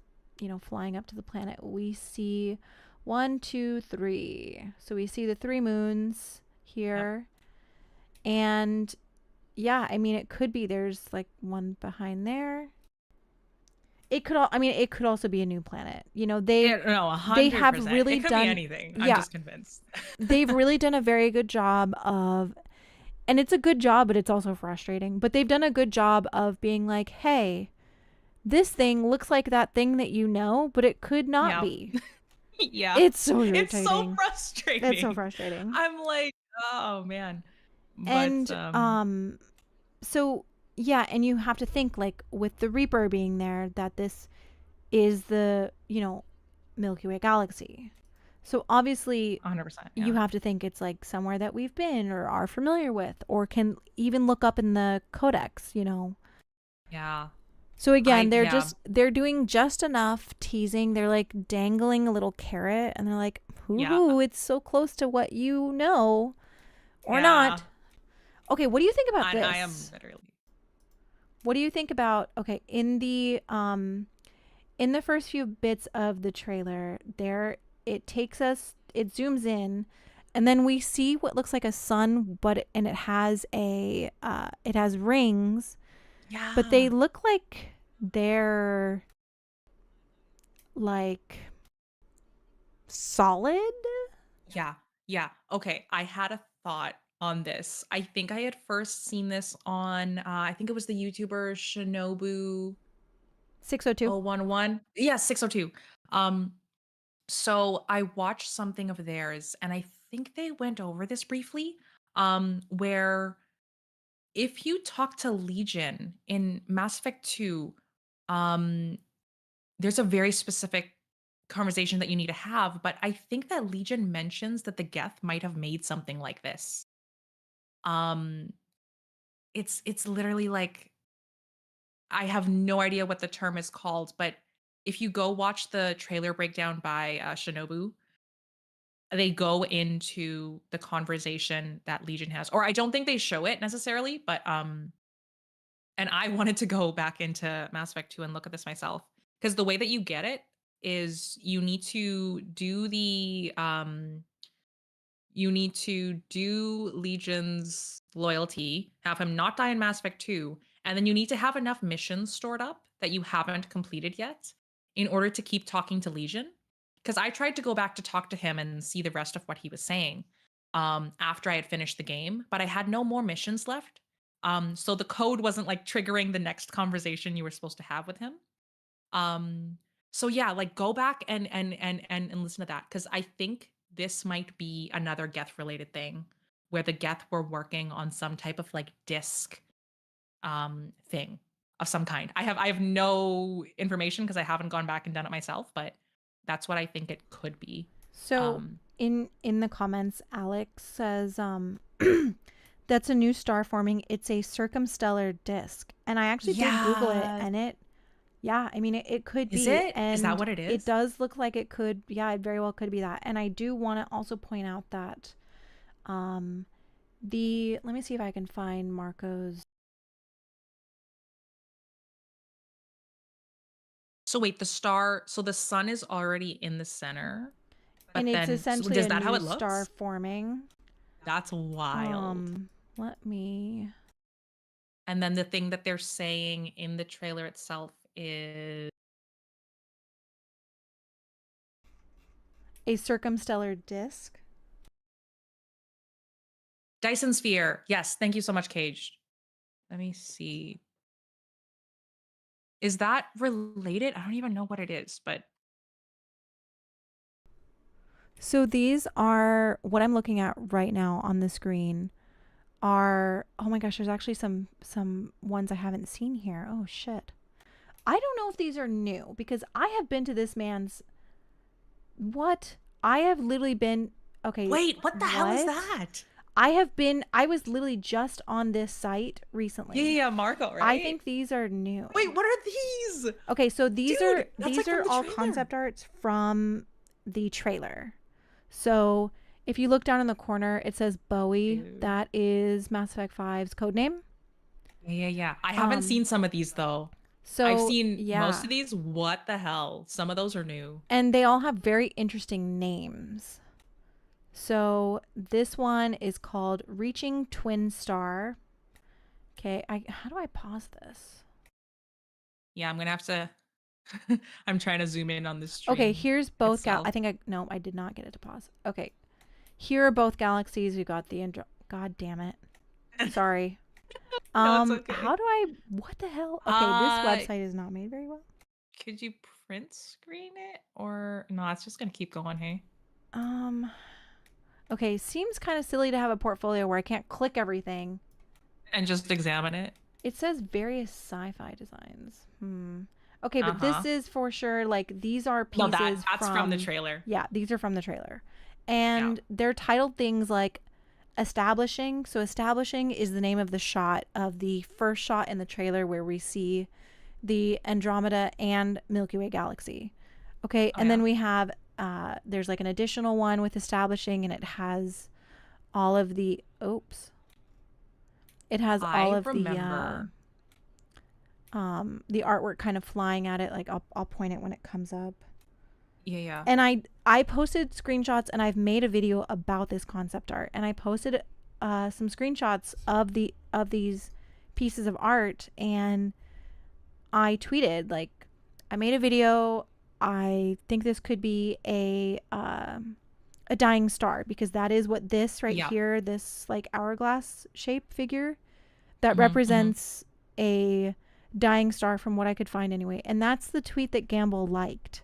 flying up to the planet, we see one, two, three. So we see the three moons Yep. here, and yeah, I mean it could be there's like one behind there. I mean it could also be a new planet. Yeah, no, a They hundred have percent. really It could be done anything. I'm yeah just convinced. they've really done a very good job of and it's a good job, but it's also frustrating. But they've done a good job of being like, hey, this thing looks like that thing that you know, but it could not Yeah. be. Yeah. It's so It's so irritating. It's so frustrating. frustrating. I'm like, oh man. But And so yeah, and you have to think like with the Reaper being there that this is the, Milky Way galaxy. So obviously 100%. you Yeah. have to think it's like somewhere that we've been or are familiar with or can even look up in the codex. Yeah. So again, Yeah. they're doing just enough teasing. They're like dangling a little carrot and they're like, Yeah. hoo, it's so close to what you know or Yeah. not. Okay, what do you think about I am this? literally. What do you think about okay, in the first few bits of the trailer, it zooms in and then we see what looks like a sun and it has rings, but they Yeah. look like they're like solid. Yeah. Yeah. Okay. I had a thought on this. I think I had first seen this on, I think it was the YouTuber Shinobu 602. 011. Yeah, 602. Um, so I watched something of theirs and I think they went over this briefly. Where if you talk to Legion in Mass Effect 2, um, there's a very specific conversation that you need to have, but I think that Legion mentions that the Geth might have made something like this. Um, it's literally like I have no idea what the term is called, but if you go watch the trailer breakdown by Shinobu, they go into the conversation that Legion has. Or I don't think they show it necessarily, but And I wanted to go back into Mass Effect 2 and look at this myself. Because the way that you get it is you need to do Legion's loyalty, have him not die in Mass Effect 2, and then you need to have enough missions stored up that you haven't completed yet in order to keep talking to Legion. Because I tried to go back to talk to him and see the rest of what he was saying after I had finished the game, but I had no more missions left. So the code wasn't like triggering the next conversation you were supposed to have with him. So yeah, like go back and listen to that, because I think this might be another Geth related thing where the Geth were working on some type of like disc thing of some kind. I have no information because I haven't gone back and done it myself, but that's what I think it could be. So in the comments, Alex says that's a new star forming. It's a circumstellar disk. And I actually did Google it, and I mean, it could be. Is it? And Is that what it is? It does look like it could. Yeah, it very well could be that. And I do want to also point out that let me see if I can find Marco's. So wait, the sun is already in the center. And it's essentially is a that new how it looks? star forming. That's wild. Let me. And then the thing that they're saying in the trailer itself is A circumstellar disk. Dyson sphere. Yes, thank you so much, Cage. Let me see. Is that related? I don't even know what it is, but So these are what I'm looking at right now on the screen are, oh my gosh, there's actually some ones I haven't seen here. Oh shit. I don't know if these are new because I have been to this man's I have literally been okay. Wait, what the hell is that? I was literally just on this site recently. Yeah, Marco, right? I think these are new. Wait, what are these? Okay, so these Dude, are all concept arts from the trailer. So if you look down in the corner, it says Bowie. Dude. That is Mass Effect 5's codename. Yeah. I haven't seen some of these though. So I've seen most of these. What the hell? Some of those are new. And they all have very interesting names. So this one is called Reaching Twin Star. Okay, how do I pause this? Yeah, I'm gonna have to. I'm trying to zoom in on this stream. Okay, here's both. I did not get it to pause. Okay, here are both galaxies. We got the God damn it! Sorry. No, it's okay. How do I? What the hell? Okay, this website is not made very well. Could you print screen it, or no? It's just gonna keep going. Hey. Okay, seems kind of silly to have a portfolio where I can't click everything and just examine it. It says various sci-fi designs. Okay, but this is for sure, like, these are pieces that's from the trailer. Yeah, these are from the trailer. And they're titled things like Establishing. So Establishing is the name of the shot of the first shot in the trailer where we see the Andromeda and Milky Way galaxy. Okay, then we have there's like an additional one with Establishing, and it has all of the it has all of the artwork kind of flying at it. Like I'll point it when it comes up. Yeah. And I posted screenshots, and I've made a video about this concept art, and I posted some screenshots of these pieces of art, and I tweeted, like, I made a video. I think this could be a dying star, because that is what this here, this like hourglass shape figure that represents a dying star from what I could find anyway. And that's the tweet that Gamble liked.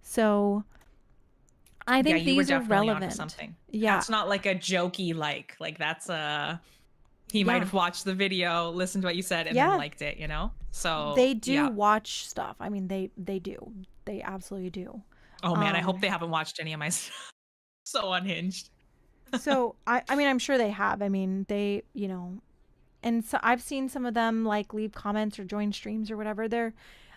So I think these are relevant. Something. Yeah. That's not like a jokey like that's he might have watched the video, listened to what you said, and then liked it, you know? So they do watch stuff. I mean, they do. They absolutely do. Oh man, I hope they haven't watched any of my stuff. So unhinged. So I mean, I'm sure they have. I mean, they, and so I've seen some of them like leave comments or join streams or whatever.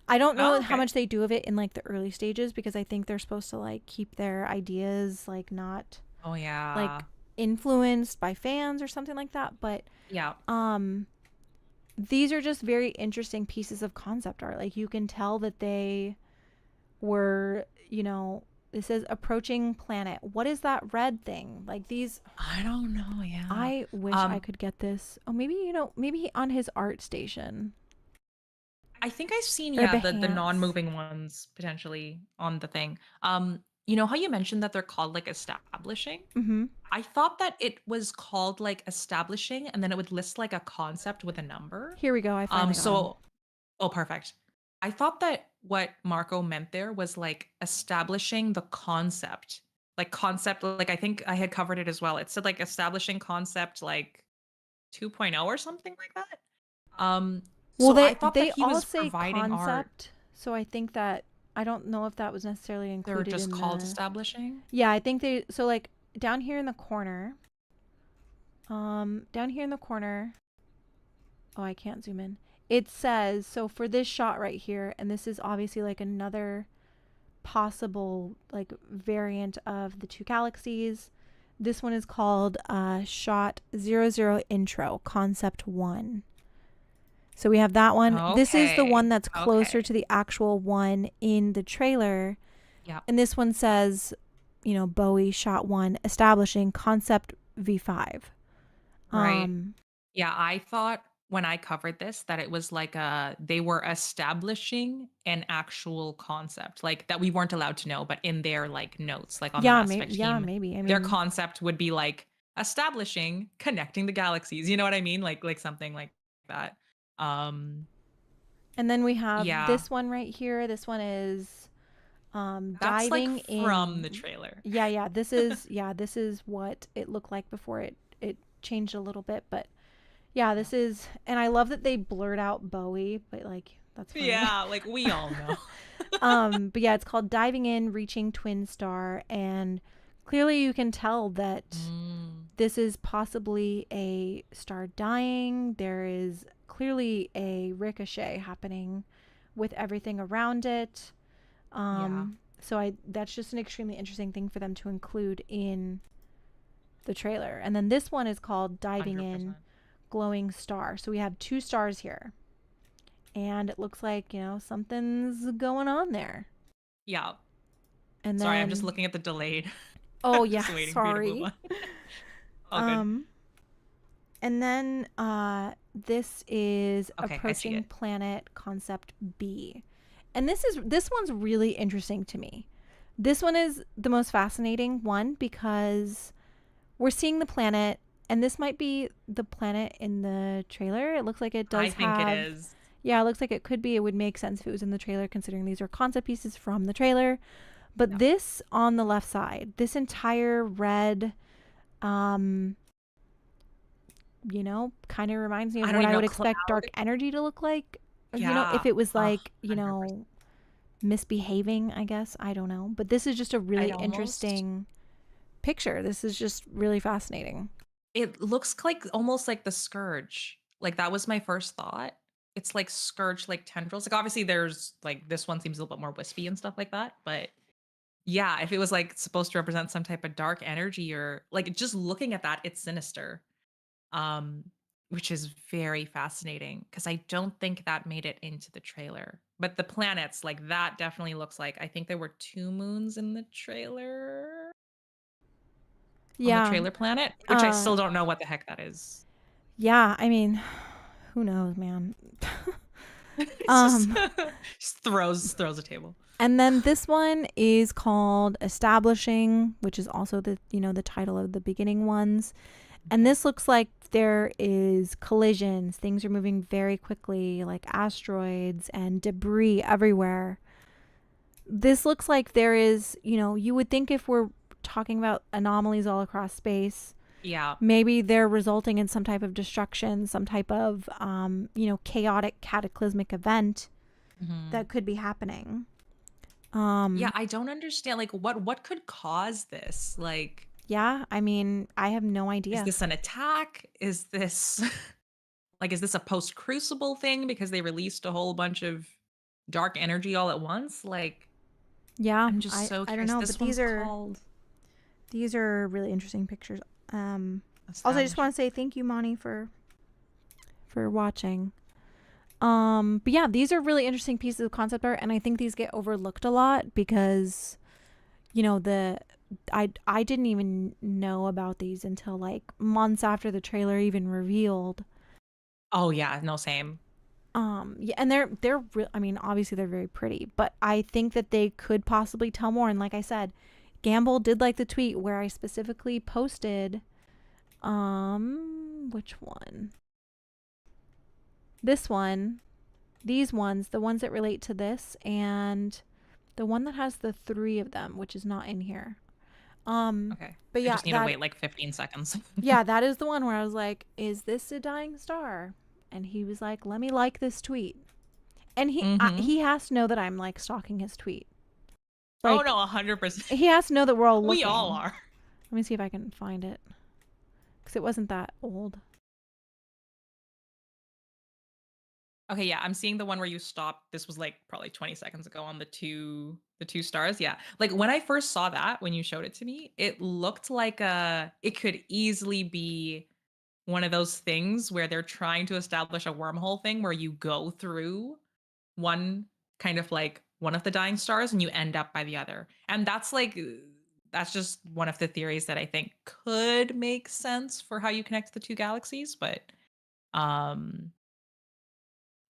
I don't know how much they do of it in like the early stages, because I think they're supposed to like keep their ideas like not like influenced by fans or something like that. But these are just very interesting pieces of concept art. Like, you can tell that they were, it says approaching planet. What is that red thing? Like, these, I don't know. Yeah. I wish I could get this. Oh, maybe, maybe on his art station. I think I've seen, Or the Behance. non-moving ones potentially on the thing. You know how you mentioned that they're called like establishing? Mm-hmm. I thought that it was called like establishing, and then it would list like a concept with a number. Here we go. I finally got 'em. So, oh, perfect. I thought that what Marco meant there was like establishing the concept. Like concept, like I think I had covered it as well. It said like establishing concept like 2.0 or something like that. Well, So I thought that they he all was say providing art. concept, so I think that I don't know if that was necessarily They were included just in called the. establishing. Yeah, I think they. So like down here in the corner. Oh, I can't zoom in. It says, so for this shot right here, and this is obviously like another possible like variant of the two galaxies. This one is called shot 00 intro concept 1. So we have that one. This is the one that's closer to the actual one in the trailer. Yeah. And this one says, Bowie shot 1 establishing concept V5. Right. Yeah, I thought when I covered this that it was like they were establishing an actual concept, like that we weren't allowed to know, but in their like notes, like on the Mass Effect team, maybe. I mean, their concept would be like establishing connecting the galaxies. You know what I mean? Like something like that. And then we have Yeah. this one right here. This one is That's diving like in from the trailer. Yeah, this is what it looked like before it changed a little bit, but yeah, this is, and I love that they blurred out Bowie, but like that's fine. Yeah, like we all know. But yeah, it's called Diving In, Reaching Twin Star, and clearly you can tell that this is possibly a star dying. There is clearly a ricochet happening with everything around it. So that's just an extremely interesting thing for them to include in the trailer. And then this one is called Diving 100%. In, Glowing Star. So we have 2 stars here. And it looks like, something's going on there. Yeah. And Sorry, then, I'm just looking at the delayed. Oh yeah, Just waiting sorry. for you to move on. And then this is Okay, approaching planet concept B. And this one's really interesting to me. This one is the most fascinating one because we're seeing the planet, and this might be the planet in the trailer. It looks like it does I think it is. Yeah, it looks like it could be. It would make sense if it was in the trailer, considering these are concept pieces from the trailer. But this on the left side, this entire red, kind of reminds me of what I would expect dark energy to look like. Yeah. If it was like, 100%. Misbehaving, I guess. I don't know. But this is just a really interesting picture. This is just really fascinating. It looks like almost like the Scourge. Like that was my first thought. It's like Scourge, like tendrils. Like obviously there's like this one seems a little bit more wispy and stuff like that. But yeah, if it was like supposed to represent some type of dark energy or like just looking at that, it's sinister. Which is very fascinating because I don't think that made it into the trailer. But the planets, like that definitely looks like, I think there were 2 moons in the trailer. Yeah. On the trailer planet, which I still don't know what the heck that is. Yeah, I mean, who knows, man. Just throws a table. And then this one is called Establishing, which is also the the title of the beginning ones. And this looks like there is collisions. Things are moving very quickly, like asteroids and debris everywhere. This looks like there is, you would think if we're talking about anomalies all across space, maybe they're resulting in some type of destruction, some type of, chaotic, cataclysmic event that could be happening. Yeah, I don't understand. Like, what could cause this? Like, yeah, I mean, I have no idea. Is this an attack? Is this is this a post-Crucible thing because they released a whole bunch of dark energy all at once? Like, yeah, I'm just so curious. I don't know, this but these are really interesting pictures. Also, I just want to say thank you, Monty, for watching. But yeah, these are really interesting pieces of concept art, and I think these get overlooked a lot because, you know, I didn't even know about these until like months after the trailer even revealed. Oh yeah, no, same. Yeah, and I mean, obviously they're very pretty, but I think that they could possibly tell more. And like I said, Gamble did like the tweet where I specifically posted, which one? This one, these ones, the ones that relate to this, and the one that has the three of them, which is not in here. Okay. But I yeah, just need to wait like 15 seconds. yeah, that is the one where I was like, "Is this a dying star?" And he was like, "Let me like this tweet." And Mm-hmm. he has to know that I'm like stalking his tweet. Oh Like no, 100%. he has to know that we're all We all looking. are. Let me see if I can find it because it wasn't that old. Okay, yeah, I'm seeing the one where you stopped. This was like probably 20 seconds ago on the two stars. Yeah. Like when I first saw that when you showed it to me, it looked like it could easily be one of those things where they're trying to establish a wormhole thing where you go through one kind of like one of the dying stars and you end up by the other. And that's just one of the theories that I think could make sense for how you connect the two galaxies, but um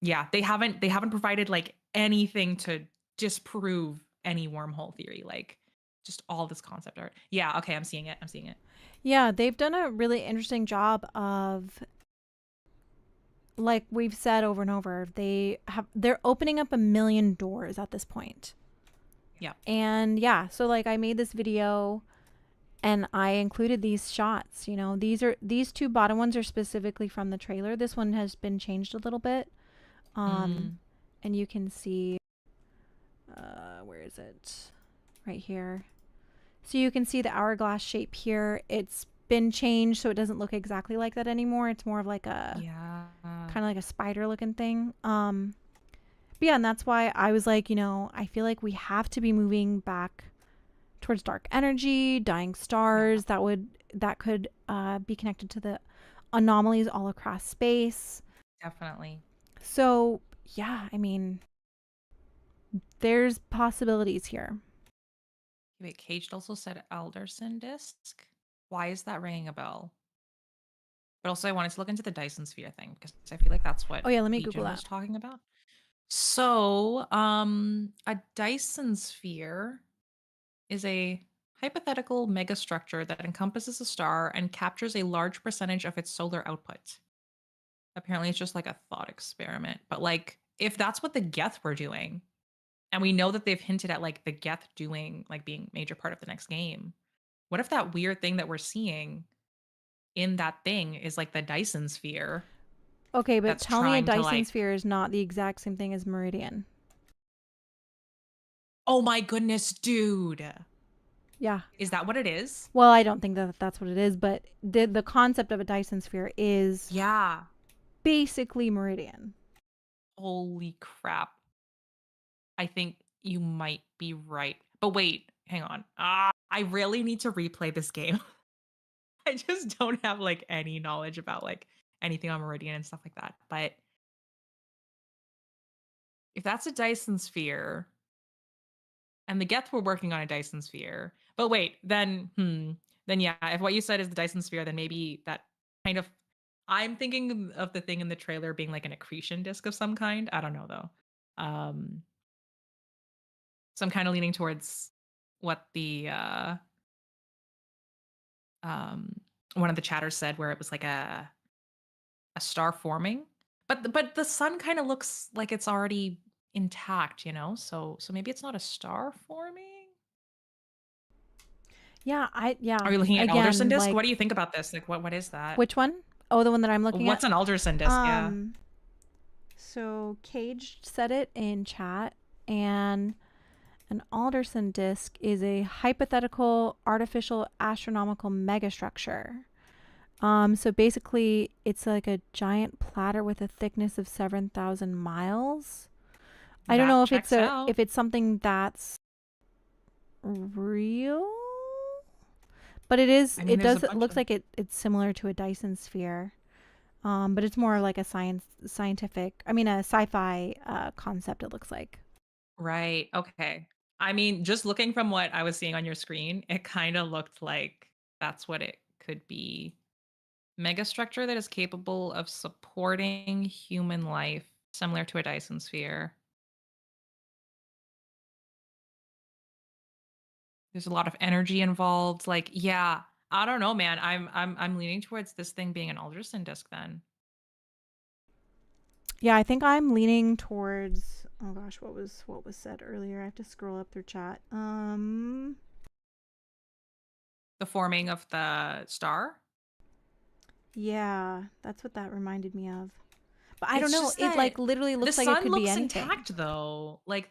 yeah, they haven't provided like anything to disprove any wormhole theory, like just all this concept art. Yeah, okay, I'm seeing it. I'm seeing it. Yeah, they've done a really interesting job of, like we've said over and over, they're opening up a million doors at this point. Yeah. And yeah, so like I made this video and I included these shots. You know, these two bottom ones are specifically from the trailer. This one has been changed a little bit. Mm, And you can see, where is it? Right here. So you can see the hourglass shape here. It's been changed so it doesn't look exactly like that anymore. It's more of like a yeah. kind of like a spider looking thing. But yeah, and that's why I was like, you know, I feel like we have to be moving back towards dark energy, dying Yeah, stars that could be connected to the anomalies all across space. definitely. So yeah, I mean, there's possibilities here. Wait, Caged also said Alderson disc. Why is that ringing a bell? But also, I wanted to look into the Dyson sphere thing because I feel like that's what Oh yeah, let me Google Legion that. was talking about. So, a Dyson sphere is a hypothetical megastructure that encompasses a star and captures a large percentage of its solar output. Apparently, it's just like a thought experiment. But like, if that's what the Geth were doing, and we know that they've hinted at like the Geth doing like being major part of the next game, what if that weird thing that we're seeing in that thing is like the Dyson sphere Okay, but that's tell me a trying to Dyson like, sphere is not the exact same thing as meridian. oh my goodness, dude. Yeah. Is that what it is? Well, I don't think that that's what it is, but the concept of a Dyson sphere is Yeah. basically meridian. Holy crap. I think you might be right. But wait, hang on. I really need to replay this game. I just don't have like any knowledge about like anything on Meridian and stuff like that. But if that's a Dyson sphere, and the Geth were working on a Dyson sphere, but wait, then yeah, if what you said is the Dyson sphere, then maybe that kind of I'm thinking of the thing in the trailer being like an accretion disk of some kind. I don't know though. Um, so I'm kind of leaning towards what the um one of the chatters said, where it was like a star forming, but the sun kind of looks like it's already intact, you know. So maybe it's not a star forming. Yeah. Are you looking at Alderson Again, disk? What like do you think about this? Like, what is that? which one? Oh, the one that I'm looking at. What's an Alderson disk? Yeah. Um so Cage said it in chat, and an Alderson disk is a hypothetical artificial astronomical megastructure. So basically, it's like a giant platter with a thickness of 7,000 miles. I don't know That if it's checks out. something that's real, but it is. I mean, It there's a does. It bunch looks of like it's similar to a Dyson sphere. But it's more like a a sci-fi concept, it looks like. Right. Okay. I mean, just looking from what I was seeing on your screen, it kind of looked like that's what it could be. Megastructure that is capable of supporting human life, similar to a Dyson sphere. There's a lot of energy involved. Like, yeah, I don't know, man. I'm leaning towards this thing being an ultrasound disk then. Yeah, I think I'm leaning towards. Oh gosh, what was said earlier? I have to scroll up through chat. The forming of the star. Yeah, that's what that reminded me of. But I don't It's know. just It that like literally the looks like it sun could be looks anything. intact though. Like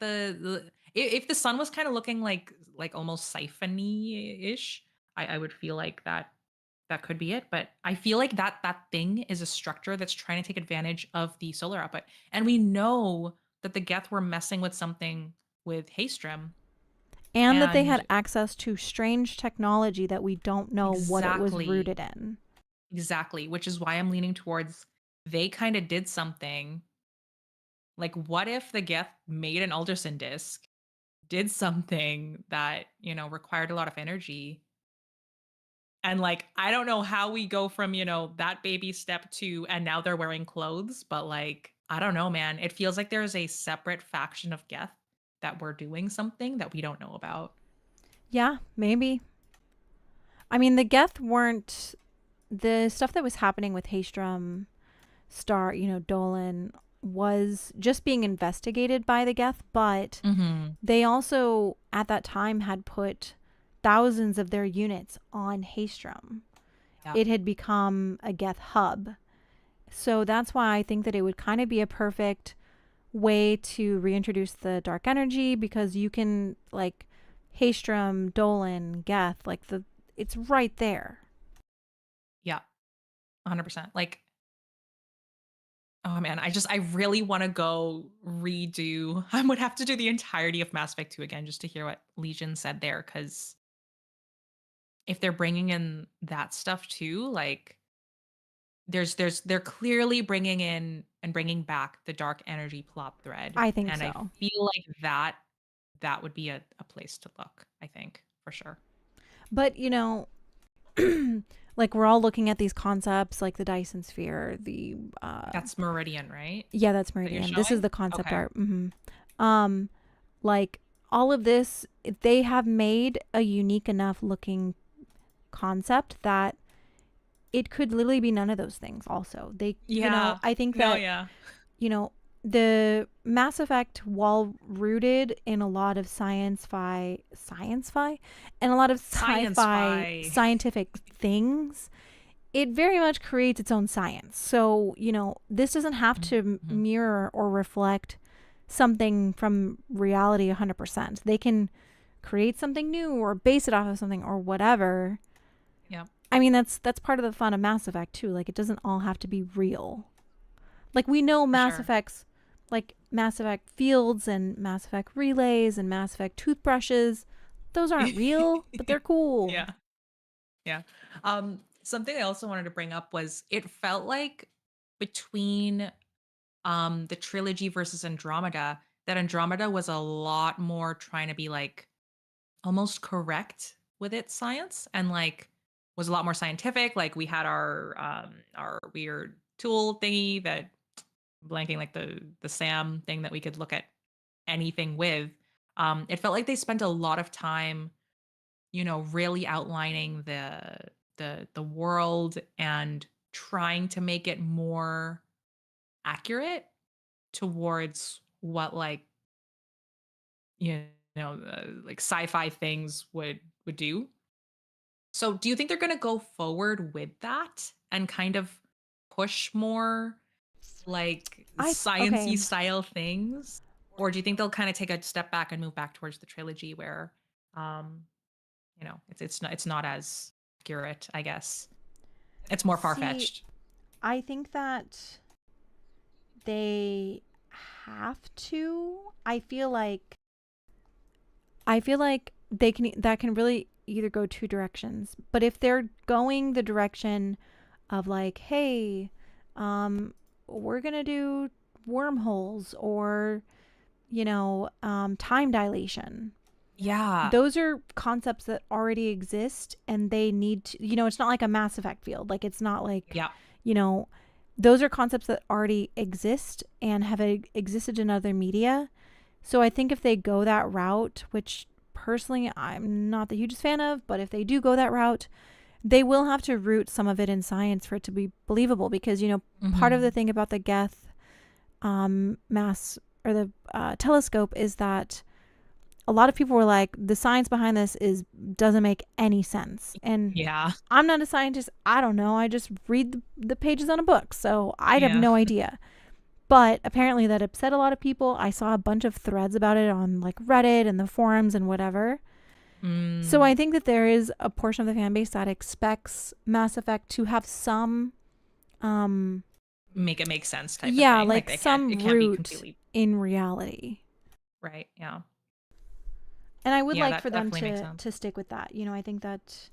if the sun was kind of looking like almost siphony ish, I would feel like that could be it. But I feel like that thing is a structure that's trying to take advantage of the solar output. And we know that the Geth were messing with something with Haystrom. And that they had And access to strange technology that we don't know what it was exactly, rooted in. exactly, which is why I'm leaning towards they kind of did something. Like, what if the Geth made an ultrasound disk, did something that, required a lot of energy? And like, I don't know how we go from, that baby step to, and now they're wearing clothes, but like, I don't know, man. It feels like there's a separate faction of Geth that we're doing something that we don't know about. Yeah, maybe. I mean, the Geth weren't the stuff that was happening with Haystrom, Star, Dolan was just being investigated by the Geth, but Mm-hmm. they also at that time had put thousands of their units on Haystrom. Yeah. It had become a Geth hub. So that's why I think that it would kind of be a perfect way to reintroduce the dark energy, because you can like Haystrom, Dolan, Geth, like it's right there. Yeah. 100%. Like, oh man, I really want to go redo. I would have to do the entirety of Mass Effect 2 again just to hear what Legion said there, because if they're bringing in that stuff too, like they're clearly bringing in and bringing back the dark energy plot thread, I think and I so. feel like that would be a place to look. I think for sure. But, like we're all looking at these concepts like the Dyson sphere, That's Meridian, right? yeah, that's That you're Meridian. This is showing. the concept Okay. art. Um like all of this, they have made a unique enough looking concept that it could literally be none of those things also. Yeah. I think No. that, Yeah. you know, the Mass Effect, while rooted in a lot of science fi and a lot of Science sci-fi fi. scientific things, it very much creates its own science. So, this doesn't have to Mhm. mirror or reflect something from reality 100%. They can create something new or base it off of something or whatever. Yeah. I mean, that's part of the fun of Mass Effect too. Like, it doesn't all have to be real. Like, we know For Mass sure. Effects, like Mass Effect fields and Mass Effect relays and Mass Effect toothbrushes. Those aren't real, but they're cool. Yeah. Yeah. Something I also wanted to bring up was it felt like between the trilogy versus Andromeda, that Andromeda was a lot more trying to be like almost correct with its science and like was a lot more scientific. Like we had our weird tool thingy that blanking like the SAM thing that we could look at anything with. It felt like they spent a lot of time, really outlining the world and trying to make it more accurate towards what like like sci-fi things would do. So do you think they're going to go forward with that and kind of push more like Okay. sciency style things, or do you think they'll kind of take a step back and move back towards the trilogy where um it's not as accurate, I guess. It's more See, far-fetched. I think that they have to. I feel like that can really either go two directions. But if they're going the direction of like, hey, we're gonna do wormholes or time dilation. Yeah. Those are concepts that already exist, and they need to, it's not like a Mass Effect field. Like, it's not like, Yeah. those are concepts that already exist and have existed in other media. So I think if they go that route, which personally I'm not the hugest fan of, but if they do go that route, they will have to root some of it in science for it to be believable, because, part of the thing about the Geth mass or the telescope is that a lot of people were like, the science behind this doesn't make any sense. And Yeah. I'm not a scientist. I don't know. I just read the pages on a book. So I'd have Yeah. no idea. But apparently that upset a lot of people. I saw a bunch of threads about it on like Reddit and the forums and whatever. So I think that there is a portion of the fan base that expects Mass Effect to have some make it make sense type yeah, of thing. like some it can't be root completely in reality. right. Yeah. And I would Yeah, like that for them definitely makes sense. to stick with that. I think that's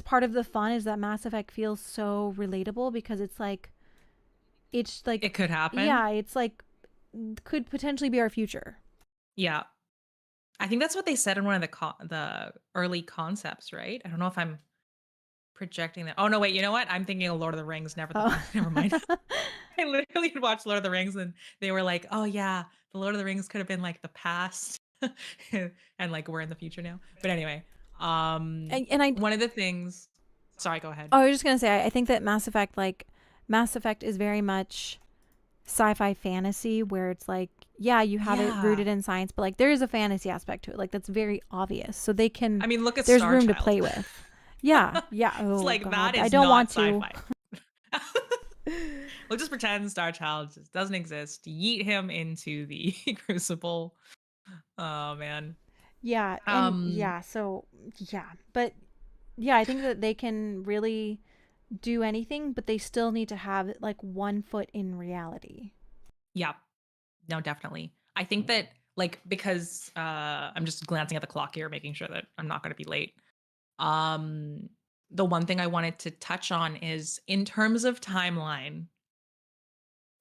part of the fun, is that Mass Effect feels so relatable, because it's like It could happen. yeah, it's like could potentially be our future. Yeah. I think that's what they said in one of the early concepts, right? I don't know if I'm projecting that. Oh no, wait, you know what? I'm thinking of Lord of the Rings. Never mind. I literally had watched Lord of the Rings and they were like, "Oh yeah, the Lord of the Rings could have been like the past." And like we're in the future now. But anyway, and I one of the things, sorry, go ahead. I was just going to say, I think that Mass Effect is very much sci-fi fantasy, where it's like, yeah, you have it rooted in science, but like there is a fantasy aspect to it. Like, that's very obvious. So they can, I mean, look at there's Star room Child. to play with. Yeah. Yeah. Oh, It's like God. that is I don't not want sci-fi. to. We'll just pretend Star Child just doesn't exist. Yeet him into the crucible. Oh man. Yeah. And yeah. So yeah. But yeah, I think that they can really do anything, but they still need to have like one foot in reality. Yeah. No, definitely. I think that because I'm just glancing at the clock here, making sure that I'm not going to be late. The one thing I wanted to touch on is, in terms of timeline,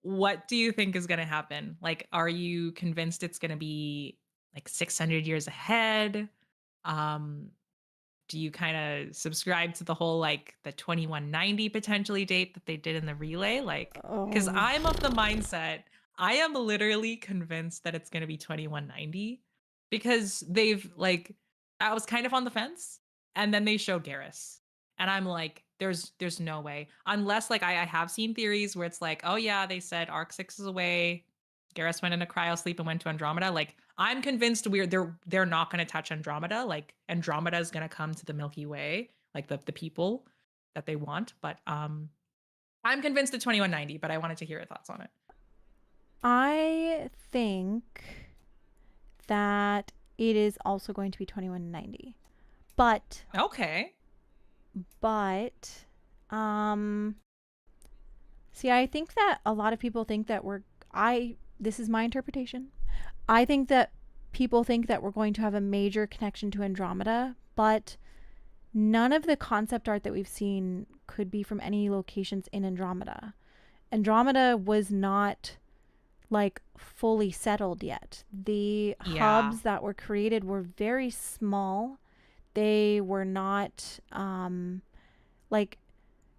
what do you think is going to happen? Like, are you convinced it's going to be like 600 years ahead? Um, do you kind of subscribe to the whole like the 2190 potentially date that they did in the relay? Like, because Oh. I'm of the mindset, I am literally convinced that it's going to be 2190, because I was kind of on the fence, and then they show Garrus, and I'm like, there's no way, unless like I have seen theories where it's like, oh yeah, they said Arc 6 is away, Garrus went into cryo sleep and went to Andromeda. Like, I'm convinced they're not going to touch Andromeda. Like, Andromeda is going to come to the Milky Way, like the people that they want. But I'm convinced of 2190. But I wanted to hear your thoughts on it. I think that it is also going to be 2190. But Okay. See, I think that a lot of people think that this is my interpretation. I think that people think that we're going to have a major connection to Andromeda, but none of the concept art that we've seen could be from any locations in Andromeda. Andromeda was not like fully settled yet. The hubs that were created were very small. They were not like,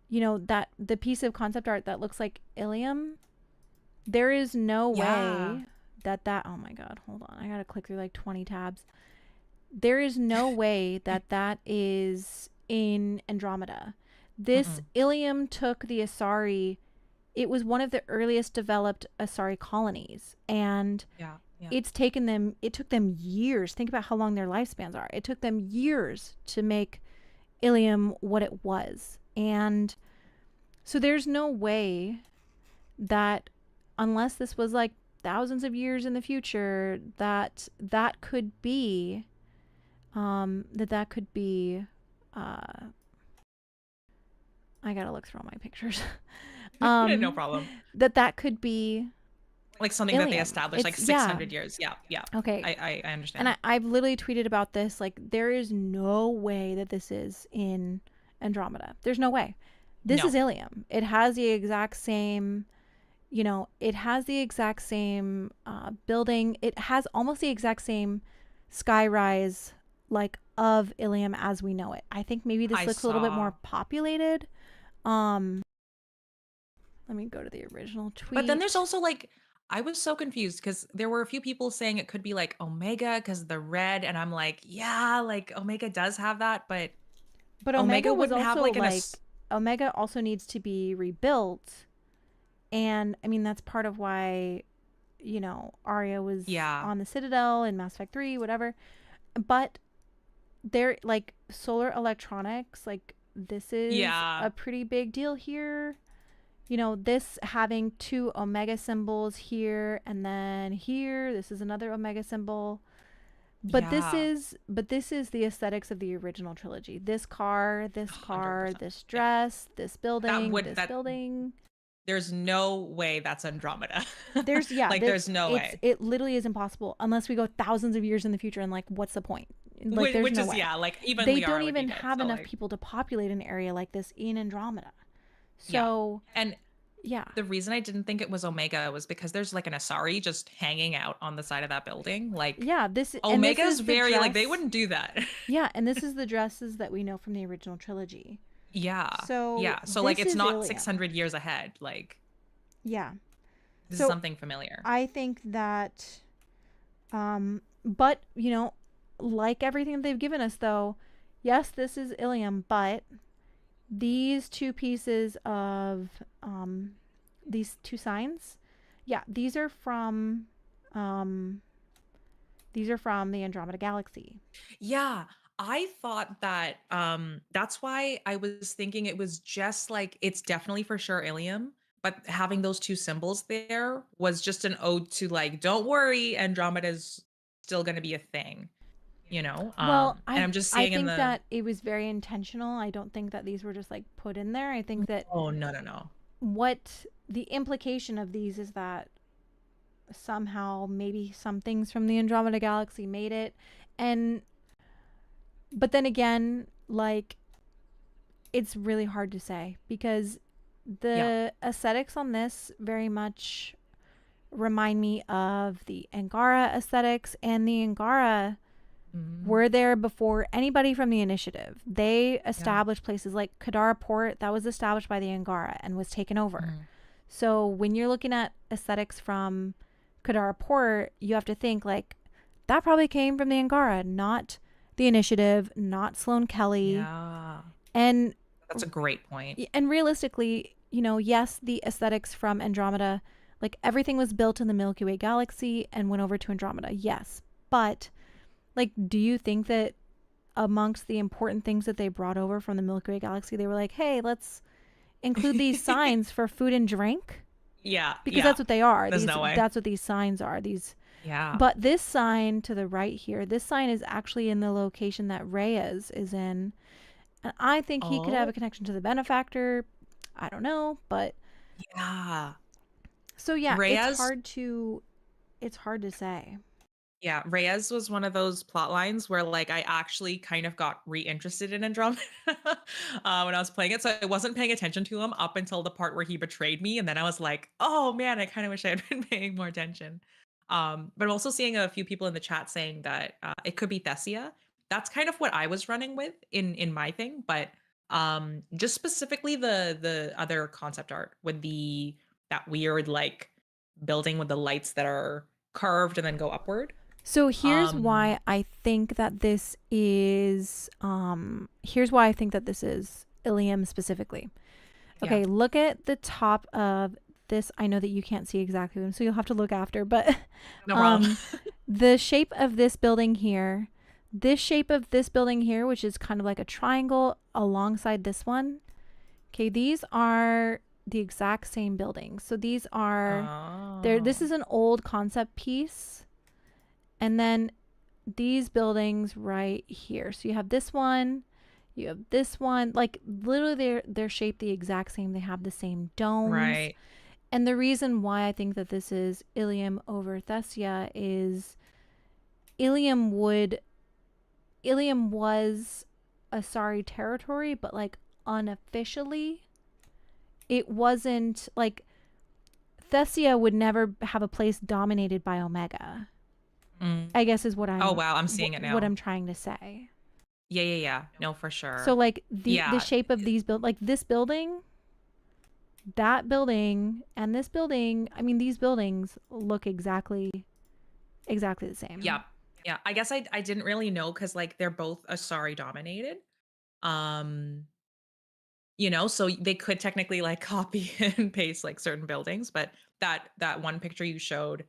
that the piece of concept art that looks like Ilium, there is no way that oh my God, hold on, I gotta click through like 20 tabs. There is no way that is in Andromeda. This Ilium took the Asari. It was one of the earliest developed Asari colonies, and it took them years. Think about how long their lifespans are. It took them years to make Ilium what it was. And so there's no way that, unless this was like thousands of years in the future, that could be I gotta look through all my pictures. No problem. That could be like something Ilium. That they established like 600 years. Yeah. Okay. I understand. And I've literally tweeted about this. Like, there is no way that this is in Andromeda. There's no way. This is No, Ilium. It has the exact same, it has the exact same building. It has almost the exact same skyrise, like, of Ilium as we know it. I think maybe this I looks a little bit more saw. populated. Um, Let me go to the original But then there's tweet. also like, I was so confused because there were a few people saying it could be like Omega because of the red, and I'm like, yeah, like Omega does have that, but But Omega Omega was wouldn't have also like like, Omega also needs to be rebuilt. And I mean, that's part of why, Arya was yeah, on the Citadel in Mass Effect 3, whatever. But they're like solar electronics, like, this is yeah, a pretty big deal here. This having two Omega symbols here and then here, this is another Omega symbol. yeah. But this is the aesthetics of the original trilogy. This car, this car, 100%. this Yeah. dress, this That building, would this that building. there's no way that's Andromeda. There's yeah, Like this there's no way. it literally is impossible unless we go thousands of years in the future, and like, what's the point? Like, there's Which no is, way. yeah, like even They don't Liara would even need it. have So enough like, people to populate an area like this in Andromeda. yeah. So, And yeah. the reason I didn't think it was Omega was because there's like an Asari just hanging out on the side of that building. Like Yeah, this Omega's is the very like they dress. wouldn't do that. Yeah, and this is the dresses that we know from the original trilogy. Yeah. So, Yeah. So like this it's is not Ilium. 600 years ahead. Like Yeah. this is So, something familiar. I think that but, like everything that they've given us, though, yes, this is Ilium, but these two pieces of these two signs, yeah, um these are from the Andromeda galaxy. Yeah. I thought that that's why I was thinking it was just like it's definitely for sure Ilium, but having those two symbols there was just an ode to like, don't worry, Andromeda's still gonna be a thing, you know? Well, And I'm just I seeing in think the that it was very intentional. I don't think that these were just like put in there. I think that oh no no no. what the implication of these is that somehow maybe some things from the Andromeda galaxy made it. And but then again, like, it's really hard to say because Yeah. the aesthetics on this very much remind me of the Angara aesthetics, and the Angara Mhm. were there before anybody from the initiative. They Yeah. established places like Kadara Port, that was established by the Angara and was taken over. Mhm. So when you're looking at aesthetics from Kadara Port, you have to think like that probably came from the Angara, not the initiative, not Sloane Kelly. Yeah. And That's a great point. realistically, yes, the aesthetics from Andromeda, like, everything was built in the Milky Way galaxy and went over to Andromeda. Yes. But like, do you think that amongst the important things that they brought over from the Milky Way galaxy, they were like, hey, let's include these signs for food and drink? Yeah, Because yeah. that's what they are. There's These no way. That's what these signs are. These Yeah. But this sign to the right here, this sign is actually in the location that Reyes is in. And I think he could have Oh, a connection to the benefactor. I don't know, but yeah. so yeah, Reyes, it's hard to say. yeah, Reyes was one of those plot lines where like I actually kind of got reinterested in Andromeda when I was playing it. So I wasn't paying attention to him up until the part where he betrayed me. And then I was like, oh man, I kind of wish I had been paying more attention. But I'm also seeing a few people in the chat saying that it could be Thessia. That's kind of what I was running with in my thing, but just specifically the other concept art with the that weird like building with the lights that are curved and then go upward. So here's Um, why I think that this is here's why I think that this is Ilium specifically. yeah, Okay, look at the top of this. I know that you can't see exactly them, so you'll have to look after, but no problem. um the shape of this building here, this shape of this building here, which is kind of like a triangle alongside this one. Okay, these are the exact same buildings. So these are there, this Oh, is an old concept piece. And then these buildings right here. So you have this one, you have this one. Like, literally they're shaped the exact same. They have the same domes. right. And the reason why I think that this is Ilium over Thessia is Ilium would Ilium was Asari territory, but like unofficially it wasn't like Thessia would never have a place dominated by Omega. I guess is what Oh I'm wow, I'm seeing it what now. I'm trying to say. Yeah. No, for So sure. like the Yeah. shape of these like this building, that building, and this building, I mean these buildings look exactly the same. Yeah. I guess I didn't really know because like they're both Asari dominated. Um, so they could technically like copy and paste like certain buildings, but that one picture you showed,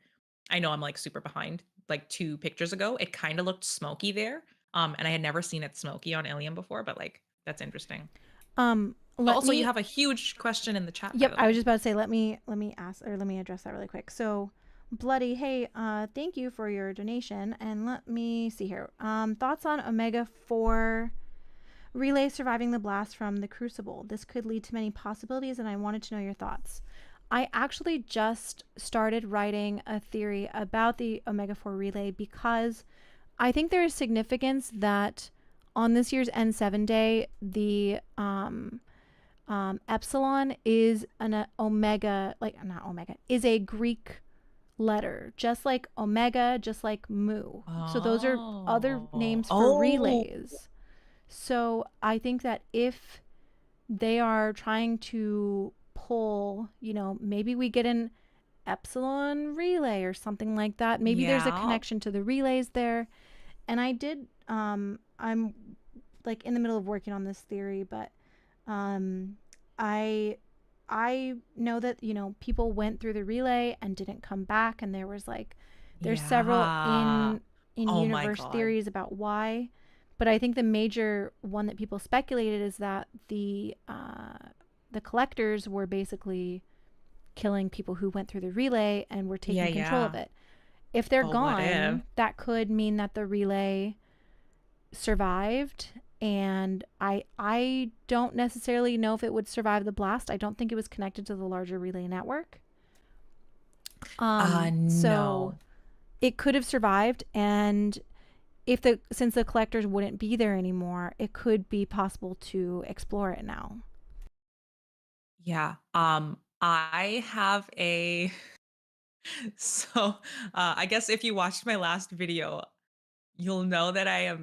I know I'm like super behind. Like 2 pictures ago, it kind of looked smoky there. And I had never seen it smoky on Alien before, but like that's interesting. Let Also, you me have a huge question in the chat, by Yep, the I was way. just about to say let me ask or let me address that really quick. So Bloody, hey, thank you for your donation, and let me see here. Thoughts on Omega 4 relay surviving the blast from the Crucible. This could lead to many possibilities, and I wanted to know your thoughts. I actually just started writing a theory about the Omega 4 relay because I think there is significance that on this year's N7 day, the epsilon is an omega, like not omega, is a Greek letter, just like omega, just like mu. So those are other names for Oh. relays. So I think that if they are trying to pull, maybe we get an epsilon relay or something like that. Maybe there's a Yeah. connection to the relays there. And I'm like in the middle of working on this theory, but I I know that people went through the relay and didn't come back, and there's several Yeah. in Oh my universe God. theories about why, but I think the major one that people speculated is that the collectors were basically killing people who went through the relay and were taking control of Yeah. it. If they're But what if? gone, that could mean that the relay survived, and I don't necessarily know if it would survive the blast. I don't think it was connected to the larger relay network. So No. it could have survived, and since the collectors wouldn't be there anymore, it could be possible to explore it now. Yeah. I have a so I guess if you watched my last video, you'll know that I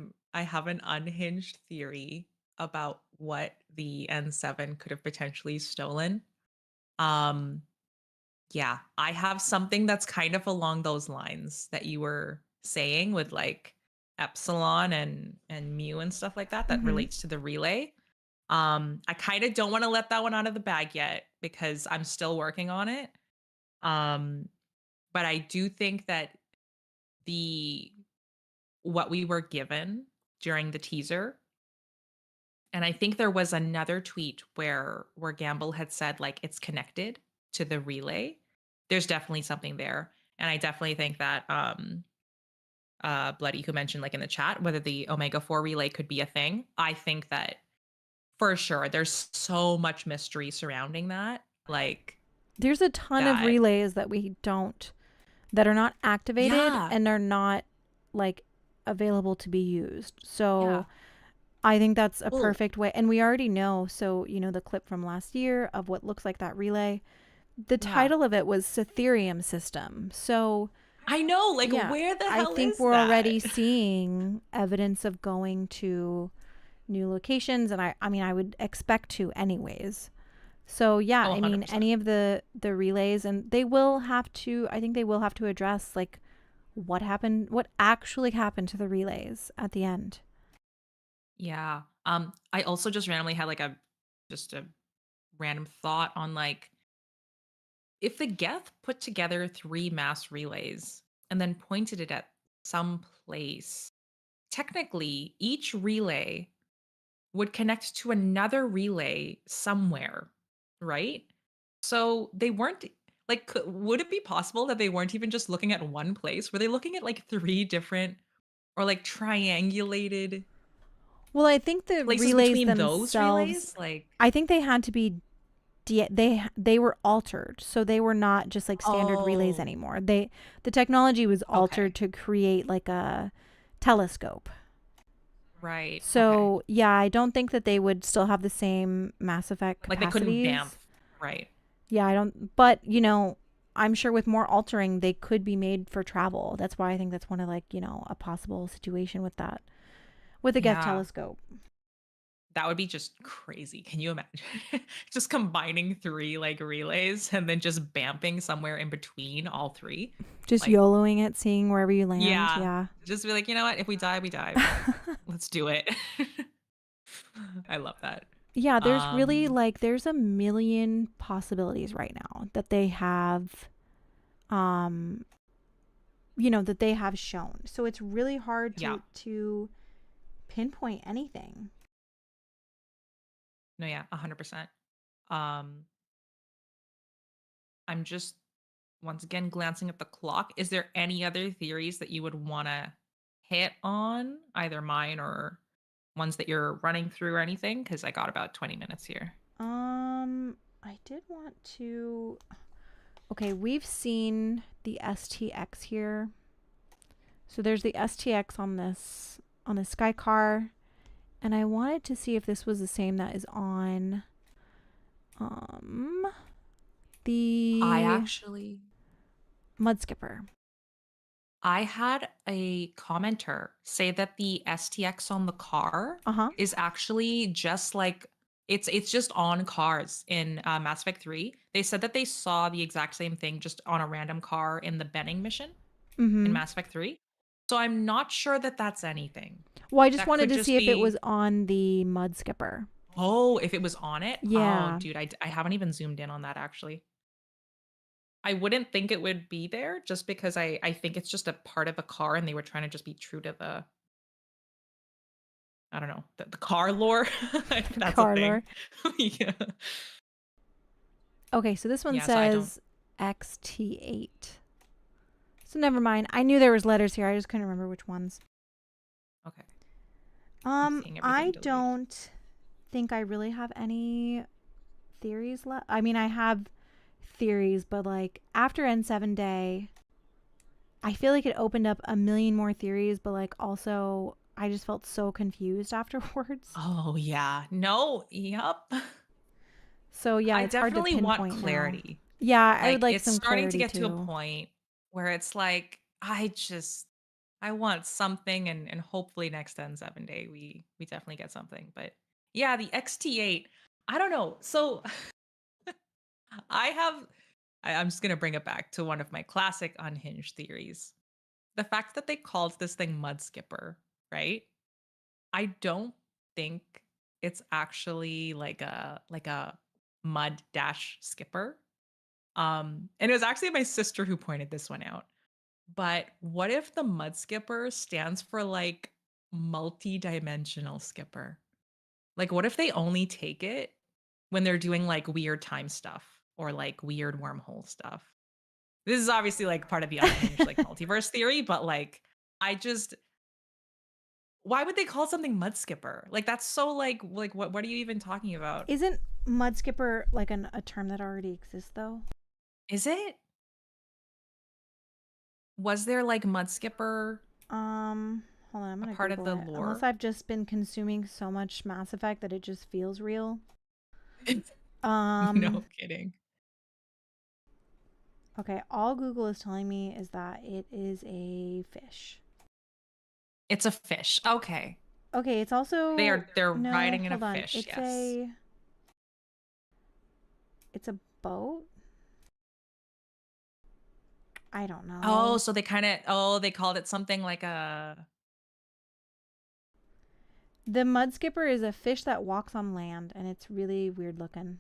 have an unhinged theory about what the N7 could have potentially stolen. Um yeah, I have something that's kind of along those lines that you were saying with like epsilon and mu and stuff like that that Mm-hmm. relates to the relay. I kind of don't want to let that one out of the bag yet because I'm still working on it. Um, but I do think that the what we were given during the teaser, and I think there was another tweet where Gamble had said like it's connected to the relay. There's definitely something there. And I definitely think that Bloody who mentioned like in the chat whether the Omega 4 relay could be a thing. I think that for sure there's so much mystery surrounding that. Like There's a ton of that. relays that are not activated Yeah. and are not like available to be used. So Yeah. I think that's a Well, perfect way. And we already know. So, the clip from last year of what looks like that relay, the yeah. title of it was Cytherium System. So, I know, like yeah, where the I hell think is we're that? already seeing evidence of going to new locations. And I mean, I would expect to, anyways. So, yeah, Oh, I mean, 100%. any of the relays, and they will have to, I think they will have to address like what actually happened to the relays at the end. Yeah. I also just randomly had like a random thought on like if the Geth put together 3 mass relays and then pointed it at some place, technically each relay would connect to another relay somewhere, right? So they weren't like would it be possible that they weren't even just looking at one place? Were they looking at like 3 different or like triangulated Well, I think the places relays between those themselves, relays? Like, I think they had to be they were altered. So they were not just like standard relays oh, anymore. The technology was altered okay. to create like a telescope. Right. Okay. So, yeah, I don't think that they would still have the same Mass Effect Like they couldn't capacities. vamp. Right. Yeah, I don't, but I'm sure with more altering, they could be made for travel. That's why I think that's one of like, a possible situation with that, with the Geth Yeah. telescope. That would be just crazy. Can you imagine? Just combining three like relays and then just bamping somewhere in between all three? Just Like, YOLOing it, seeing wherever you land. yeah. Yeah. Just be like, you know what? If we die, we die, but let's do it. I love that. Yeah, there's really Um, like there's a million possibilities right now that they have um that they have shown. So it's really hard yeah. to pinpoint anything. No, yeah, 100%. Um, I'm just once again glancing at the clock. Is there any other theories that you would want to hit on, either mine or ones that you're running through or anything? Because I got about 20 minutes here. I did want to. Okay, we've seen the STX here. So there's the STX on the Sky Car, and I wanted to see if this was the same that is on um I the actually Mud Skipper. I had a commenter say that the STX on the car Uh-huh. is actually just like it's just on cars in Mass Effect 3. They said that they saw the exact same thing just on a random car in the Benning mission in Mhm. Mass Effect 3. So I'm not sure that that's anything. Well, I just That wanted could to just see if it was be on the Mud Skipper. oh, if it was on it. Oh, Yeah. dude, I haven't even zoomed in on that actually. I wouldn't think it would be there just because I think it's just a part of a car and they were trying to just be true to the I don't know, the car lore, if The that's a car thing. lore. Yeah. Okay, so this one Yeah, so I don't says XT8. So never mind. I knew there was letters here. I just couldn't remember which ones. okay. I'm seeing everything I delayed. don't think I really have any theories left. I mean, I have theories, but like after N7 Day, I feel like it opened up a million more theories, but like also I just felt so confused afterwards. Oh, yeah. No, yep. So yeah, I it's hard to definitely want pinpoint now. clarity. Yeah, I would Like, like it's some starting to clarity get to a too. point where it's like, I want something and hopefully next N7 day we definitely get something. But yeah, the XT8, I don't know. So I have I'm just gonna bring it back to one of my classic unhinged theories. The fact that they called this thing Mud Skipper, right? I don't think it's actually like a mud dash skipper. And it was actually my sister who pointed this one out. But what if the mud skipper stands for like multi-dimensional skipper? Like what if they only take it when they're doing like weird time stuff or like weird wormhole stuff? This is obviously like part of the unhinged like multiverse theory, but like I just why would they call something mud skipper? Like that's so like what are you even talking about? Isn't mud skipper like a term that already exists though? Is it? Was there like mud skipper Hold on, I'm a gonna part of Google the it. Unless lore? I've just been consuming so much Mass Effect that it just feels real. No Um, kidding. okay, all Google is telling me is that it is a fish. It's a fish. Okay. Okay, it's also They're no, riding in a hold on. fish, yes. It's a boat? I don't Oh, know. so they called it something like a The mud skipper is a fish that walks on land and it's really weird looking.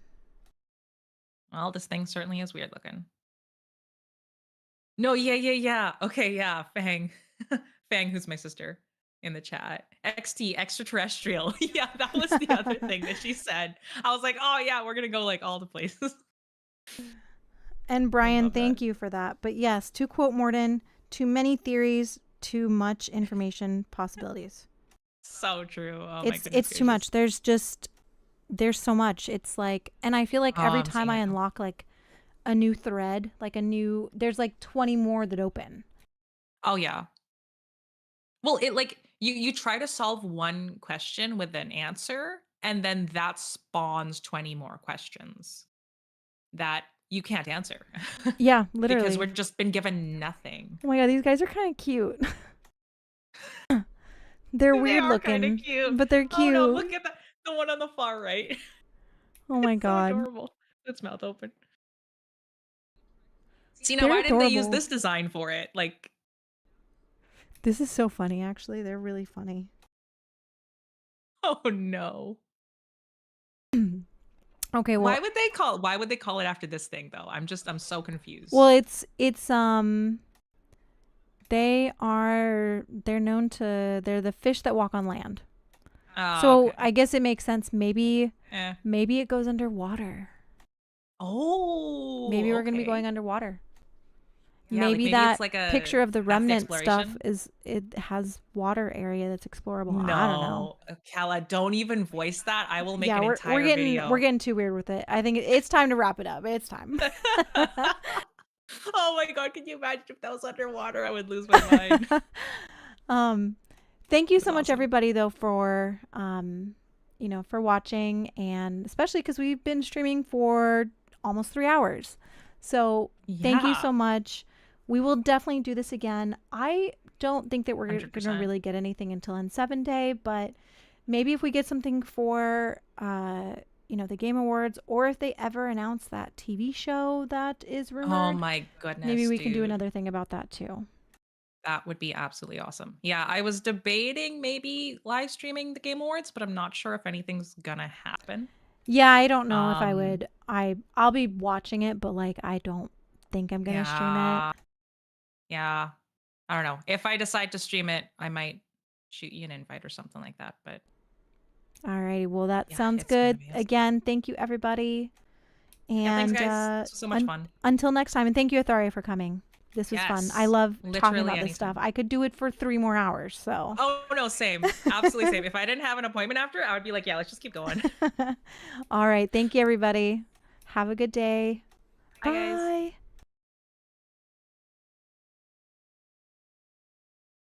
well, this thing certainly is weird looking. No, yeah. Okay, yeah, Fang. Fang, who's my sister in the chat. XT, extraterrestrial. Yeah, that was the other thing that she said. I was like, oh yeah, we're gonna go like all the places. And I Brian, love thank that. you for that. But yes, to quote Morden, too many theories, too much information, possibilities. So true. Oh my goodness It's too much. gracious. There's so much. It's like, and I feel like Oh, every I'm time seeing I it now. unlock like a new thread, like there's like 20 more that open. Oh yeah. Well, it like you try to solve one question with an answer, and then that spawns 20 more questions. that you can't answer. Yeah, literally. Because we've just been given nothing. Oh my god, these guys are kind of cute. They're They weird are looking, kind of cute. but they're cute. Oh no, look at the one on the far right. Oh my It's so god. adorable. Its mouth open. See, now They're why didn't they use adorable. this design for it? Like, This is so funny, actually. They're really funny. oh no. Okay, well, Why would they call it after this thing though? I'm so confused. well, it's they're known to, they're the fish that walk on land. Oh, So okay. I guess it makes sense. Maybe Eh. it goes underwater. Oh, Maybe we're gonna be okay. going underwater. Yeah, like maybe that it's like a picture of the past remnant stuff exploration. it has water area that's explorable. No, I don't know. Kala, don't even voice that. I will make Yeah, an we're entire getting video. too weird with it. I think it's time to wrap it up. It's time. Oh my god, can you imagine if that was underwater? I would lose my mind. Thank you That's so much, awesome. everybody, though, for for watching, and especially because we've been streaming for almost 3 hours. So thank you Yeah. so much. We will definitely do this again. I don't think that we're going to 100%. really get anything until N7 Day, but maybe if we get something for the Game Awards, or if they ever announce that TV show that is rumored. Oh my goodness. Maybe we can do dude. another thing about that too. That would be absolutely awesome. Yeah, I was debating maybe live streaming the Game Awards, but I'm not sure if anything's gonna happen. Yeah, I don't know if I would. I'll be watching it, but like I don't think I'm gonna stream it. Yeah. I don't know. If I decide to stream it, I might shoot you an invite or something like that. But Alrighty, well that yeah, sounds it's gonna good. be awesome. Again, thank you everybody. Yeah, And thanks guys. This was so much fun. Until next time, and thank you, Atharia, for coming. This was fun. I love talking about this stuff. I could do it for 3 more hours. So. Oh no, same. Absolutely same. If I didn't have an appointment after, I would be like, yeah, let's just keep going. All right. Thank you, everybody. Have a good day. Bye, guys.